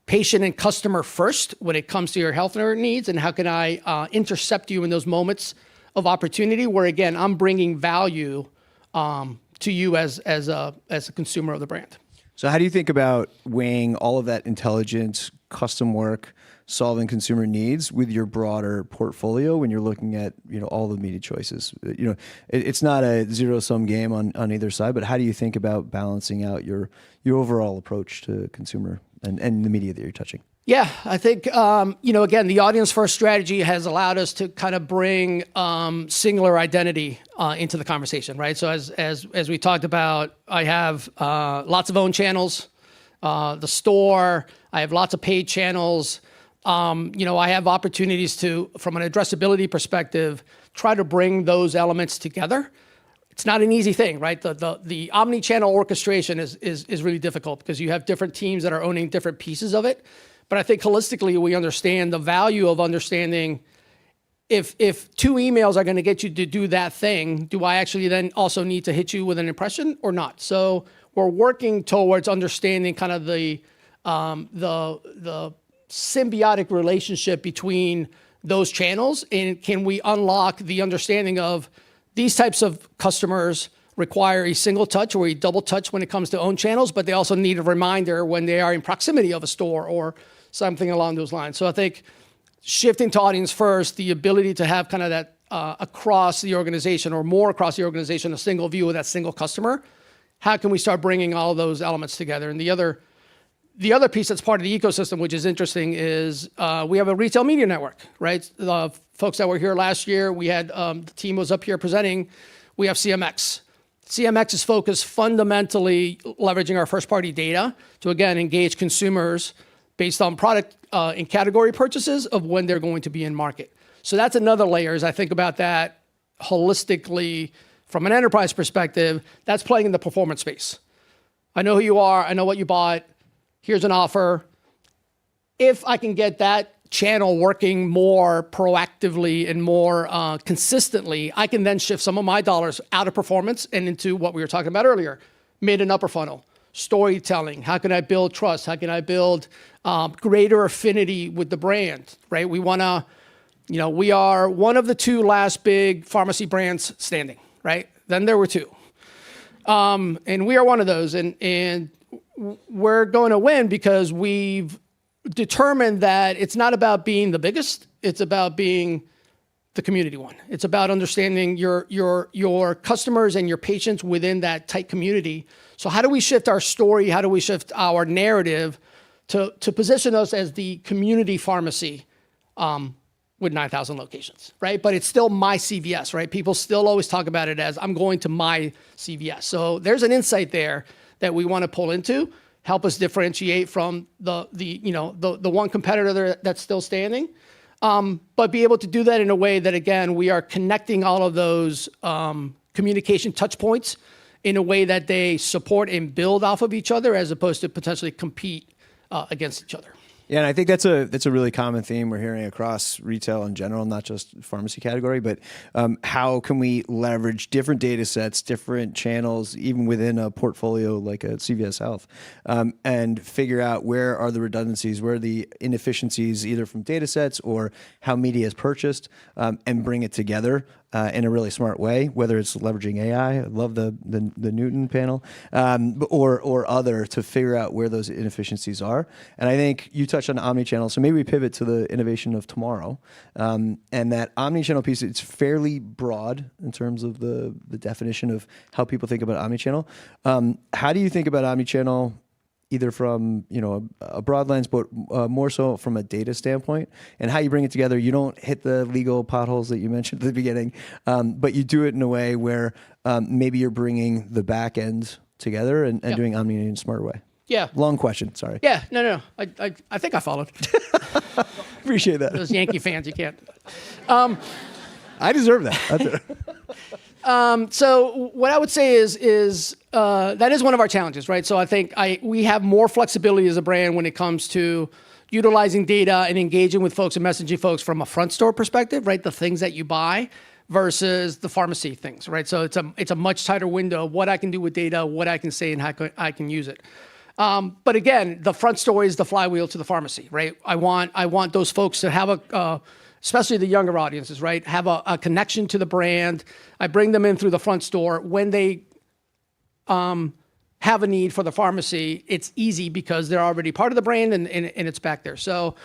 patient and customer first when it comes to your health needs, and how can I intercept you in those moments of opportunity where, again, I'm bringing value to you as a consumer of the brand. So how do you think about weighing all of that intelligence, custom work, solving consumer needs with your broader portfolio when you're looking at, all the media choices? It's not a zero-sum game on either side, but how do you think about balancing out your overall approach to consumer and the media that you're touching? Yeah, I think, again, the audience first strategy has allowed us to kind of bring singular identity into the conversation, right? So as we talked about, I have lots of owned channels, the store, I have lots of paid channels. I have opportunities to, from an addressability perspective, try to bring those elements together. It's not an easy thing, right? The omni-channel orchestration is really difficult because you have different teams that are owning different pieces of it. But I think holistically, we understand the value of understanding if 2 emails are going to get you to do that thing, do I actually then also need to hit you with an impression or not? So we're working towards understanding kind of the symbiotic relationship between those channels, and can we unlock the understanding of these types of customers require a single touch or a double touch when it comes to own channels, but they also need a reminder when they are in proximity of a store or something along those lines. So I think shifting to audience first, the ability to have kind of that across the organization or more across the organization, a single view of that single customer, how can we start bringing all of those elements together? And the other piece that's part of the ecosystem, which is interesting, is we have a retail media network, right? The folks that were here last year, we had the team was up here presenting. We have CMX. CMX is focused fundamentally leveraging our first-party data to, again, engage consumers based on product and category purchases of when they're going to be in market. So that's another layer as I think about that holistically from an enterprise perspective. That's playing in the performance space. I know who you are. I know what you bought. Here's an offer. If I can get that channel working more proactively and more consistently, I can then shift some of my dollars out of performance and into what we were talking about earlier, mid and upper funnel, storytelling. How can I build trust? How can I build greater affinity with the brand, right? We want to, we are one of the 2 last big pharmacy brands standing, right? Then there were 2. And we are one of those. And we're going to win because we've determined that it's not about being the biggest, it's about being the community one. It's about understanding your customers and your patients within that tight community. So how do we shift our story? How do we shift our narrative to position us as the community pharmacy with 9,000 locations, right? But it's still my CVS, right? People still always talk about it as I'm going to my CVS. So there's an insight there that we want to pull into, help us differentiate from the one competitor that's still standing, but be able to do that in a way that, again, we are connecting all of those communication touch points in a way that they support and build off of each other as opposed to potentially compete against each other. Yeah, and I think that's a really common theme we're hearing across retail in general, not just pharmacy category, but how can we leverage different data sets, different channels, even within a portfolio like a CVS Health, and figure out where are the redundancies, where are the inefficiencies, either from data sets or how media is purchased, and bring it together in a really smart way, whether it's leveraging AI, I love the Newton panel, or other, to figure out where those inefficiencies are. And I think you touched on omnichannel, so maybe we pivot to the innovation of tomorrow. And that omnichannel piece, it's fairly broad in terms of the definition of how people think about omnichannel. How do you think about omnichannel, either from a broad lens, but more so from a data standpoint, and how you bring it together? You don't hit the legal potholes that you mentioned at the beginning, but you do it in a way where maybe you're bringing the back end together and doing Omni in a smarter way. Yeah. Long question, sorry. Yeah, no. I think I followed. Appreciate that. Those Yankee fans, you can't. I deserve that. That's it. So what I would say is that is one of our challenges, right? So I think we have more flexibility as a brand when it comes to utilizing data and engaging with folks and messaging folks from a front store perspective, right? The things that you buy versus the pharmacy things, right? So it's a much tighter window of what I can do with data, what I can say, and how I can use it. But again, the front store is the flywheel to the pharmacy, right? I want those folks to have especially the younger audiences, right? Have a connection to the brand. I bring them in through the front store. When they have a need for the pharmacy, it's easy because they're already part of the brand and it's back there. So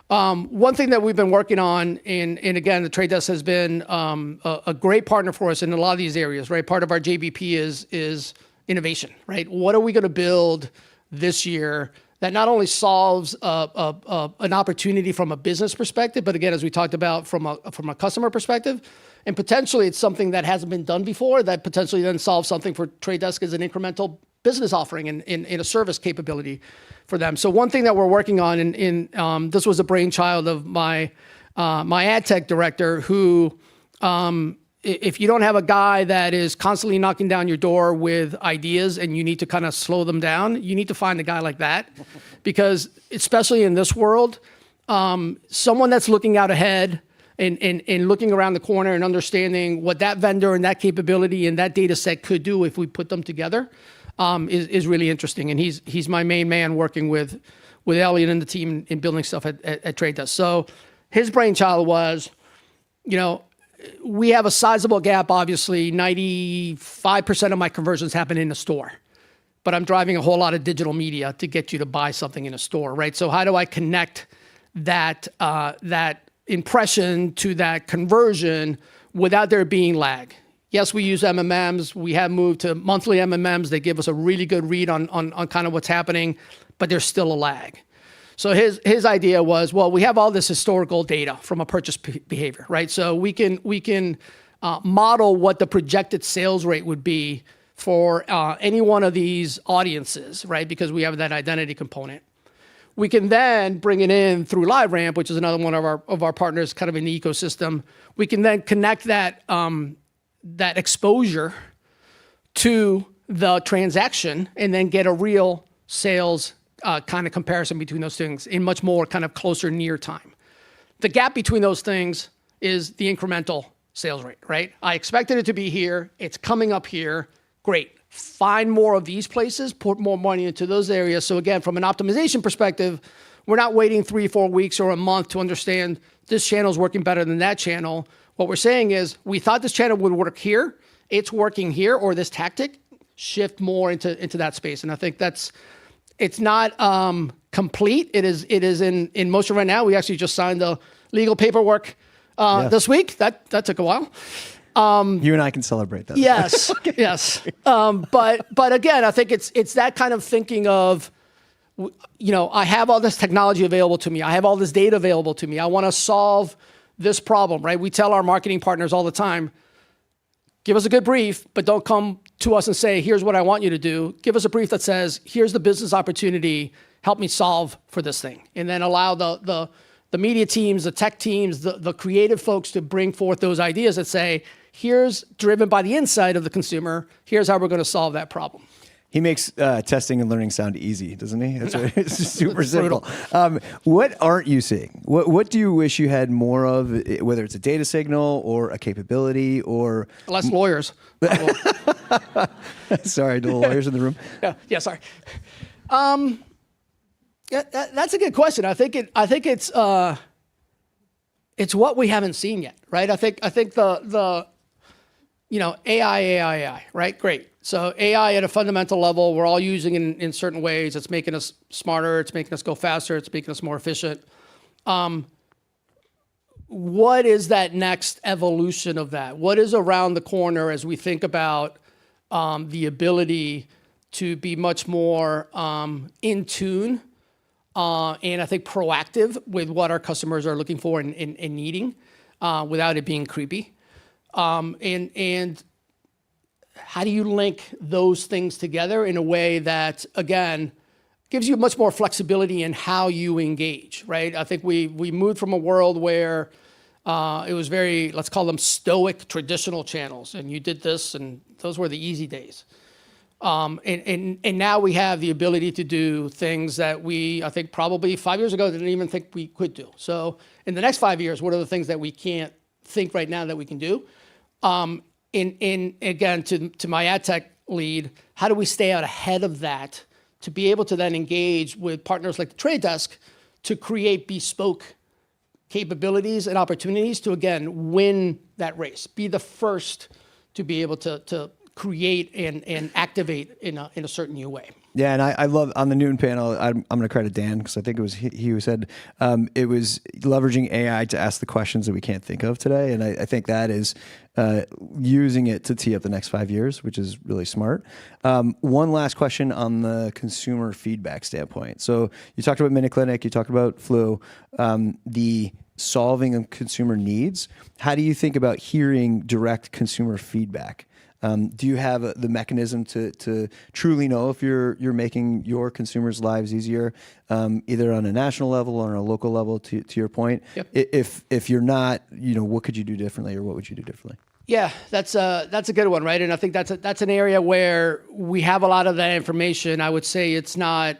one thing that we've been working on, and again, the Trade Desk has been a great partner for us in a lot of these areas, right? Part of our JBP is innovation, right? What are we going to build this year that not only solves an opportunity from a business perspective, but again, as we talked about, from a customer perspective, and potentially it's something that hasn't been done before that potentially then solves something for Trade Desk as an incremental business offering and in a service capability for them. So one thing that we're working on, and this was a brainchild of my ad tech director, who if you don't have a guy that is constantly knocking down your door with ideas and you need to kind of slow them down, you need to find a guy like that. Because especially in this world, someone that's looking out ahead and looking around the corner and understanding what that vendor and that capability and that data set could do if we put them together is really interesting. And he's my main man working with Elliot and the team in building stuff at Trade Desk. So his brainchild was, we have a sizable gap, obviously. 95% of my conversions happen in the store, but I'm driving a whole lot of digital media to get you to buy something in a store, right? So how do I connect that impression to that conversion without there being lag? Yes, we use MMMs. We have moved to monthly MMMs. They give us a really good read on kind of what's happening, but there's still a lag. So his idea was, well, we have all this historical data from a purchase behavior, right? So we can model what the projected sales rate would be for any one of these audiences, right? Because we have that identity component. We can then bring it in through LiveRamp, which is another one of our partners, kind of in the ecosystem. We can then connect that exposure to the transaction and then get a real sales kind of comparison between those things in much more kind of closer near time. The gap between those things is the incremental sales rate, right? I expected it to be here. It's coming up here. Great. Find more of these places, put more money into those areas. So again, from an optimization perspective, we're not waiting 3-4 weeks or a month to understand this channel is working better than that channel. What we're saying is, we thought this channel would work here. It's working here, or this tactic, shift more into that space. And I think it's not complete. It is in motion right now. We actually just signed the legal paperwork this week. That took a while. You and I can celebrate that. Yes, yes. But again, I think it's that kind of thinking of, I have all this technology available to me. I have all this data available to me. I want to solve this problem, right? We tell our marketing partners all the time, give us a good brief, but don't come to us and say, here's what I want you to do. Give us a brief that says, here's the business opportunity. Help me solve for this thing. And then allow the media teams, the tech teams, the creative folks to bring forth those ideas that say, here's, driven by the insight of the consumer, here's how we're going to solve that problem. He makes testing and learning sound easy, doesn't he? It's just super simple. What aren't you seeing? What do you wish you had more of, whether it's a data signal or a capability or... Less lawyers. Sorry, the lawyers in the room. Yeah, sorry. That's a good question. I think it's what we haven't seen yet, right? I think AI, right? Great. So AI at a fundamental level, we're all using it in certain ways. It's making us smarter. It's making us go faster. It's making us more efficient. What is that next evolution of that? What is around the corner as we think about the ability to be much more in tune and I think proactive with what our customers are looking for and needing without it being creepy? And how do you link those things together in a way that, again, gives you much more flexibility in how you engage, right? I think we moved from a world where it was very, let's call them stoic traditional channels, and you did this, and those were the easy days. And now we have the ability to do things that I think probably 5 years ago didn't even think we could do. So in the next 5 years, what are the things that we can't think right now that we can do? Again, to my ad tech lead, how do we stay out ahead of that to be able to then engage with partners like the Trade Desk to create bespoke capabilities and opportunities to, again, win that race, be the first to be able to create and activate in a certain new way. Yeah, and I love on the Newton panel. I'm going to credit Dan because I think it was he who said it was leveraging AI to ask the questions that we can't think of today, and I think that is using it to tee up the next 5 years, which is really smart. One last question on the consumer feedback standpoint. So you talked about MinuteClinic, you talked about Flu, the solving of consumer needs. How do you think about hearing direct consumer feedback? Do you have the mechanism to truly know if you're making your consumers' lives easier, either on a national level or on a local level? To your point, Yep. If you're not, what could you do differently, or what would you do differently? Yeah, that's a good one, right? And I think that's an area where we have a lot of that information. I would say it's not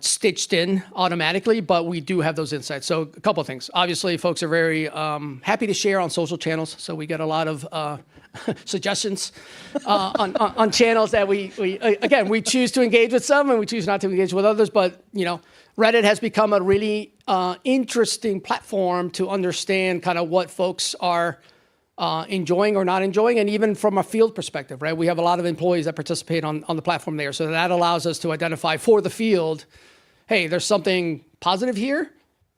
stitched in automatically, but we do have those insights. So a couple of things. Obviously, folks are very happy to share on social channels, so we get a lot of suggestions on channels that we choose to engage with some and we choose not to engage with others. But Reddit has become a really interesting platform to understand kind of what folks are enjoying or not enjoying, and even from a field perspective, right? We have a lot of employees that participate on the platform there, so that allows us to identify for the field, hey, there's something positive here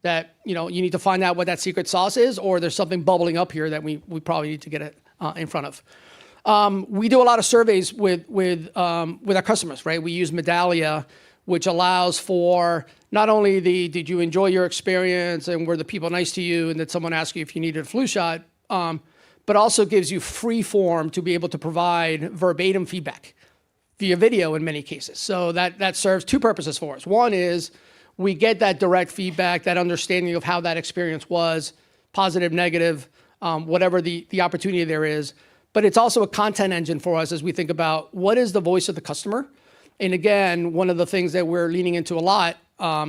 that you need to find out what that secret sauce is, or there's something bubbling up here that we probably need to get it in front of. We do a lot of surveys with our customers, right? We use Medallia, which allows for not only did you enjoy your experience and were the people nice to you, and did someone ask you if you needed a flu shot, but also gives you free form to be able to provide verbatim feedback via video in many cases. So that serves two purposes for us. One is we get that direct feedback, that understanding of how that experience was, positive, negative, whatever the opportunity there is. But it's also a content engine for us as we think about what is the voice of the customer. And again, one of the things that we're leaning into a lot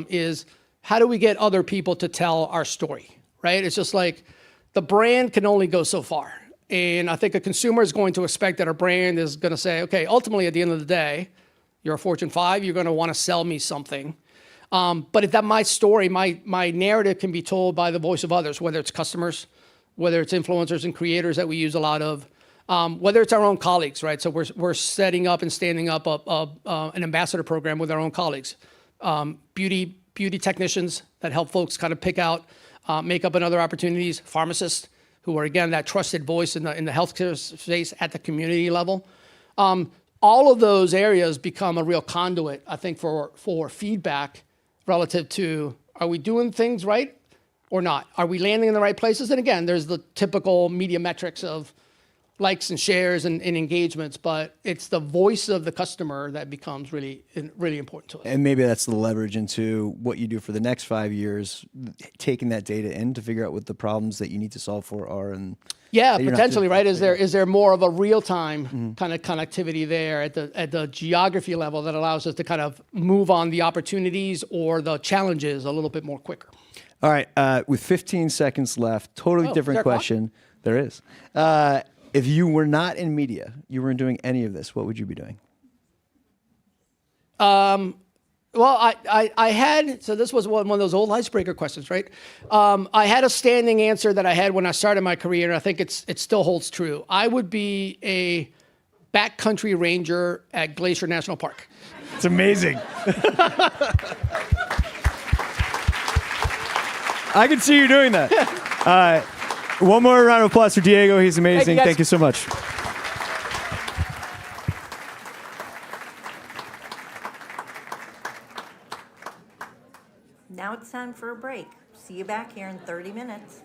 is how do we get other people to tell our story, right? It's just like the brand can only go so far. And I think a consumer is going to expect that our brand is going to say, okay, ultimately at the end of the day, you're a Fortune 5, you're going to want to sell me something. But if that my story, my narrative can be told by the voice of others, whether it's customers, whether it's influencers and creators that we use a lot of, whether it's our own colleagues, right? So we're setting up and standing up an ambassador program with our own colleagues, beauty technicians that help folks kind of pick out makeup and other opportunities, pharmacists who are, again, that trusted voice in the healthcare space at the community level. All of those areas become a real conduit, I think, for feedback relative to, are we doing things right or not? Are we landing in the right places? And again, there's the typical media metrics of likes and shares and engagements, but it's the voice of the customer that becomes really important to us. And maybe that's the leverage into what you do for the next 5 years, taking that data in to figure out what the problems that you need to solve for are. And yeah, potentially, right? Is there more of a real time kind of connectivity there at the geography level that allows us to kind of move on the opportunities or the challenges a little bit more quicker? All right, with 15 seconds left, totally different question. There is. If you were not in media, you weren't doing any of this, what would you be doing? Well, I had, so this was one of those old icebreaker questions, right? I had a standing answer that I had when I started my career, and I think it still holds true. I would be a backcountry ranger at Glacier National Park. It's amazing. I can see you doing that. One more round of applause for Diego. He's amazing. guys. Thank you so much. Now it's time for a break. See you back here in 30 minutes.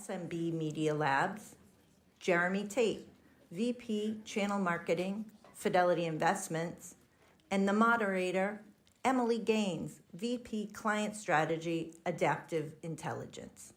SMB Media Labs, Jeremy Tate, VP Channel Marketing, Fidelity Investments, and the moderator, Emily Gaines, VP Client Strategy, Adaptive Intelligence.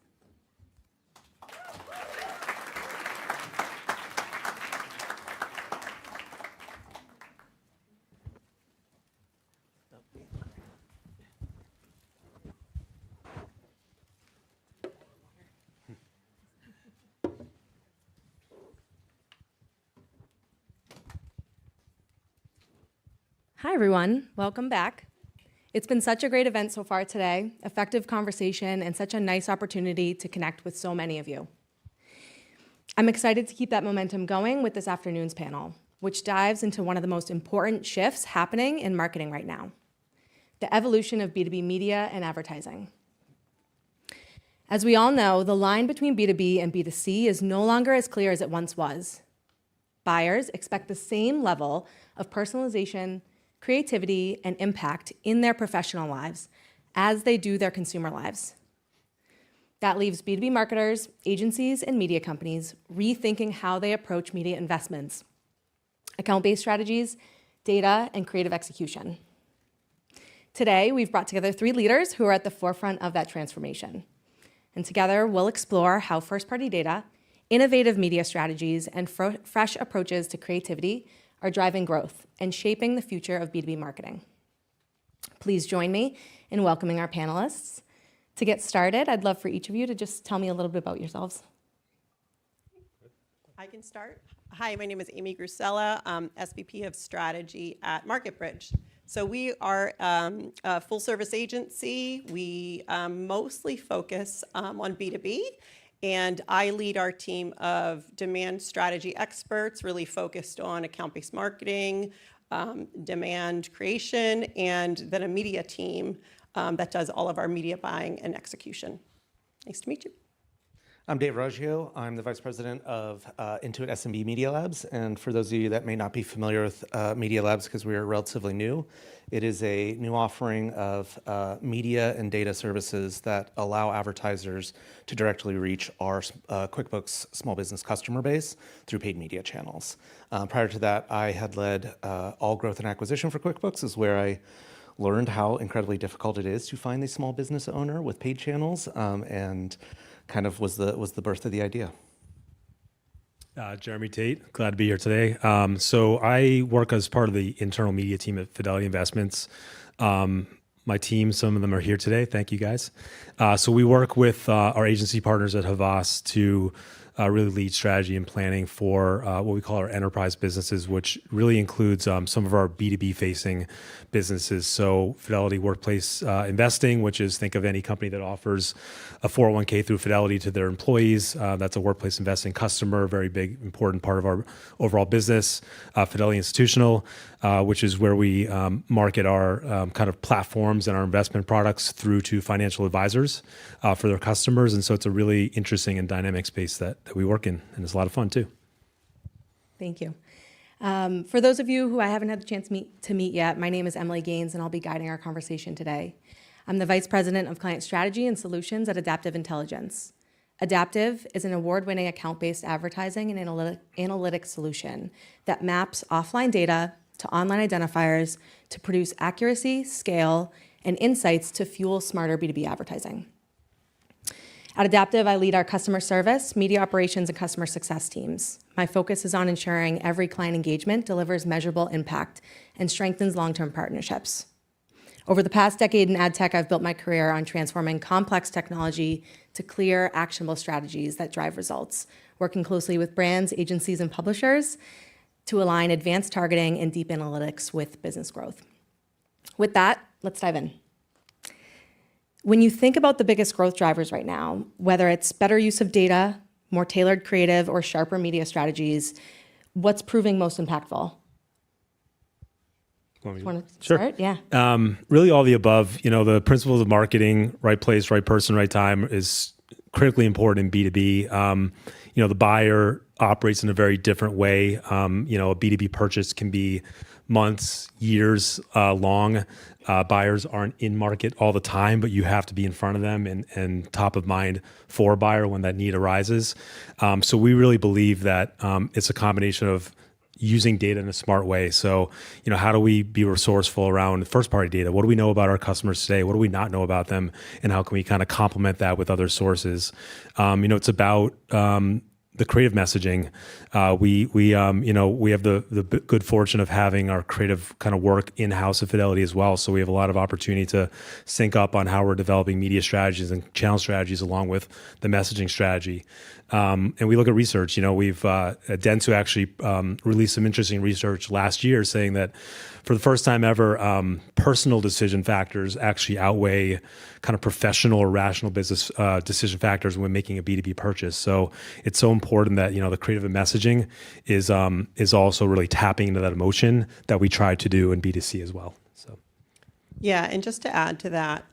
Hi, everyone. Welcome back. It's been such a great event so far today, effective conversation, and such a nice opportunity to connect with so many of you. I'm excited to keep that momentum going with this afternoon's panel, which dives into one of the most important shifts happening in marketing right now, the evolution of B2B media and advertising. As we all know, the line between B2B and B2C is no longer as clear as it once was. Buyers expect the same level of personalization, creativity, and impact in their professional lives as they do their consumer lives. That leaves B2B marketers, agencies, and media companies rethinking how they approach media investments, account-based strategies, data, and creative execution. Today, we've brought together 3 leaders who are at the forefront of that transformation. And together, we'll explore how first-party data, innovative media strategies, and fresh approaches to creativity are driving growth and shaping the future of B2B marketing. Please join me in welcoming our panelists. To get started, I'd love for each of you to just tell me a little bit about yourselves. I can start. Hi, my name is Amy Grusella, SVP of Strategy at MarketBridge. So we are a full-service agency. We mostly focus on B2B. And I lead our team of demand strategy experts, really focused on account-based marketing, demand creation, and then a media team that does all of our media buying and execution. Nice to meet you. I'm Dave Roggio. I'm the Vice President of Intuit SMB Media Labs. And for those of you that may not be familiar with Media Labs, because we are relatively new, it is a new offering of media and data services that allow advertisers to directly reach our QuickBooks small business customer base through paid media channels. Prior to that, I had led all growth and acquisition for QuickBooks, is where I learned how incredibly difficult it is to find a small business owner with paid channels, and kind of was the birth of the idea. Jeremy Tate, glad to be here today. So I work as part of the internal media team at Fidelity Investments. My team, some of them are here today. Thank you guys. So we work with our agency partners at Havas to really lead strategy and planning for what we call our enterprise businesses, which really includes some of our B2B facing businesses. So Fidelity Workplace Investing, which is, think of any company that offers a 401k through Fidelity to their employees. That's a workplace investing customer, very big, important part of our overall business. Fidelity Institutional, which is where we market our kind of platforms and our investment products through to financial advisors for their customers. And so it's a really interesting and dynamic space that we work in, and it's a lot of fun too. Thank you. For those of you who I haven't had the chance to meet yet, my name is Emily Gaines, and I'll be guiding our conversation today. I'm the Vice President of Client Strategy and Solutions at Adaptive Intelligence. Adaptive is an award-winning account-based advertising and analytics solution that maps offline data to online identifiers to produce accuracy, scale, and insights to fuel smarter B2B advertising. At Adaptive, I lead our customer service, media operations, and customer success teams. My focus is on ensuring every client engagement delivers measurable impact and strengthens long-term partnerships. Over the past decade in ad tech, I've built my career on transforming complex technology to clear, actionable strategies that drive results, working closely with brands, agencies, and publishers to align advanced targeting and deep analytics with business growth. With that, let's dive in. When you think about the biggest growth drivers right now, whether it's better use of data, more tailored creative, or sharper media strategies, what's proving most impactful? Want to Sure. start? Yeah. Really all the above. You know, the principles of marketing, right place, right person, right time is critically important in B2B. You know, the buyer operates in a very different way. You know, a B2B purchase can be months, years long. Buyers aren't in market all the time, but you have to be in front of them and top of mind for a buyer when that need arises. So we really believe that it's a combination of using data in a smart way. So, how do we be resourceful around first-party data? What do we know about our customers today? What do we not know about them? And how can we kind of complement that with other sources? It's about the creative messaging. We have the good fortune of having our creative kind of work in-house at Fidelity as well. So we have a lot of opportunity to sync up on how we're developing media strategies and channel strategies along with the messaging strategy. And we look at research. We've Dentsu actually released some interesting research last year saying that for the first time ever, personal decision factors actually outweigh kind of professional or rational business decision factors when making a B2B purchase. So it's so important that the creative messaging is also really tapping into that emotion that we try to do in B2C as well. So Yeah, and just to add to that,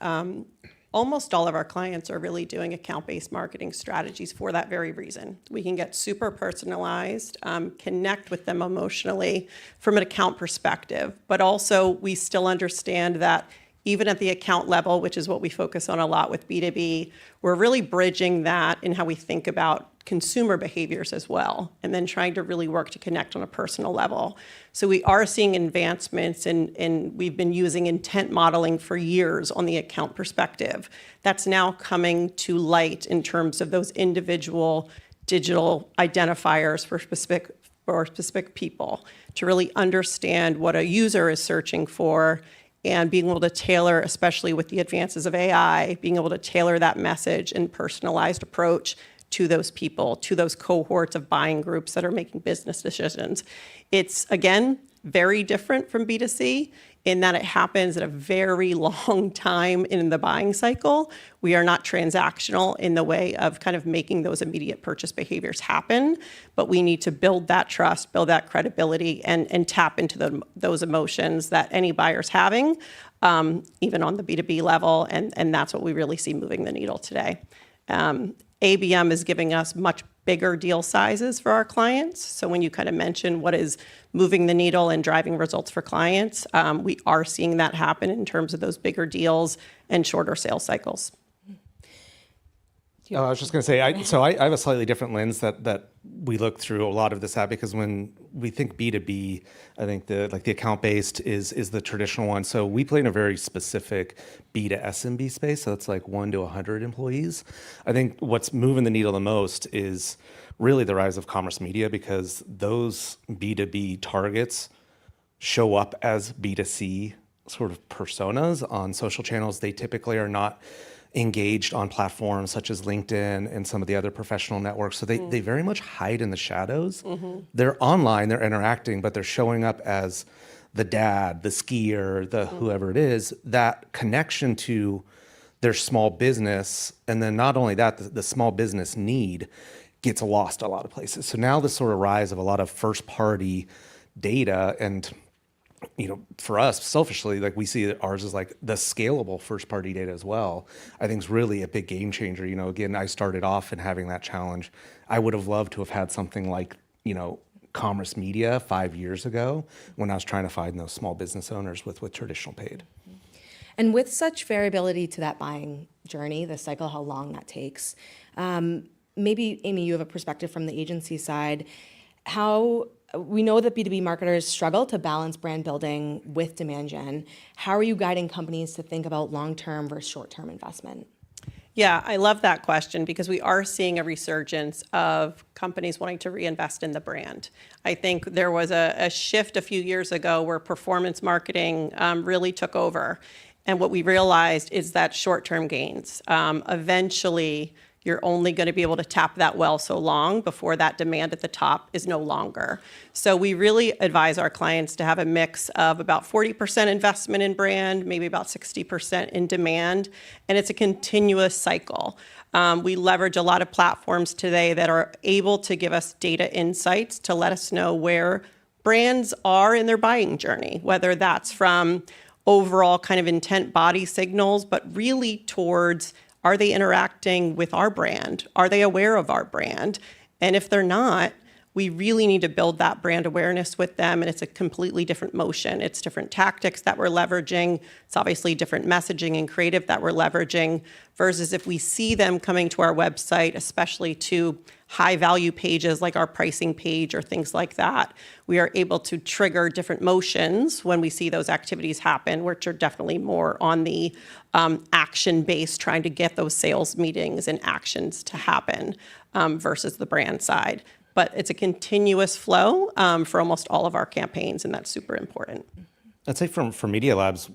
almost all of our clients are really doing account-based marketing strategies for that very reason. We can get super personalized, connect with them emotionally from an account perspective, but also we still understand that even at the account level, which is what we focus on a lot with B2B, we're really bridging that in how we think about consumer behaviors as well, and then trying to really work to connect on a personal level. So we are seeing advancements, and we've been using intent modeling for years on the account perspective. That's now coming to light in terms of those individual digital identifiers for specific people to really understand what a user is searching for, and being able to tailor, especially with the advances of AI, being able to tailor that message and personalized approach to those people, to those cohorts of buying groups that are making business decisions. It's, again, very different from B2C in that it happens at a very long time in the buying cycle. We are not transactional in the way of kind of making those immediate purchase behaviors happen, but we need to build that trust, build that credibility, and tap into those emotions that any buyer's having, even on the B2B level, and that's what we really see moving the needle today. ABM is giving us much bigger deal sizes for our clients. So when you kind of mention what is moving the needle and driving results for clients, we are seeing that happen in terms of those bigger deals and shorter sales cycles. I was just going to say, I have a slightly different lens that we look through a lot of this at, because when we think B2B, I think the account-based is the traditional one. So we play in a very specific B to SMB space. So that's like 1 to 100 employees. I think what's moving the needle the most is really the rise of commerce media, because those B2B targets show up as B2C sort of personas on social channels. They typically are not engaged on platforms such as LinkedIn and some of the other professional networks. So they very much hide in the shadows. They're online, they're interacting, but they're showing up as the dad, the skier, the whoever it is, that connection to their small business. And then not only that, the small business need gets lost a lot of places. So now the sort of rise of a lot of first party data, and for us, selfishly, like we see that ours is like the scalable first party data as well. I think is really a big game changer. Again, I started off in having that challenge. I would have loved to have had something like, commerce media 5 years ago when I was trying to find those small business owners with traditional paid. And with such variability to that buying journey, the cycle, how long that takes, maybe, Amy, you have a perspective from the agency side. How we know that B2B marketers struggle to balance brand building with demand gen. How are you guiding companies to think about long-term versus short-term investment? Yeah, I love that question, because we are seeing a resurgence of companies wanting to reinvest in the brand. I think there was a shift a few years ago where performance marketing really took over. And what we realized is that short-term gains, eventually you're only going to be able to tap that well so long before that demand at the top is no longer. So we really advise our clients to have a mix of about 40% investment in brand, maybe about 60% in demand, and it's a continuous cycle. We leverage a lot of platforms today that are able to give us data insights to let us know where brands are in their buying journey, whether that's from overall kind of intent body signals, but really towards, are they interacting with our brand? Are they aware of our brand? And if they're not, we really need to build that brand awareness with them, and it's a completely different motion. It's different tactics that we're leveraging. It's obviously different messaging and creative that we're leveraging, versus if we see them coming to our website, especially to high value pages like our pricing page or things like that, we are able to trigger different motions when we see those activities happen, which are definitely more on the action based, trying to get those sales meetings and actions to happen versus the brand side. But it's a continuous flow for almost all of our campaigns, and that's super important. I'd say for Media Labs,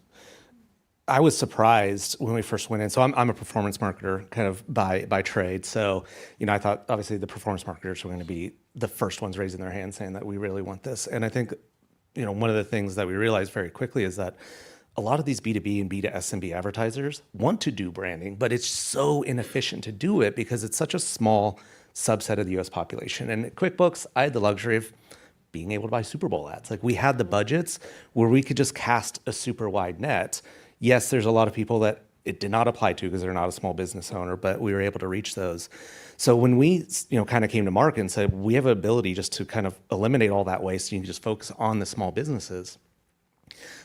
I was surprised when we first went in. So I'm a performance marketer kind of by trade. So, I thought obviously the performance marketers were going to be the first ones raising their hands saying that we really want this. And I think, one of the things that we realized very quickly is that a lot of these B2B and B2SMB advertisers want to do branding, but it's so inefficient to do it because it's such a small subset of the US population. And at QuickBooks, I had the luxury of being able to buy Super Bowl ads. Like, we had the budgets where we could just cast a super wide net. Yes, there's a lot of people that it did not apply to because they're not a small business owner, but we were able to reach those. So when we, kind of came to market and said, we have an ability just to kind of eliminate all that waste, and you can just focus on the small businesses.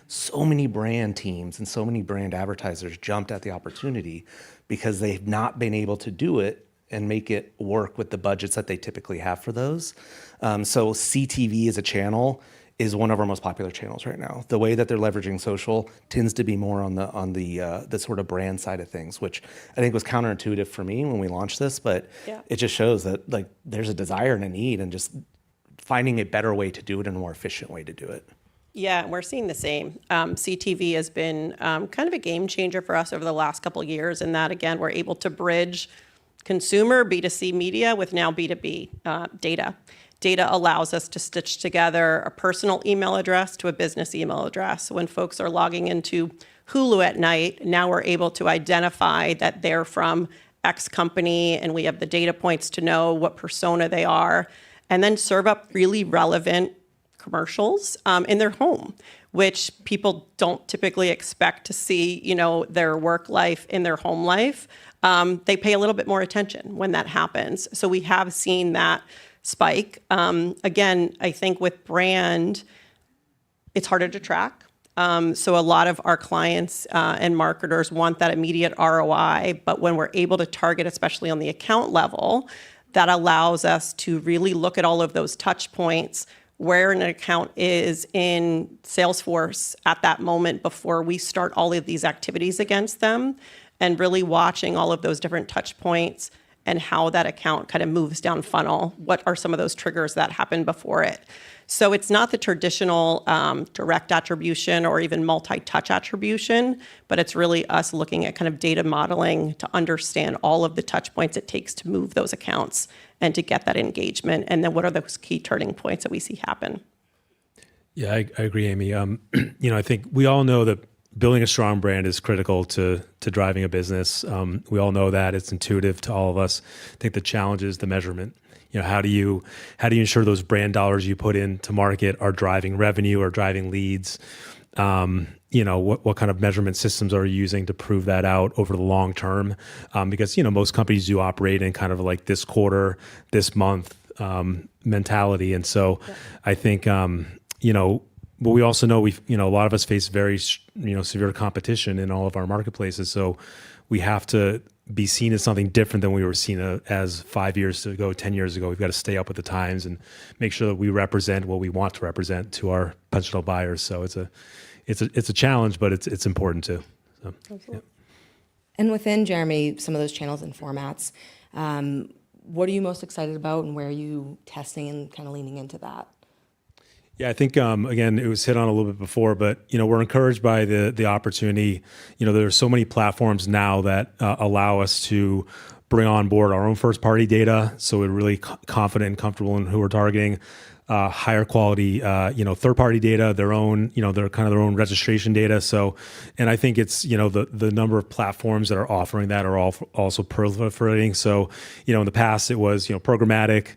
So many brand teams and so many brand advertisers jumped at the opportunity because they've not been able to do it and make it work with the budgets that they typically have for those. So CTV as a channel is one of our most popular channels right now. The way that they're leveraging social tends to be more on the sort of brand side of things, which I think was counterintuitive for me when we launched this, but it just shows that like there's a desire and a need, and just finding a better way to do it and a more efficient way to do it. Yeah, we're seeing the same. CTV has been kind of a game changer for us over the last couple of years, in that, again, we're able to bridge consumer B2C media with now B2B data. Data allows us to stitch together a personal email address to a business email address. So when folks are logging into Hulu at night, now we're able to identify that they're from X company, and we have the data points to know what persona they are, and then serve up really relevant commercials in their home, which people don't typically expect to see, their work life in their home life. They pay a little bit more attention when that happens. So we have seen that spike. Again, I think with brand, it's harder to track. So a lot of our clients and marketers want that immediate ROI, but when we're able to target, especially on the account level, that allows us to really look at all of those touch points, where an account is in Salesforce at that moment before we start all of these activities against them, and really watching all of those different touch points and how that account kind of moves down funnel. What are some of those triggers that happen before it? So it's not the traditional direct attribution or even multi-touch attribution, but it's really us looking at kind of data modeling to understand all of the touch points it takes to move those accounts and to get that engagement. And then what are those key turning points that we see happen? Yeah, I agree, Amy. I think we all know that building a strong brand is critical to driving a business. We all know that. It's intuitive to all of us. I think the challenge is the measurement. How do you ensure those brand dollars you put into market are driving revenue or driving leads? What kind of measurement systems are you using to prove that out over the long term? Because most companies do operate in kind of like this quarter, this month mentality, and so I think but we also know a lot of us face very severe competition in all of our marketplaces. So we have to be seen as something different than we were seen as 5 years ago, 10 years ago. We've got to stay up with the times and make sure that we represent what we want to represent to our potential buyers. So it's a challenge, but it's important too. So, yeah. And within, Jeremy, some of those channels and formats, what are you most excited about, and where are you testing and kind of leaning into that? Yeah, I think, again, it was hit on a little bit before, but, we're encouraged by the opportunity. There are so many platforms now that allow us to bring on board our own first-party data, so we're really confident and comfortable in who we're targeting. Higher quality, third-party data, their own, their kind of their own registration data. So, and I think it's, the number of platforms that are offering that are also proliferating. So, in the past it was, programmatic,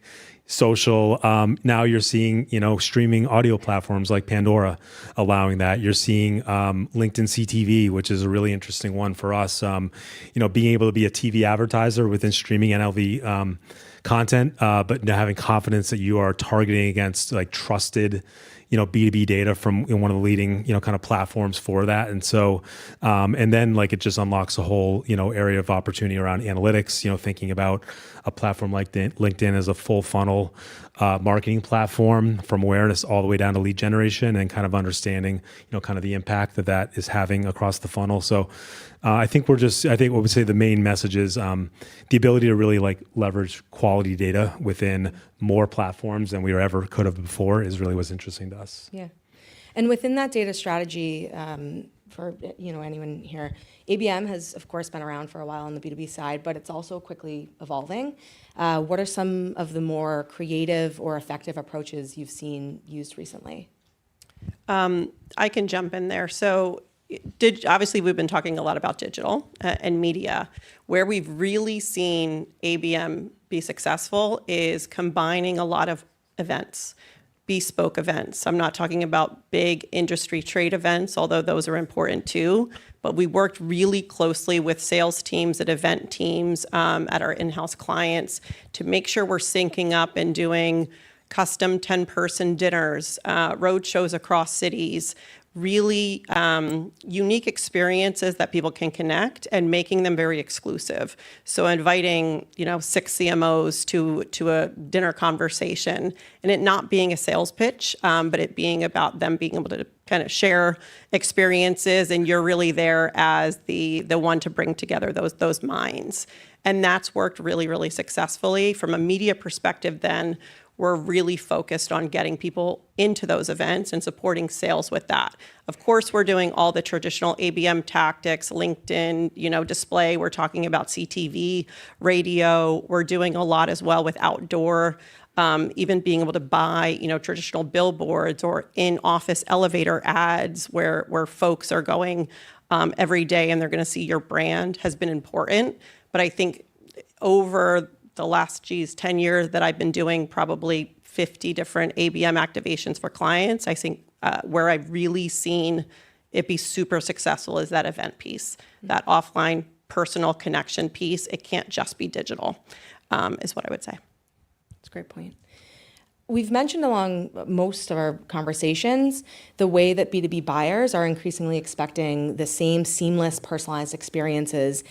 social. Now you're seeing, streaming audio platforms like Pandora allowing that. You're seeing LinkedIn CTV, which is a really interesting one for us. Being able to be a TV advertiser within streaming NLV content, but now having confidence that you are targeting against like trusted, B2B data from one of the leading, kind of platforms for that. And so, and then like it just unlocks a whole, area of opportunity around analytics, thinking about a platform like LinkedIn as a full funnel marketing platform from awareness all the way down to lead generation and kind of understanding, kind of the impact that that is having across the funnel. So I think what we say the main message is the ability to really like leverage quality data within more platforms than we ever could have before is really what's interesting to us. Yeah. And within that data strategy, for anyone here, ABM has, of course, been around for a while on the B2B side, but it's also quickly evolving. What are some of the more creative or effective approaches you've seen used recently? I can jump in there. So obviously, we've been talking a lot about digital and media. Where we've really seen ABM be successful is combining a lot of events, bespoke events. I'm not talking about big industry trade events, although those are important too. But we worked really closely with sales teams and event teams at our in-house clients to make sure we're syncing up and doing custom 10-person dinners, road shows across cities, really unique experiences that people can connect and making them very exclusive. So inviting, 6 CMOs to a dinner conversation and it not being a sales pitch, but it being about them being able to kind of share experiences and you're really there as the one to bring together those minds. And that's worked really, really successfully. From a media perspective then, we're really focused on getting people into those events and supporting sales with that. Of course, we're doing all the traditional ABM tactics, LinkedIn, display. We're talking about CTV, radio. We're doing a lot as well with outdoor, even being able to buy, traditional billboards or in-office elevator ads where folks are going every day and they're going to see your brand has been important. But I think over the last 10 years that I've been doing probably 50 different ABM activations for clients, I think where I've really seen it be super successful is that event piece, that offline personal connection piece. It can't just be digital, is what I would say. That's a great point. We've mentioned along most of our conversations the way that B2B buyers are increasingly expecting the same seamless, personalized experiences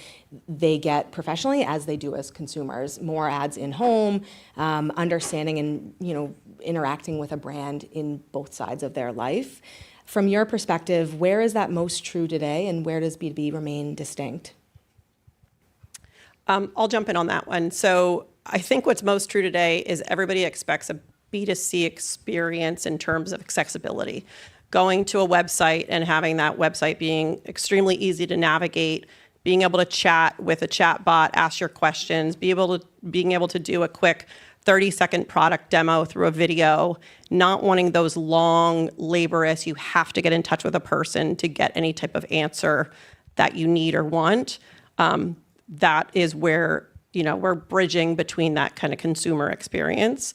they get professionally as they do as consumers. More ads in home, understanding and interacting with a brand in both sides of their life. From your perspective, where is that most true today, and where does B2B remain distinct? I'll jump in on that one. So I think what's most true today is everybody expects a B2C experience in terms of accessibility. Going to a website and having that website being extremely easy to navigate, being able to chat with a chat bot, ask your questions, being able to do a quick 30-second product demo through a video, not wanting those long, laborious, you have to get in touch with a person to get any type of answer that you need or want. That is where, we're bridging between that kind of consumer experience.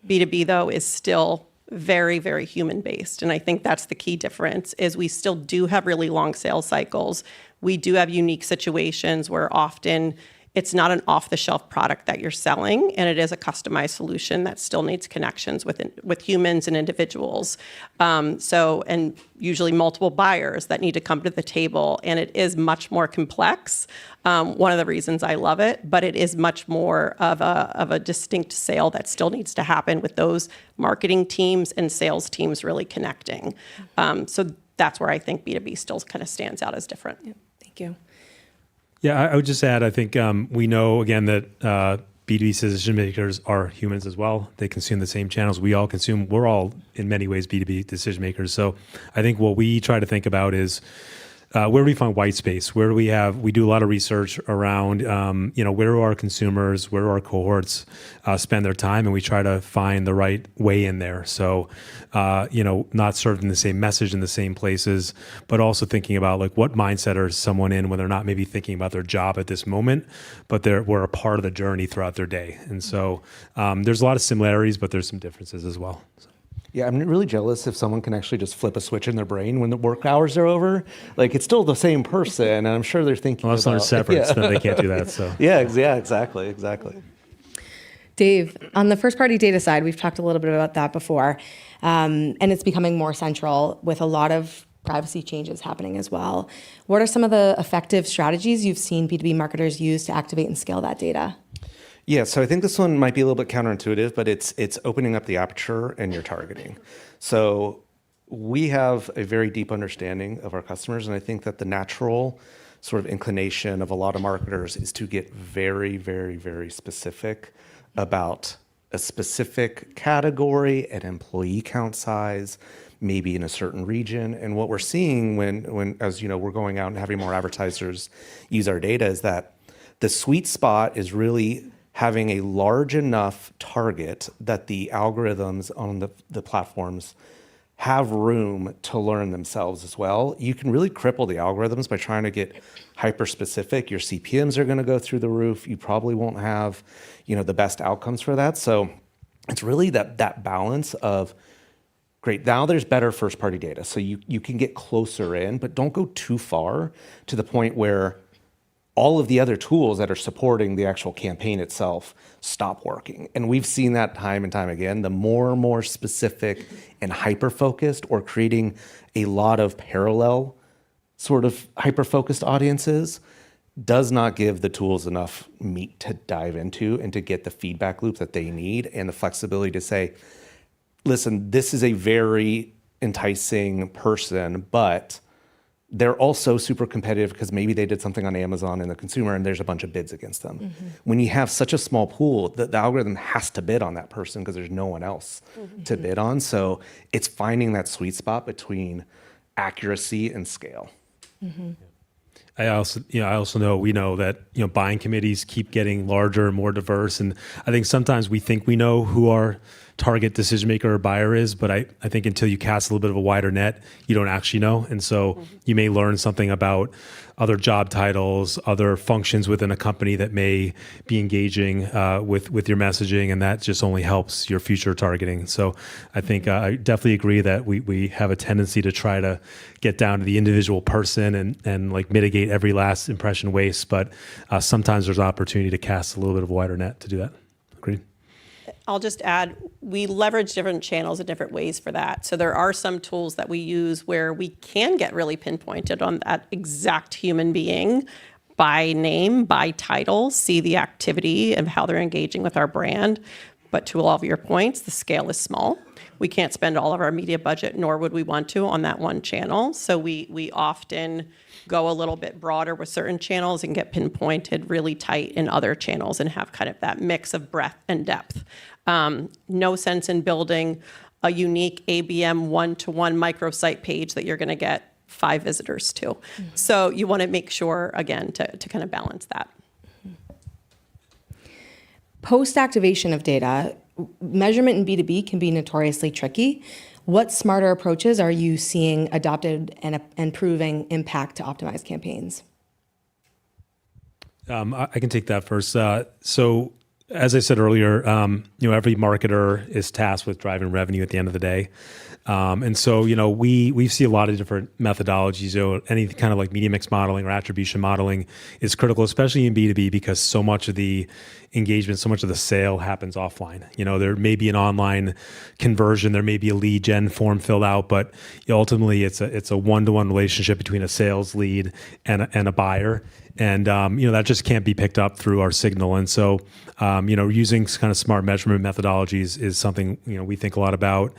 B2B, though, is still very, very human-based. And I think that's the key difference is we still do have really long sales cycles. We do have unique situations where often it's not an off-the-shelf product that you're selling, and it is a customized solution that still needs connections with humans and individuals. And usually multiple buyers that need to come to the table, and it is much more complex. One of the reasons I love it, but it is much more of a distinct sale that still needs to happen with those marketing teams and sales teams really connecting. So that's where I think B2B still kind of stands out as different. Yeah, thank you. Yeah, I would just add, I think we know, again, that B2B decision makers are humans as well. They consume the same channels we all consume. We're all, in many ways, B2B decision makers. So I think what we try to think about is where do we find white space? Where do we do a lot of research around, where do our consumers, where do our cohorts spend their time? And we try to find the right way in there. So, not serving the same message in the same places, but also thinking about like what mindset is someone in when they're not maybe thinking about their job at this moment, but we're a part of the journey throughout their day. And so there's a lot of similarities, but there's some differences as well. So. Yeah, I'm really jealous if someone can actually just flip a switch in their brain when the work hours are over. Like, it's still the same person, and I'm sure they're thinking unless they're separate, yeah. then they can't do that. So yeah, exactly. Dave, on the first-party data side, we've talked a little bit about that before, and it's becoming more central with a lot of privacy changes happening as well. What are some of the effective strategies you've seen B2B marketers use to activate and scale that data? Yeah, so I think this one might be a little bit counterintuitive, but it's opening up the aperture and your targeting. So we have a very deep understanding of our customers, and I think that the natural sort of inclination of a lot of marketers is to get very, very, very specific about a specific category, an employee count size, maybe in a certain region. And what we're seeing when as you know, we're going out and having more advertisers use our data is that the sweet spot is really having a large enough target that the algorithms on the platforms have room to learn themselves as well. You can really cripple the algorithms by trying to get hyper specific. Your CPMs are going to go through the roof. You probably won't have, the best outcomes for that. So it's really that balance of, great, now there's better first party data. So you can get closer in, but don't go too far to the point where all of the other tools that are supporting the actual campaign itself stop working. And we've seen that time and time again. The more specific and hyper-focused, or creating a lot of parallel sort of hyper-focused audiences, does not give the tools enough meat to dive into and to get the feedback loop that they need and the flexibility to say, listen, this is a very enticing person, but they're also super competitive because maybe they did something on Amazon and the consumer and there's a bunch of bids against them. Mm-hmm. When you have such a small pool, the algorithm has to bid on that person because there's no one else to bid on. So it's finding that sweet spot between accuracy and scale. Mm-hmm. I also know, we know that, buying committees keep getting larger and more diverse. And I think sometimes we think we know who our target decision maker or buyer is, but I think until you cast a little bit of a wider net, you don't actually know. And so you may learn something about other job titles, other functions within a company that may be engaging with your messaging, and that just only helps your future targeting. So I think I definitely agree that we have a tendency to try to get down to the individual person and like mitigate every last impression waste, but sometimes there's opportunity to cast a little bit of a wider net to do that. Agreed. I'll just add, we leverage different channels in different ways for that. So there are some tools that we use where we can get really pinpointed on that exact human being by name, by title, see the activity of how they're engaging with our brand. But to all of your points, the scale is small. We can't spend all of our media budget, nor would we want to, on that one channel. So we often go a little bit broader with certain channels and get pinpointed really tight in other channels and have kind of that mix of breadth and depth. No sense in building a unique ABM one-to-one microsite page that you're going to get 5 visitors to. Mm-hmm. So you want to make sure, again, to kind of balance that. Post-activation of data, measurement in B2B can be notoriously tricky. What smarter approaches are you seeing adopted and proving impact to optimize campaigns? I can take that first. So as I said earlier, every marketer is tasked with driving revenue at the end of the day. And so, we see a lot of different methodologies. Any kind of like media mix modeling or attribution modeling is critical, especially in B2B, because so much of the engagement, so much of the sale happens offline. There may be an online conversion, there may be a lead gen form filled out, but ultimately it's a one-to-one relationship between a sales lead and a buyer. And, that just can't be picked up through our signal. And so, using kind of smart measurement methodologies is something, we think a lot about.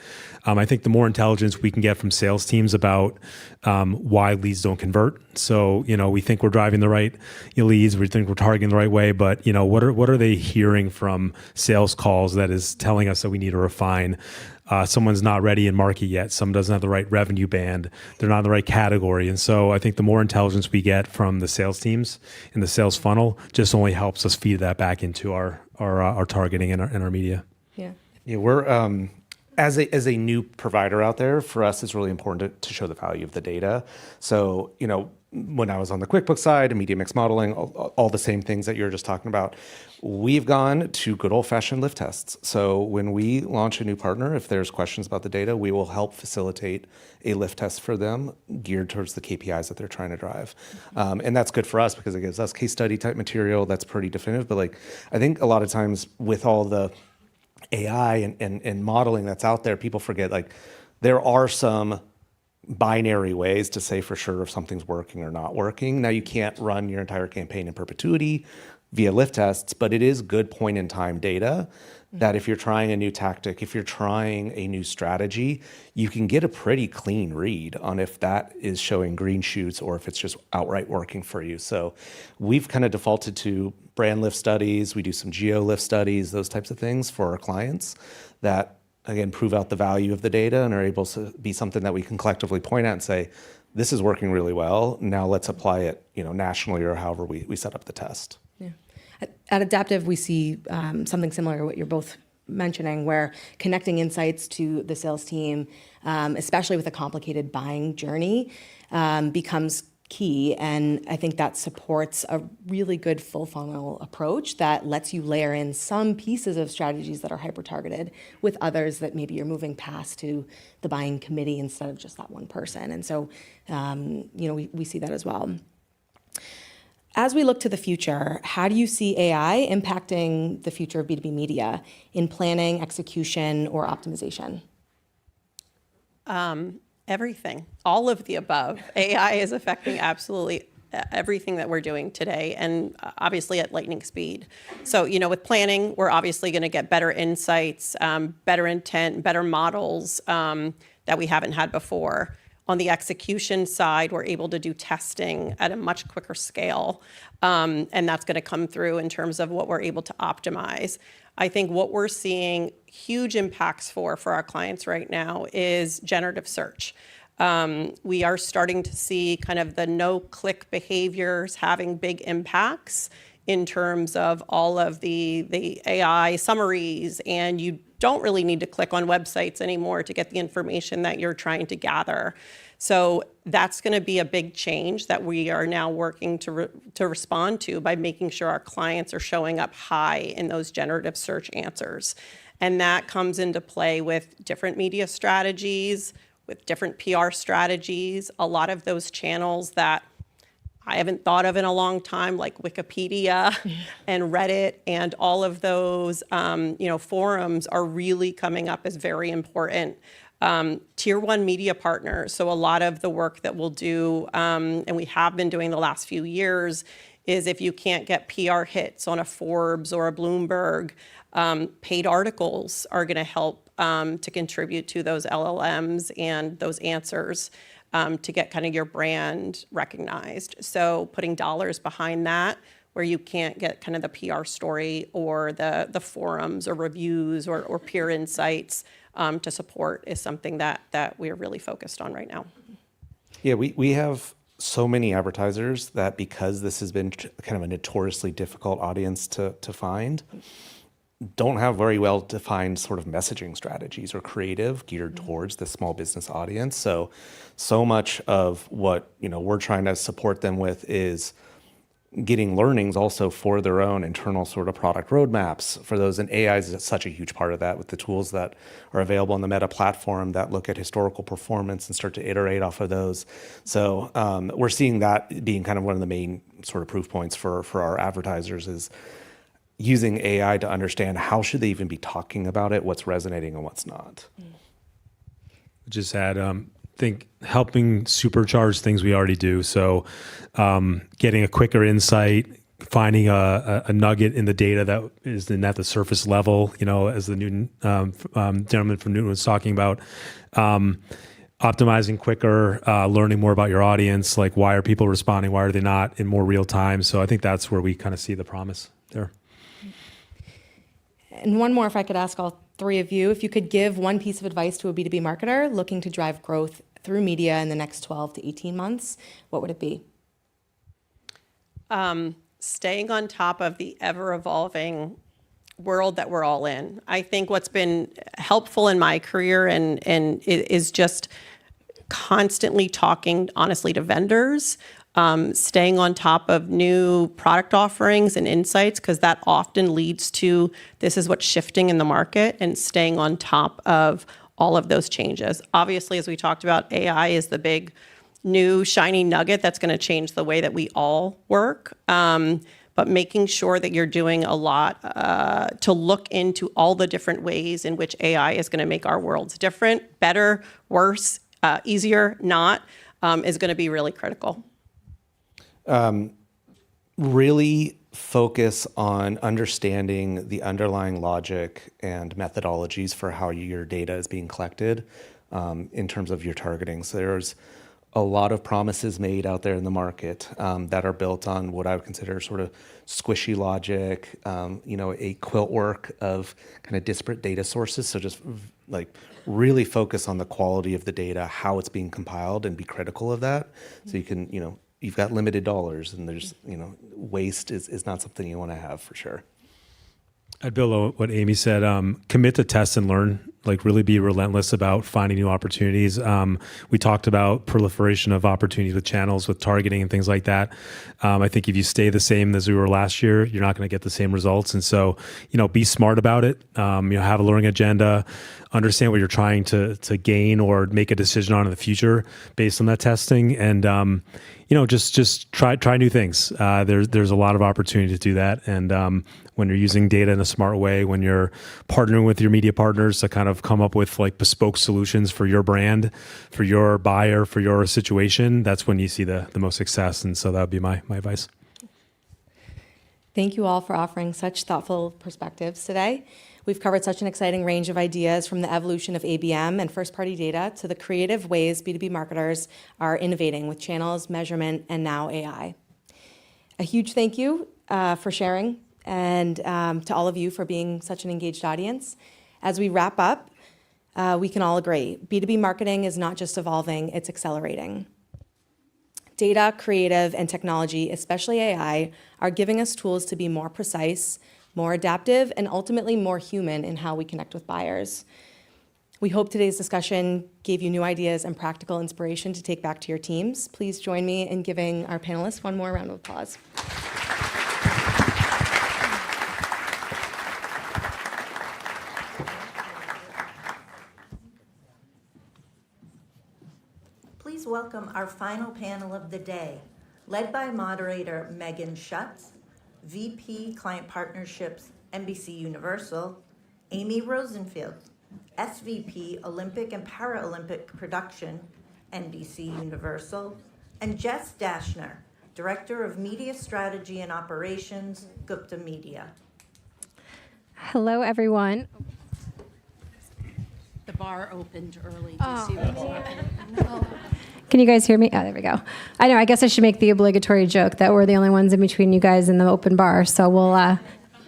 I think the more intelligence we can get from sales teams about why leads don't convert. So, we think we're driving the right leads, we think we're targeting the right way, but, what are they hearing from sales calls that is telling us that we need to refine? Someone's not ready in market yet. Someone doesn't have the right revenue band. They're not in the right category. And so I think the more intelligence we get from the sales teams and the sales funnel just only helps us feed that back into our targeting and our media. Yeah. Yeah, we're as a new provider out there, for us, it's really important to show the value of the data. So, when I was on the QuickBooks side and media mix modeling, all the same things that you're just talking about, we've gone to good old-fashioned lift tests. So when we launch a new partner, if there's questions about the data, we will help facilitate a lift test for them geared towards the KPIs that they're trying to drive. And that's good for us because it gives us case study type material that's pretty definitive. But I think a lot of times with all the AI and modeling that's out there, people forget there are some binary ways to say for sure if something's working or not working. Now, you can't run your entire campaign in perpetuity via lift tests, but it is good point in time data that if you're trying a new tactic, if you're trying a new strategy, you can get a pretty clean read on if that is showing green shoots or if it's just outright working for you. So we've kind of defaulted to brand lift studies. We do some geo lift studies, those types of things for our clients that, again, prove out the value of the data and are able to be something that we can collectively point at and say, this is working really well. Now let's apply it, nationally or however we set up the test. Yeah. At Adaptive, we see something similar to what you're both mentioning, where connecting insights to the sales team, especially with a complicated buying journey, becomes key. And I think that supports a really good full funnel approach that lets you layer in some pieces of strategies that are hyper targeted with others that maybe you're moving past to the buying committee instead of just that one person. And so, we see that as well. As we look to the future, how do you see AI impacting the future of B2B media in planning, execution, or optimization? Everything, all of the above. AI is affecting absolutely everything that we're doing today, and obviously at lightning speed. So, with planning, we're obviously going to get better insights, better intent, better models that we haven't had before. On the execution side, we're able to do testing at a much quicker scale, and that's going to come through in terms of what we're able to optimize. I think what we're seeing huge impacts for our clients right now is generative search. We are starting to see kind of the no-click behaviors having big impacts in terms of all of the AI summaries, and you don't really need to click on websites anymore to get the information that you're trying to gather. So that's going to be a big change that we are now working to respond to by making sure our clients are showing up high in those generative search answers. And that comes into play with different media strategies, with different PR strategies, a lot of those channels that I haven't thought of in a long time, like Wikipedia and Reddit, and all of those, forums are really coming up as very important. Tier 1 media partners. So a lot of the work that we'll do, and we have been doing the last few years, is if you can't get PR hits on a Forbes or a Bloomberg, paid articles are going to help to contribute to those LLMs and those answers. To get kind of your brand recognized. So putting dollars behind that, where you can't get kind of the PR story or the forums or reviews or peer insights to support, is something that we're really focused on right now. Yeah, we have so many advertisers that, because this has been kind of a notoriously difficult audience to find, don't have very well defined sort of messaging strategies or creative geared towards the small business audience. So much of what we're trying to support them with is getting learnings also for their own internal sort of product roadmaps for those. And AI is such a huge part of that, with the tools that are available on the Meta platform that look at historical performance and start to iterate off of those. So we're seeing that being kind of one of the main sort of proof points for our advertisers, is using AI to understand how should they even be talking about it, what's resonating and what's not. Just add, think helping supercharge things we already do. So getting a quicker insight, finding a nugget in the data that is at the surface level, as the Newton gentleman from Newton was talking about. Optimizing quicker, learning more about your audience, like why are people responding, why are they not, in more real time. So I think that's where we kind of see the promise there. And one more, if I could ask all three of you, if you could give one piece of advice to a B2B marketer looking to drive growth through media in the next 12 to 18 months, what would it be? Staying on top of the ever-evolving world that we're all in. I think what's been helpful in my career and is just constantly talking honestly to vendors, staying on top of new product offerings and insights, because that often leads to this is what's shifting in the market, and staying on top of all of those changes. Obviously, as we talked about, AI is the big new shiny nugget that's going to change the way that we all work. But making sure that you're doing a lot to look into all the different ways in which AI is going to make our worlds different, better, worse, easier, not, is going to be really critical. Really focus on understanding the underlying logic and methodologies for how your data is being collected in terms of your targeting. So there's a lot of promises made out there in the market that are built on what I would consider sort of squishy logic, a quilt work of kind of disparate data sources. So just like really focus on the quality of the data, how it's being compiled, and be critical of that. So you can, you've got limited dollars, and there's, waste is not something you want to have for sure. I'd build on what Amy said. Commit to test and learn. Like really be relentless about finding new opportunities. We talked about proliferation of opportunities with channels, with targeting and things like that. I think if you stay the same as we were last year, you're not going to get the same results. And so, be smart about it. Have a learning agenda. Understand what you're trying to gain or make a decision on in the future based on that testing. And just try new things. There's a lot of opportunity to do that. And when you're using data in a smart way, when you're partnering with your media partners to kind of come up with like bespoke solutions for your brand, for your buyer, for your situation, that's when you see the most success. And so that would be my advice. Thank you all for offering such thoughtful perspectives today. We've covered such an exciting range of ideas, from the evolution of ABM and first-party data to the creative ways B2B marketers are innovating with channels, measurement, and now AI. A huge thank you for sharing, and to all of you for being such an engaged audience. As we wrap up, we can all agree, B2B marketing is not just evolving, it's accelerating. Data, creative, and technology, especially AI, are giving us tools to be more precise, more adaptive, and ultimately more human in how we connect with buyers. We hope today's discussion gave you new ideas and practical inspiration to take back to your teams. Please join me in giving our panelists one more round of applause. Please welcome our final panel of the day, led by moderator Megan Schutz, VP Client Partnerships, NBC Universal, Amy Rosenfield, SVP Olympic and Paralympic Production, NBC Universal, and Jess Dashner, Director of Media Strategy and Operations, Gupta Media. Hello, everyone. The bar opened early. Do you see what's happening? Can you guys hear me? Oh, there we go. I know, I guess I should make the obligatory joke that we're the only ones in between you guys and the open bar. So we'll,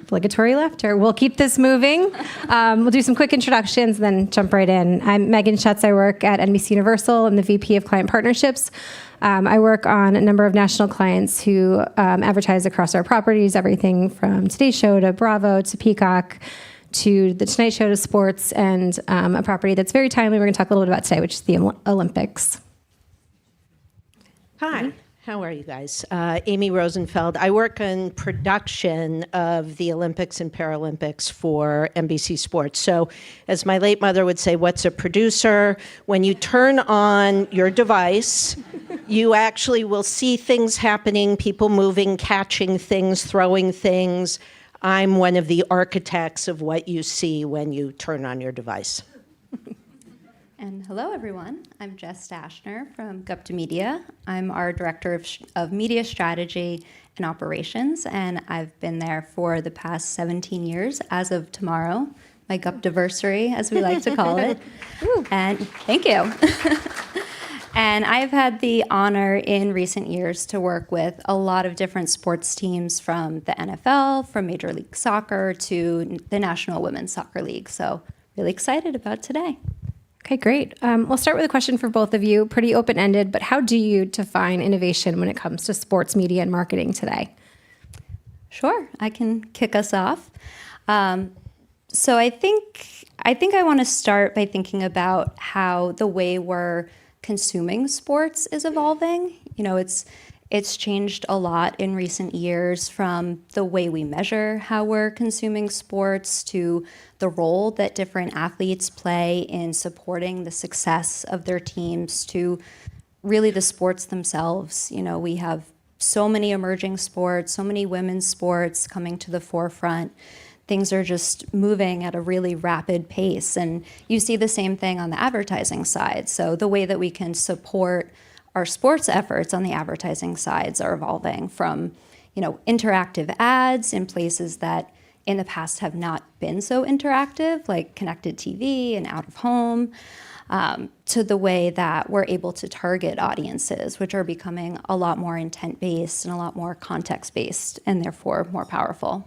obligatory laughter. We'll keep this moving. We'll do some quick introductions, then jump right in. I'm Megan Schutz. I work at NBC Universal. I'm the VP of Client Partnerships. I work on a number of national clients who advertise across our properties, everything from Today Show to Bravo to Peacock to The Tonight Show to sports, and a property that's very timely we're going to talk a little bit about today, which is the Olympics. Hi, how are you guys? Amy Rosenfeld. I work in production of the Olympics and Paralympics for NBC Sports. So as my late mother would say, what's a producer? When you turn on your device, you actually will see things happening, people moving, catching things, throwing things. I'm one of the architects of what you see when you turn on your device. And hello, everyone. I'm Jess Dashner from Gupta Media. I'm our Director of Media Strategy and Operations, and I've been there for the past 17 years as of tomorrow, my Guptaversary, as we like to call it. And thank you. And I've had the honor in recent years to work with a lot of different sports teams, from the NFL, from Major League Soccer to the National Women's Soccer League. So really excited about today. Okay, great. We'll start with a question for both of you, pretty open-ended, but how do you define innovation when it comes to sports media and marketing today? Sure, I can kick us off. So I think I want to start by thinking about how the way we're consuming sports is evolving. You know, it's changed a lot in recent years, from the way we measure how we're consuming sports to the role that different athletes play in supporting the success of their teams to really the sports themselves. You know, we have so many emerging sports, so many women's sports coming to the forefront. Things are just moving at a really rapid pace. And you see the same thing on the advertising side. So the way that we can support our sports efforts on the advertising sides are evolving from, you know, interactive ads in places that in the past have not been so interactive, like connected TV and out of home, to the way that we're able to target audiences, which are becoming a lot more intent-based and a lot more context-based, and therefore more powerful.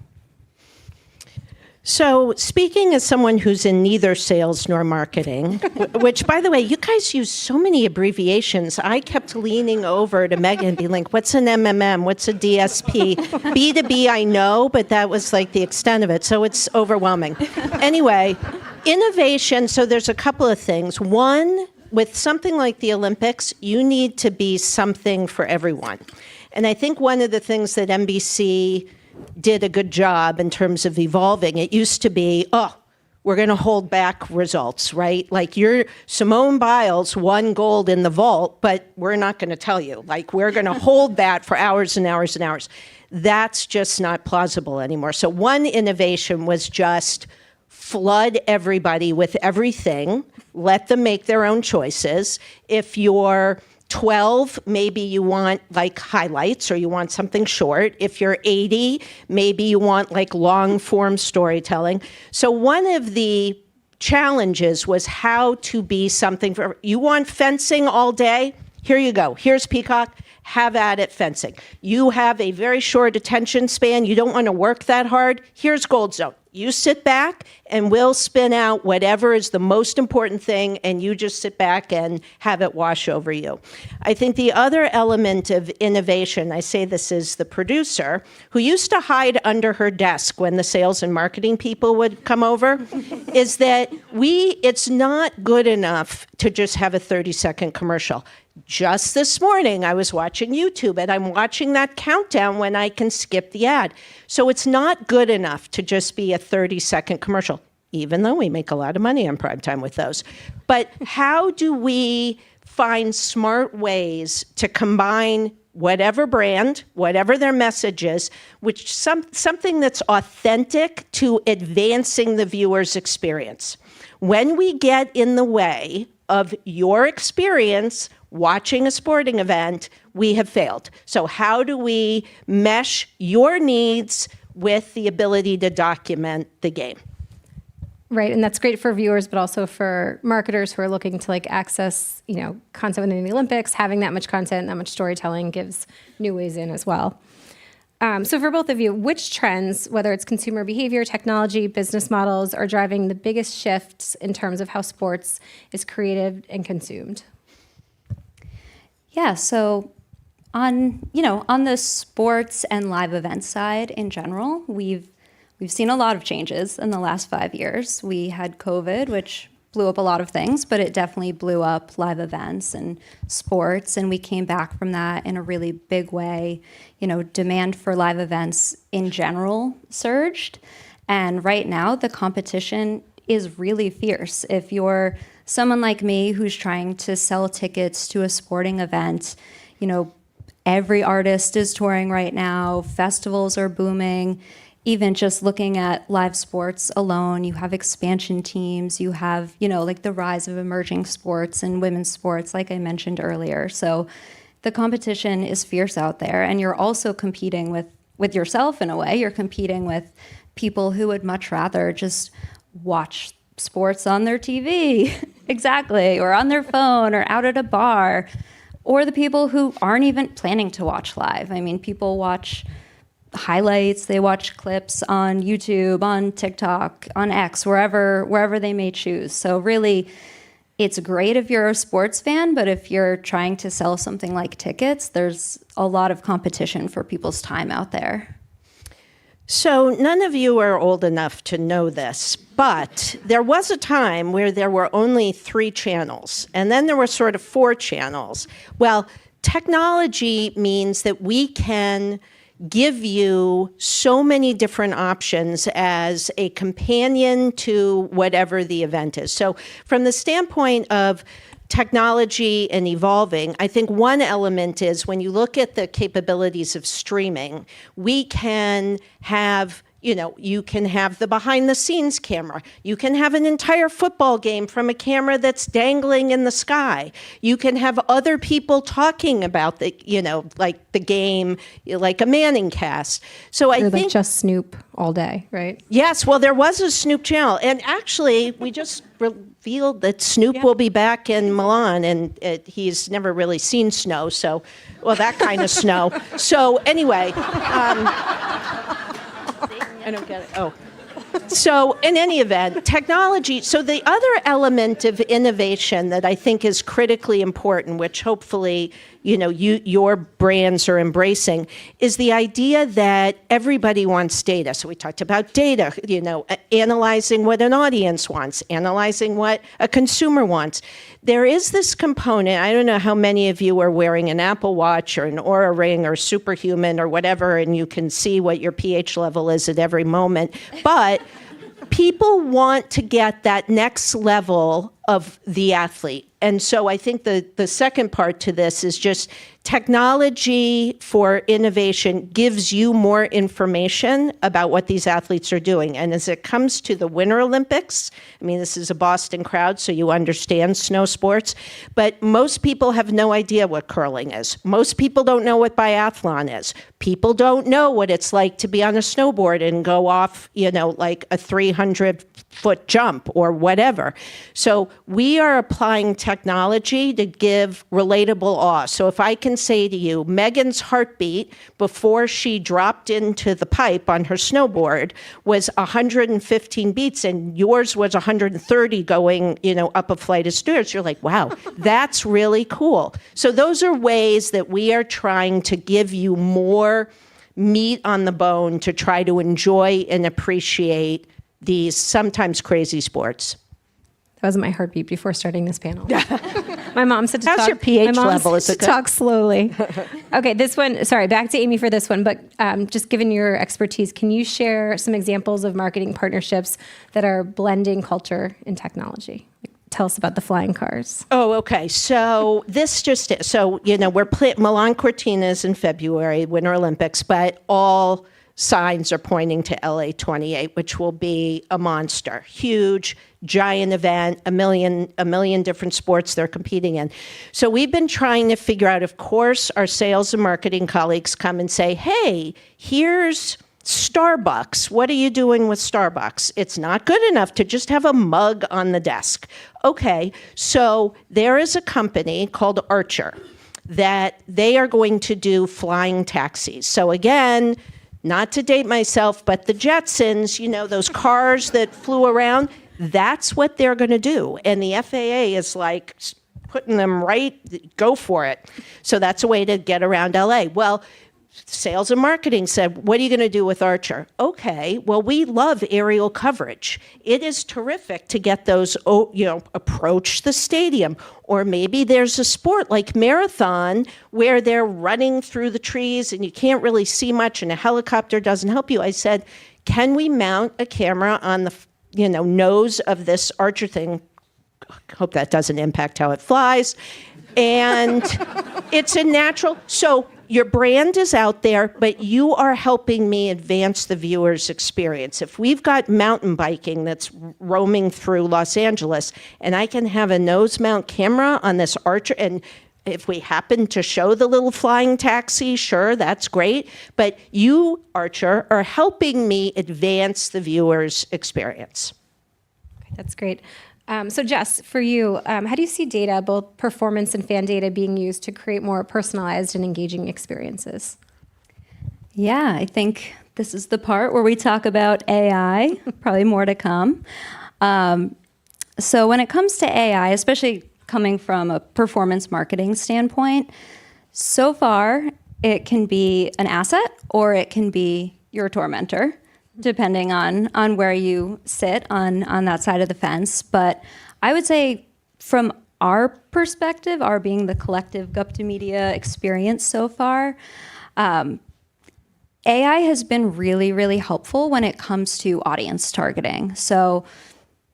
So, speaking as someone who's in neither sales nor marketing, which, by the way, you guys use so many abbreviations. I kept leaning over to Megan and being like, what's an MMM? What's a DSP? B2B, I know, but that was like the extent of it. So it's overwhelming. Anyway, innovation. So there's a couple of things. One, with something like the Olympics, you need to be something for everyone. And I think one of the things that NBC did a good job in terms of evolving. It used to be, we're going to hold back results, right? Like Simone Biles won gold in the vault, but we're not going to tell you. Like, we're going to hold that for hours and hours and hours. That's just not plausible anymore. So one innovation was just flood everybody with everything, let them make their own choices. If you're 12, maybe you want like highlights or you want something short. If you're 80, maybe you want like long form storytelling. So one of the challenges was how to be something for, you want fencing all day? Here you go. Here's Peacock. Have at it fencing. You have a very short attention span. You don't want to work that hard. Here's Gold Zone. You sit back and we'll spin out whatever is the most important thing, and you just sit back and have it wash over you. I think the other element of innovation, I say this is the producer, who used to hide under her desk when the sales and marketing people would come over, is that it's not good enough to just have a 30-second commercial. Just this morning, I was watching YouTube, and I'm watching that countdown when I can skip the ad. So it's not good enough to just be a 30-second commercial, even though we make a lot of money on primetime with those. But how do we find smart ways to combine whatever brand, whatever their message is, which something that's authentic to advancing the viewer's experience? When we get in the way of your experience watching a sporting event, we have failed. So how do we mesh your needs with the ability to document the game? Right, and that's great for viewers, but also for marketers who are looking to like access, content within the Olympics. Having that much content, that much storytelling gives new ways in as well. So for both of you, which trends, whether it's consumer behavior, technology, business models, are driving the biggest shifts in terms of how sports is created and consumed? Yeah, so on the sports and live events side in general, we've seen a lot of changes in the last 5 years. We had COVID, which blew up a lot of things, but it definitely blew up live events and sports, and we came back from that in a really big way. Demand for live events in general surged, and right now the competition is really fierce. If you're someone like me who's trying to sell tickets to a sporting event, every artist is touring right now, festivals are booming. Even just looking at live sports alone, you have expansion teams, you have, like the rise of emerging sports and women's sports, like I mentioned earlier. So the competition is fierce out there, and you're also competing with yourself in a way. You're competing with people who would much rather just watch sports on their TV, exactly, or on their phone, or out at a bar, or the people who aren't even planning to watch live. I mean, people watch highlights, they watch clips on YouTube, on TikTok, on X, wherever they may choose. So really, it's great if you're a sports fan, but if you're trying to sell something like tickets, there's a lot of competition for people's time out there. So none of you are old enough to know this, but there was a time where there were only 3 channels, and then there were sort of 4 channels. Well, technology means that we can give you so many different options as a companion to whatever the event is. So from the standpoint of technology and evolving, I think one element is when you look at the capabilities of streaming, we can have, you can have the behind the scenes camera. You can have an entire football game from a camera that's dangling in the sky. You can have other people talking about the, like the game, like a Manning cast. So I think like just Snoop all day, right? Yes, well, there was a Snoop channel. And actually, we just revealed that Snoop will be back in Milan, and he's never really seen snow, so, well, that kind of snow. So anyway, I don't get it. Oh. So in any event, technology, so the other element of innovation that I think is critically important, which hopefully, your brands are embracing, is the idea that everybody wants data. So we talked about data, analyzing what an audience wants, analyzing what a consumer wants. There is this component, I don't know how many of you are wearing an Apple Watch or an Oura Ring or Superhuman or whatever, and you can see what your pH level is at every moment, but people want to get that next level of the athlete. And so I think the second part to this is just technology for innovation gives you more information about what these athletes are doing. And as it comes to the Winter Olympics, I mean, this is a Boston crowd, so you understand snow sports, but most people have no idea what curling is. Most people don't know what biathlon is. People don't know what it's like to be on a snowboard and go off, like a 300-foot jump or whatever. So we are applying technology to give relatable awe. So if I can say to you, Megan's heartbeat before she dropped into the pipe on her snowboard was 115 beats, and yours was 130 going, up a flight of stairs. You're like, wow, that's really cool. So those are ways that we are trying to give you more meat on the bone to try to enjoy and appreciate these sometimes crazy sports. That wasn't my heartbeat before starting this panel. My mom said to How's talk. your pH my mom level? said Is it to good? talk slowly. Okay, this one. Sorry, back to Amy for this one. But just given your expertise, can you share some examples of marketing partnerships that are blending culture and technology? Tell us about the flying cars. Oh, okay. So we're Milan Cortinas in February, Winter Olympics, but all signs are pointing to LA 28, which will be a monster, huge, giant event, a million different sports they're competing in. So we've been trying to figure out, of course, our sales and marketing colleagues come and say, hey, here's Starbucks. What are you doing with Starbucks? It's not good enough to just have a mug on the desk. Okay, so there is a company called Archer that they are going to do flying taxis. So again, not to date myself, but the Jetsons, those cars that flew around, that's what they're going to do. And the FAA is like putting them right, go for it. So that's a way to get around LA. Well, sales and marketing said, what are you going to do with Archer? Okay, well, we love aerial coverage. It is terrific to get those, approach the stadium. Or maybe there's a sport like marathon where they're running through the trees and you can't really see much and a helicopter doesn't help you. I said, can we mount a camera on the nose of this Archer thing? Hope that doesn't impact how it flies. And it's a natural, so your brand is out there, but you are helping me advance the viewer's experience. If we've got mountain biking that's roaming through Los Angeles, and I can have a nose mount camera on this Archer, and if we happen to show the little flying taxi, sure, that's great. But you, Archer, are helping me advance the viewer's experience. That's great. So Jess, for you, how do you see data, both performance and fan data, being used to create more personalized and engaging experiences? Yeah, I think this is the part where we talk about AI, probably more to come. So when it comes to AI, especially coming from a performance marketing standpoint, so far it can be an asset or it can be your tormentor, depending on where you sit on that side of the fence. But I would say from our perspective, our being the collective Gupta Media experience so far, AI has been really, really helpful when it comes to audience targeting. So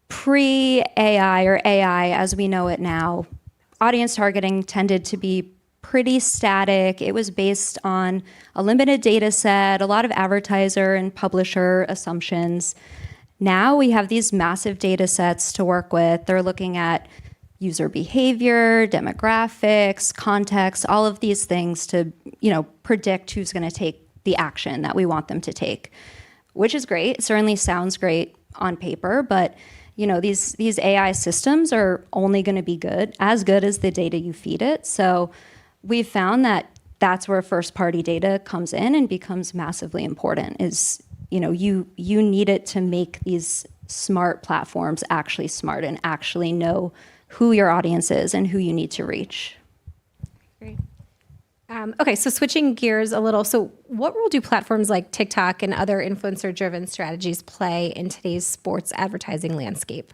pre-AI or AI as we know it now, audience targeting tended to be pretty static. It was based on a limited data set, a lot of advertiser and publisher assumptions. Now we have these massive data sets to work with. They're looking at user behavior, demographics, context, all of these things to, predict who's going to take the action that we want them to take, which is great. It certainly sounds great on paper, but these AI systems are only going to be as good as the data you feed it. So we've found that that's where first-party data comes in and becomes massively important. Is you need it to make these smart platforms actually smart and actually know who your audience is and who you need to reach. Great. Okay, so switching gears a little. So what role do platforms like TikTok and other influencer-driven strategies play in today's sports advertising landscape?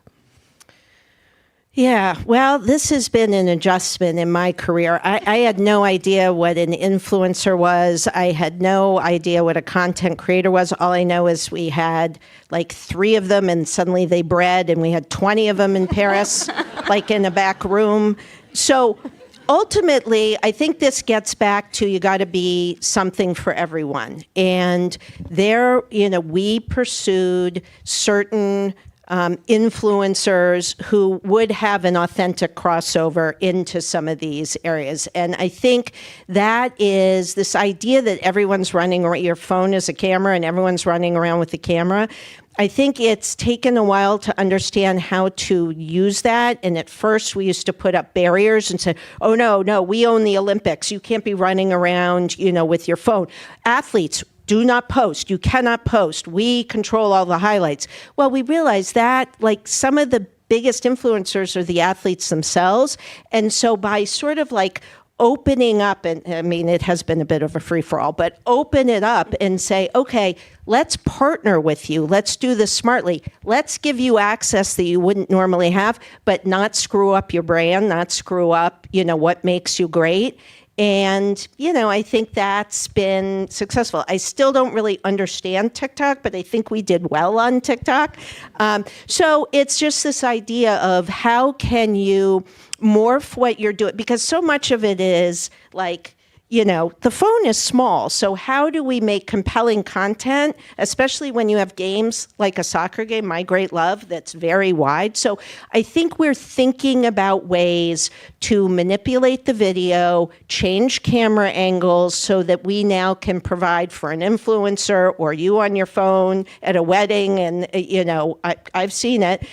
Yeah, well, this has been an adjustment in my career. I had no idea what an influencer was. I had no idea what a content creator was. All I know is we had like 3 of them and suddenly they bred, and we had 20 of them in Paris, like in a back room. So ultimately, I think this gets back to you got to be something for everyone. And there, we pursued certain influencers who would have an authentic crossover into some of these areas. And I think that is this idea that everyone's running around, your phone is a camera and everyone's running around with the camera. I think it's taken a while to understand how to use that. And at first we used to put up barriers and say, oh, no, we own the Olympics. You can't be running around, with your phone. Athletes, do not post. You cannot post. We control all the highlights. Well, we realized that like some of the biggest influencers are the athletes themselves. And so by sort of like opening up, and I mean, it has been a bit of a free-for-all, but open it up and say, okay, let's partner with you. Let's do this smartly. Let's give you access that you wouldn't normally have, but not screw up your brand, not screw up, what makes you great. And, I think that's been successful. I still don't really understand TikTok, but I think we did well on TikTok. So it's just this idea of how can you morph what you're doing? Because so much of it is like, the phone is small. So how do we make compelling content, especially when you have games like a soccer game, my great love, that's very wide. So I think we're thinking about ways to manipulate the video, change camera angles so that we now can provide for an influencer or you on your phone at a wedding, and I've seen it,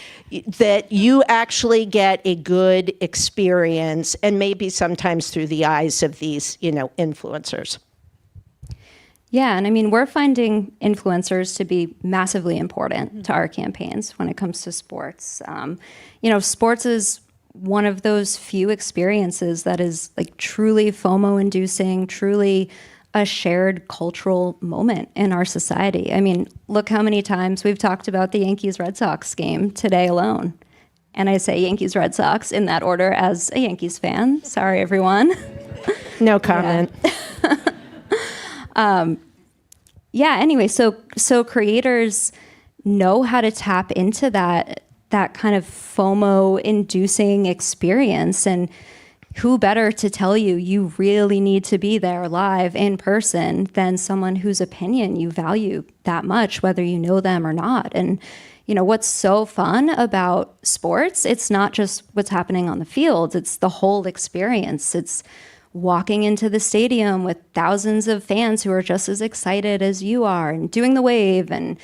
that you actually get a good experience, and maybe sometimes through the eyes of these, influencers. Yeah, and I mean, we're finding influencers to be massively important to our campaigns when it comes to sports. Sports is one of those few experiences that is like truly FOMO-inducing, truly a shared cultural moment in our society. I mean, look how many times we've talked about the Yankees-Red Sox game today alone. And I say Yankees-Red Sox in that order as a Yankees fan. Sorry, everyone. No comment. Anyway, so creators know how to tap into that kind of FOMO-inducing experience, and who better to tell you really need to be there live in person than someone whose opinion you value that much, whether you know them or not. And what's so fun about sports, it's not just what's happening on the field, it's the whole experience. It's walking into the stadium with thousands of fans who are just as excited as you are and doing the wave and,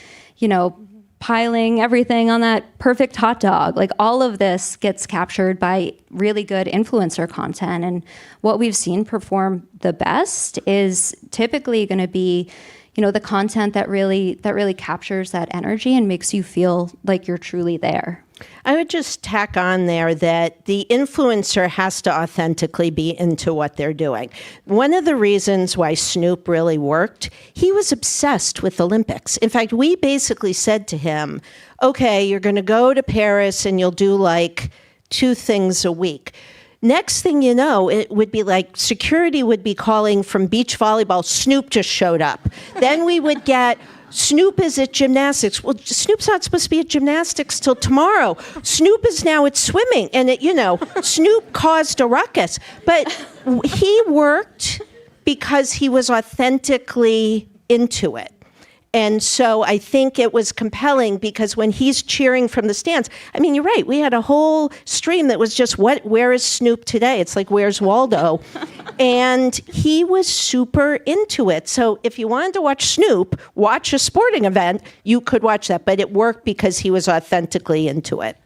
piling everything on that perfect hot dog. Like all of this gets captured by really good influencer content. And what we've seen perform the best is typically going to be, the content that really captures that energy and makes you feel like you're truly there. I would just tack on there that the influencer has to authentically be into what they're doing. One of the reasons why Snoop really worked, he was obsessed with Olympics. In fact, we basically said to him, okay, you're going to go to Paris and you'll do like 2 things a week. Next thing you know, it would be like security would be calling from beach volleyball, Snoop just showed up. Then we would get, Snoop is at gymnastics. Well, Snoop's not supposed to be at gymnastics till tomorrow. Snoop is now at swimming. And, Snoop caused a ruckus. But he worked because he was authentically into it. And so I think it was compelling because when he's cheering from the stands, I mean, you're right. We had a whole stream that was just, where is Snoop today? It's like, where's Waldo? And he was super into it. So if you wanted to watch Snoop, watch a sporting event, you could watch that. But it worked because he was authentically into it.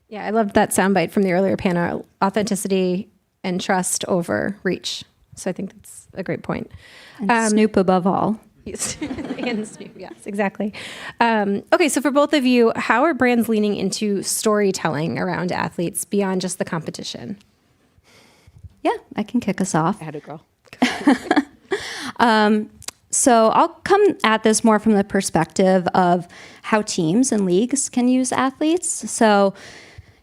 Yeah, I loved that soundbite from the earlier panel, authenticity and trust over reach. So I think that's a great point. And Snoop above all. Yes. And Snoop, yes, exactly. Okay, so for both of you, how are brands leaning into storytelling around athletes beyond just the competition? Yeah, I can kick us off. Atta girl. So I'll come at this more from the perspective of how teams and leagues can use athletes. So,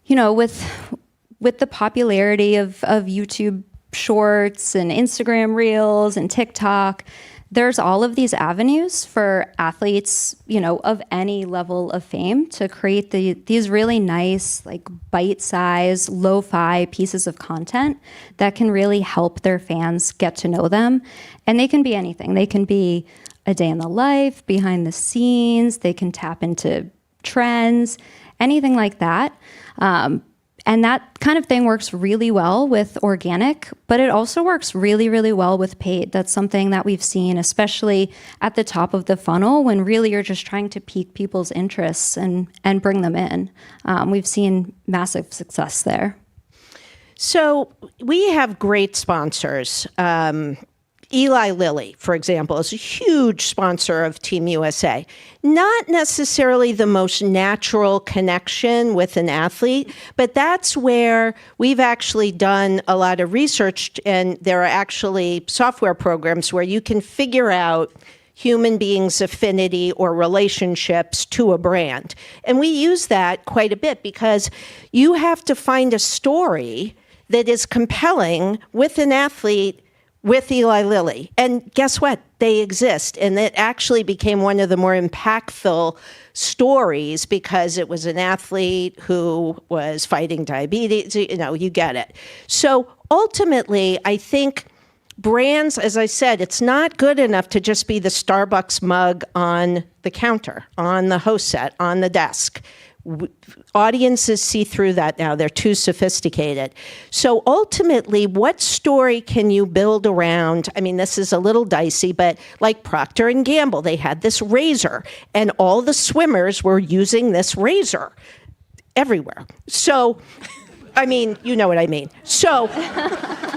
with the popularity of YouTube Shorts and Instagram Reels and TikTok, there's all of these avenues for athletes, of any level of fame to create these really nice, like bite-sized, lo-fi pieces of content that can really help their fans get to know them. And they can be anything. They can be a day in the life, behind the scenes. They can tap into trends, anything like that. And that kind of thing works really well with organic, but it also works really, really well with paid. That's something that we've seen, especially at the top of the funnel, when really you're just trying to pique people's interests and bring them in. We've seen massive success there. So we have great sponsors. Eli Lilly, for example, is a huge sponsor of Team USA. Not necessarily the most natural connection with an athlete, but that's where we've actually done a lot of research, and there are actually software programs where you can figure out human beings' affinity or relationships to a brand. And we use that quite a bit because you have to find a story that is compelling with an athlete with Eli Lilly. And guess what? They exist. And it actually became one of the more impactful stories because it was an athlete who was fighting diabetes. You get it. So ultimately, I think brands, as I said, it's not good enough to just be the Starbucks mug on the counter, on the host set, on the desk. Audiences see through that now. They're too sophisticated. So ultimately, what story can you build around? I mean, this is a little dicey, but like Procter & Gamble, they had this razor, and all the swimmers were using this razor everywhere. So, I mean, you know what I mean. So,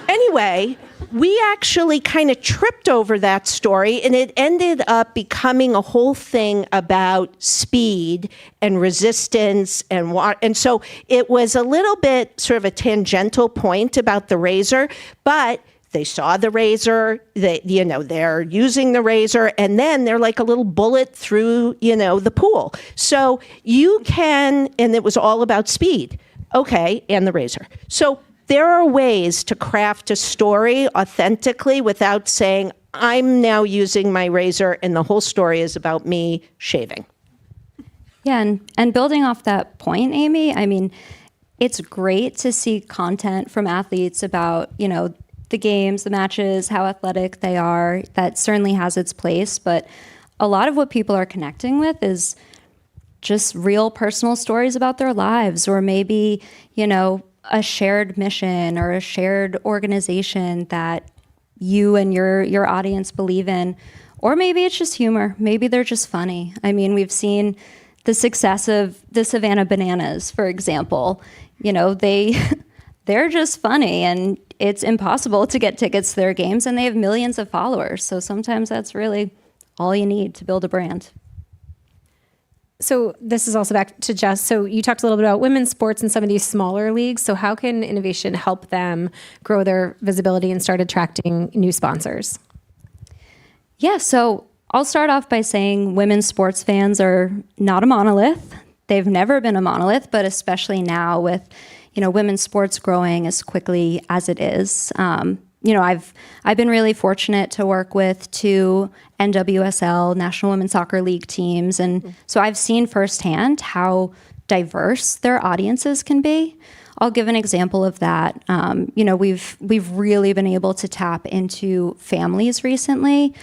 anyway, we actually kind of tripped over that story, and it ended up becoming a whole thing about speed and resistance and so it was a little bit sort of a tangential point about the razor, but they saw the razor, they're using the razor, and then they're like a little bullet through, the pool. So you can, and it was all about speed. Okay, and the razor. So there are ways to craft a story authentically without saying, I'm now using my razor and the whole story is about me shaving. Yeah, and building off that point, Amy, I mean, it's great to see content from athletes about, the games, the matches, how athletic they are. That certainly has its place, but a lot of what people are connecting with is just real personal stories about their lives, or maybe, a shared mission or a shared organization that you and your audience believe in. Or maybe it's just humor. Maybe they're just funny. I mean, we've seen the success of the Savannah Bananas, for example. They're just funny, and it's impossible to get tickets to their games, and they have millions of followers. So sometimes that's really all you need to build a brand. So this is also back to Jess. So you talked a little bit about women's sports and some of these smaller leagues. So how can innovation help them grow their visibility and start attracting new sponsors? Yeah, so I'll start off by saying women's sports fans are not a monolith. They've never been a monolith, but especially now with, women's sports growing as quickly as it is. I've been really fortunate to work with 2 NWSL, National Women's Soccer League teams, and so I've seen firsthand how diverse their audiences can be. I'll give an example of that. We've really been able to tap into families recently,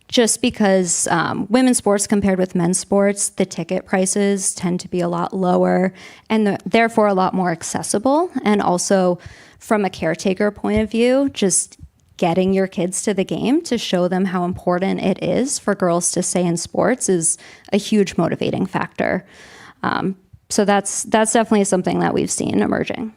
just because women's sports compared with men's sports, the ticket prices tend to be a lot lower and therefore a lot more accessible. And also from a caretaker point of view, just getting your kids to the game to show them how important it is for girls to stay in sports is a huge motivating factor. So that's definitely something that we've seen emerging.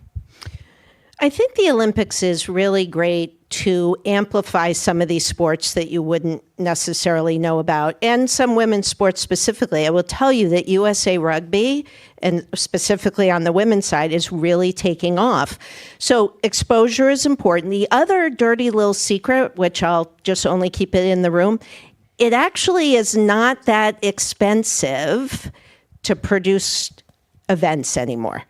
I think the Olympics is really great to amplify some of these sports that you wouldn't necessarily know about, and some women's sports specifically. I will tell you that USA Rugby, and specifically on the women's side, is really taking off. So exposure is important. The other dirty little secret, which I'll just only keep it in the room, it actually is not that expensive to produce events anymore.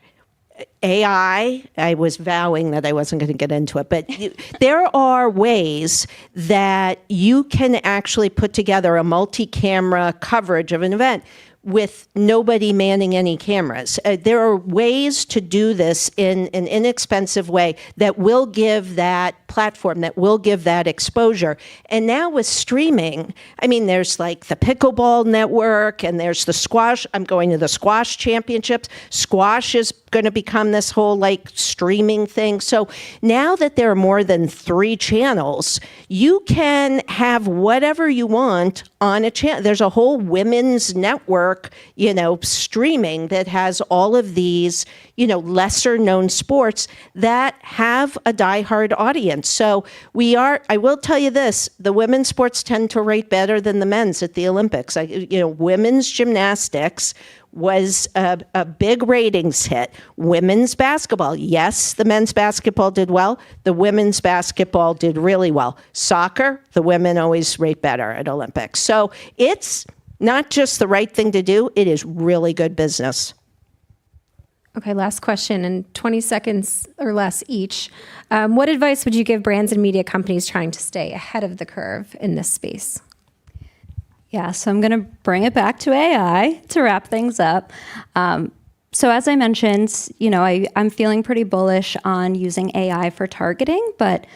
AI, I was vowing that I wasn't going to get into it, but there are ways that you can actually put together a multi-camera coverage of an event with nobody manning any cameras. There are ways to do this in an inexpensive way that will give that platform, that will give that exposure. And now with streaming, I mean, there's like the Pickleball Network and there's the squash. I'm going to the squash championships. Squash is going to become this whole like streaming thing. So now that there are more than 3 channels, you can have whatever you want on a channel. There's a whole women's network, streaming that has all of these, lesser known sports that have a diehard audience. So I will tell you this, the women's sports tend to rate better than the men's at the Olympics. Women's gymnastics was a big ratings hit. Women's basketball, yes, the men's basketball did well. The women's basketball did really well. Soccer, the women always rate better at Olympics. So it's not just the right thing to do, it is really good business. Okay, last question in 20 seconds or less each. What advice would you give brands and media companies trying to stay ahead of the curve in this space? Yeah, so I'm going to bring it back to AI to wrap things up. So as I mentioned, I'm feeling pretty bullish on using AI for targeting, but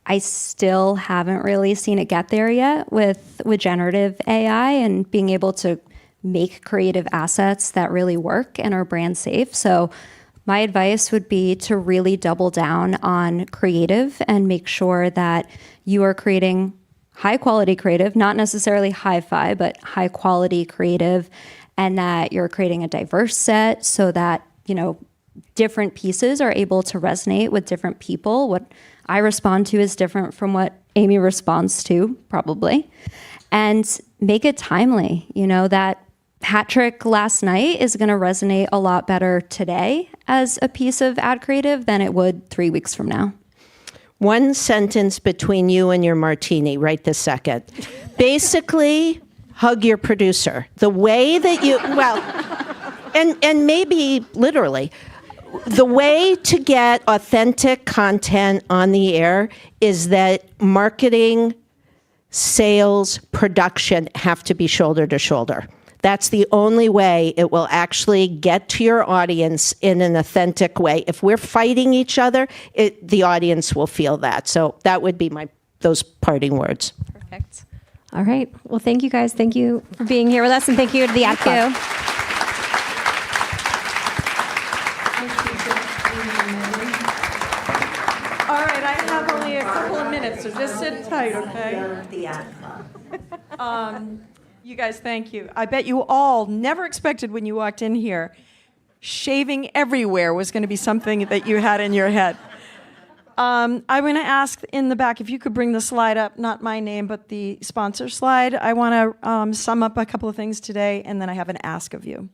I still haven't really seen it get there yet with generative AI and being able to make creative assets that really work and are brand safe. So my advice would be to really double down on creative and make sure that you are creating high quality creative, not necessarily hi-fi, but high quality creative, and that you're creating a diverse set so that, different pieces are able to resonate with different people. What I respond to is different from what Amy responds to, probably. And make it timely. That hat trick last night is going to resonate a lot better today as a piece of ad creative than it would 3 weeks from now. One sentence between you and your martini right this second. Basically, hug your producer. The way that you, and maybe literally, the way to get authentic content on the air is that marketing, sales, production have to be shoulder to shoulder. That's the only way it will actually get to your audience in an authentic way. If we're fighting each other, the audience will feel that. So that would be those parting words. Perfect. All right. Well, thank you guys. Thank you for being here with us, and thank you to the Ad Club. All right, I have only a couple of minutes, so just sit tight, okay? The Ad Club. You guys, thank you. I bet you all never expected when you walked in here, shaving everywhere was going to be something that you had in your head. I'm going to ask in the back if you could bring the slide up, not my name, but the sponsor slide. I want to sum up a couple of things today, and then I have an ask of you.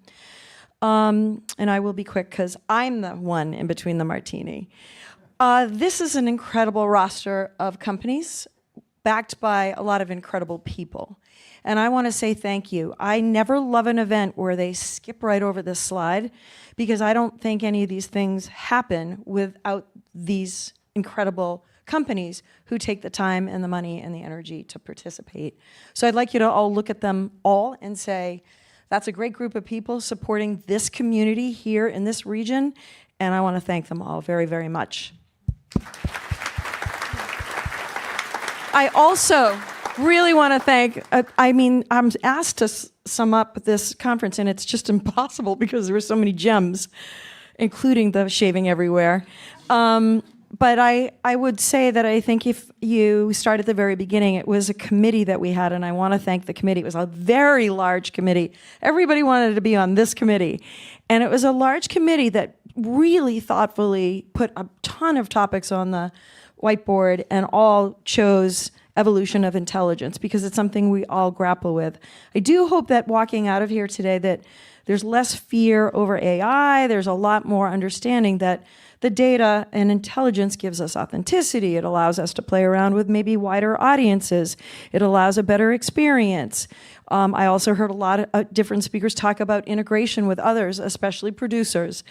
And I will be quick because I'm the one in between the martini. This is an incredible roster of companies backed by a lot of incredible people. And I want to say thank you. I never love an event where they skip right over this slide because I don't think any of these things happen without these incredible companies who take the time and the money and the energy to participate. So I'd like you to all look at them all and say, that's a great group of people supporting this community here in this region, and I want to thank them all very, very much. I also really want to thank, I'm asked to sum up this conference, and it's just impossible because there were so many gems, including the shaving everywhere. But I would say that I think if you start at the very beginning, it was a committee that we had, and I want to thank the committee. It was a very large committee. Everybody wanted to be on this committee. And it was a large committee that really thoughtfully put a ton of topics on the whiteboard and all chose evolution of intelligence because it's something we all grapple with. I do hope that walking out of here today that there's less fear over AI, there's a lot more understanding that the data and intelligence gives us authenticity. It allows us to play around with maybe wider audiences. It allows a better experience. I also heard a lot of different speakers talk about integration with others, especially producers.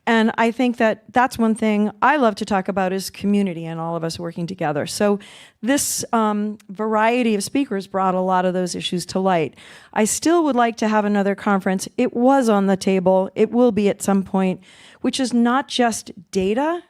And I think that that's one thing I love to talk about is community and all of us working together. So this variety of speakers brought a lot of those issues to light. I still would like to have another conference. It was on the table. It will be at some point, which is not just data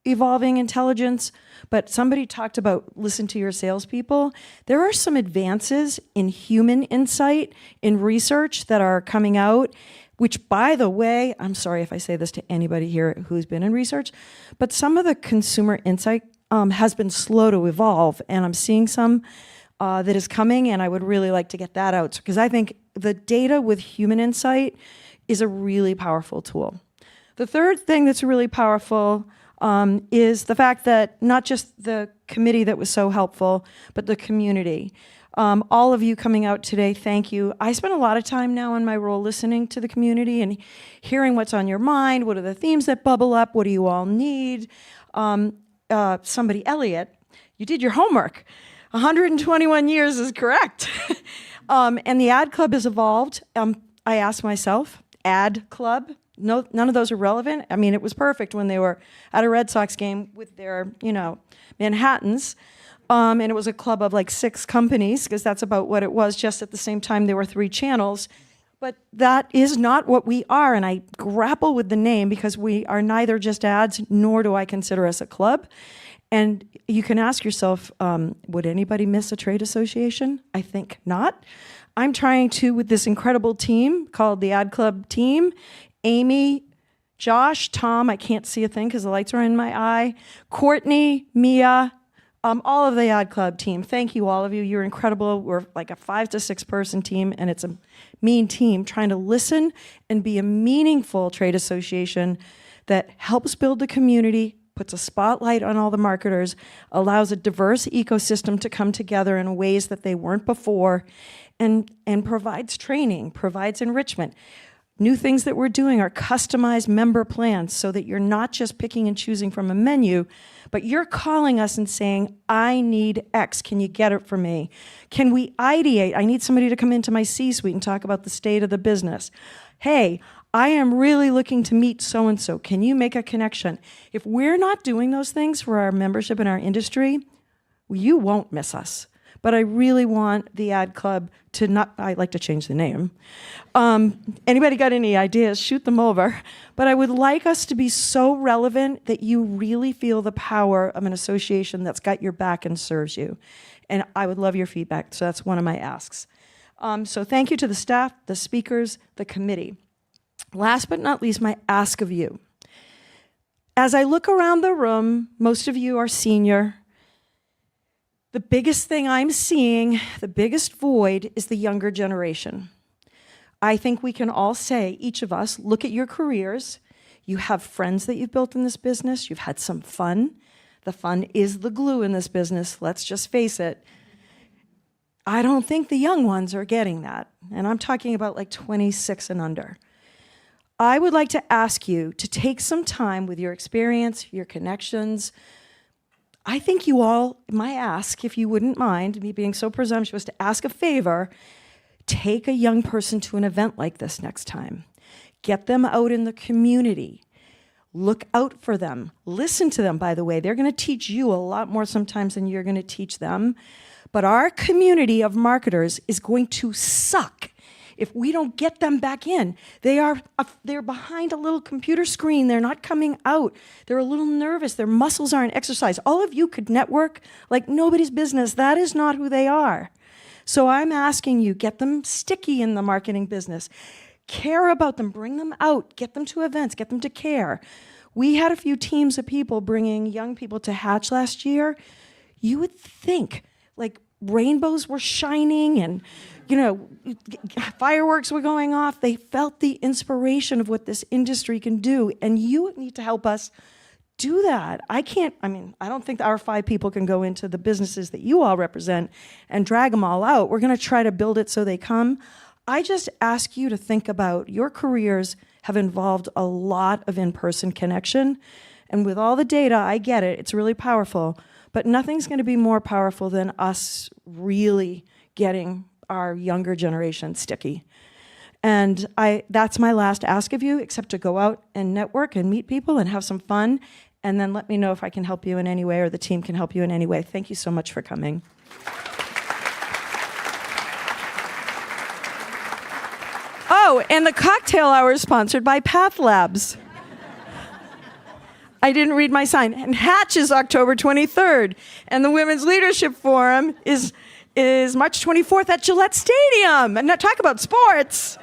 evolving intelligence, but somebody talked about listen to your salespeople. There are some advances in human insight in research that are coming out, which, by the way, I'm sorry if I say this to anybody here who's been in research, but some of the consumer insight has been slow to evolve, and I'm seeing some that is coming, and I would really like to get that out because I think the data with human insight is a really powerful tool. The third thing that's really powerful is the fact that not just the committee that was so helpful, but the community. All of you coming out today, thank you. I spend a lot of time now in my role listening to the community and hearing what's on your mind, what are the themes that bubble up, what do you all need? Somebody, Elliot, you did your homework. 121 years is correct. And the ad club has evolved. I asked myself, ad club? No, none of those are relevant. I mean, it was perfect when they were at a Red Sox game with their, Manhattans. And it was a club of like 6 companies, because that's about what it was. Just at the same time, there were 3 channels. But that is not what we are. And I grapple with the name because we are neither just ads, nor do I consider us a club. And you can ask yourself, would anybody miss a trade association? I think not. I'm trying to, with this incredible team called the Ad Club team, Amy, Josh, Tom, I can't see a thing because the lights are in my eye, Courtney, Mia, all of the Ad Club team. Thank you, all of you. You're incredible. We're like a 5 to 6 person team, and it's a mean team trying to listen and be a meaningful trade association that helps build the community, puts a spotlight on all the marketers, allows a diverse ecosystem to come together in ways that they weren't before, and provides training, provides enrichment. New things that we're doing are customized member plans so that you're not just picking and choosing from a menu, but you're calling us and saying, I need X, can you get it for me? Can we ideate? I need somebody to come into my C-suite and talk about the state of the business. Hey, I am really looking to meet so-and-so. Can you make a connection? If we're not doing those things for our membership in our industry, you won't miss us. But I really want the Ad Club to not, I'd like to change the name. Anybody got any ideas, shoot them over. But I would like us to be so relevant that you really feel the power of an association that's got your back and serves you. And I would love your feedback, so that's one of my asks. So thank you to the staff, the speakers, the committee. Last but not least, my ask of you. As I look around the room, most of you are senior. The biggest thing I'm seeing, the biggest void, is the younger generation. I think we can all say, each of us, look at your careers. You have friends that you've built in this business. You've had some fun. The fun is the glue in this business, let's just face it. I don't think the young ones are getting that. And I'm talking about like 26 and under. I would like to ask you to take some time with your experience, your connections. I think you all, my ask, if you wouldn't mind me being so presumptuous to ask a favor, take a young person to an event like this next time. Get them out in the community. Look out for them. Listen to them, by the way. They're going to teach you a lot more sometimes than you're going to teach them. But our community of marketers is going to suck if we don't get them back in. They're behind a little computer screen. They're not coming out. They're a little nervous. Their muscles aren't exercised. All of you could network like nobody's business. That is not who they are. So I'm asking you, get them sticky in the marketing business. Care about them. Bring them out. Get them to events. Get them to care. We had a few teams of people bringing young people to Hatch last year. You would think like rainbows were shining and fireworks were going off. They felt the inspiration of what this industry can do, and you need to help us do that. I don't think our 5 people can go into the businesses that you all represent and drag them all out. We're going to try to build it so they come. I just ask you to think about your careers have involved a lot of in-person connection, and with all the data, I get it, it's really powerful, but nothing's going to be more powerful than us really getting our younger generation sticky. And that's my last ask of you, except to go out and network and meet people and have some fun, and then let me know if I can help you in any way or the team can help you in any way. Thank you so much for coming. Oh, and the cocktail hour is sponsored by Path Labs. I didn't read my sign. And Hatch is October 23rd. And the Women's Leadership Forum is March 24th at Gillette Stadium. And now talk about sports.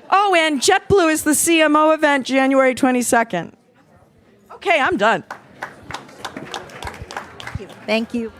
Oh, and JetBlue is the CMO event January 22nd. Okay, I'm done. Thank you.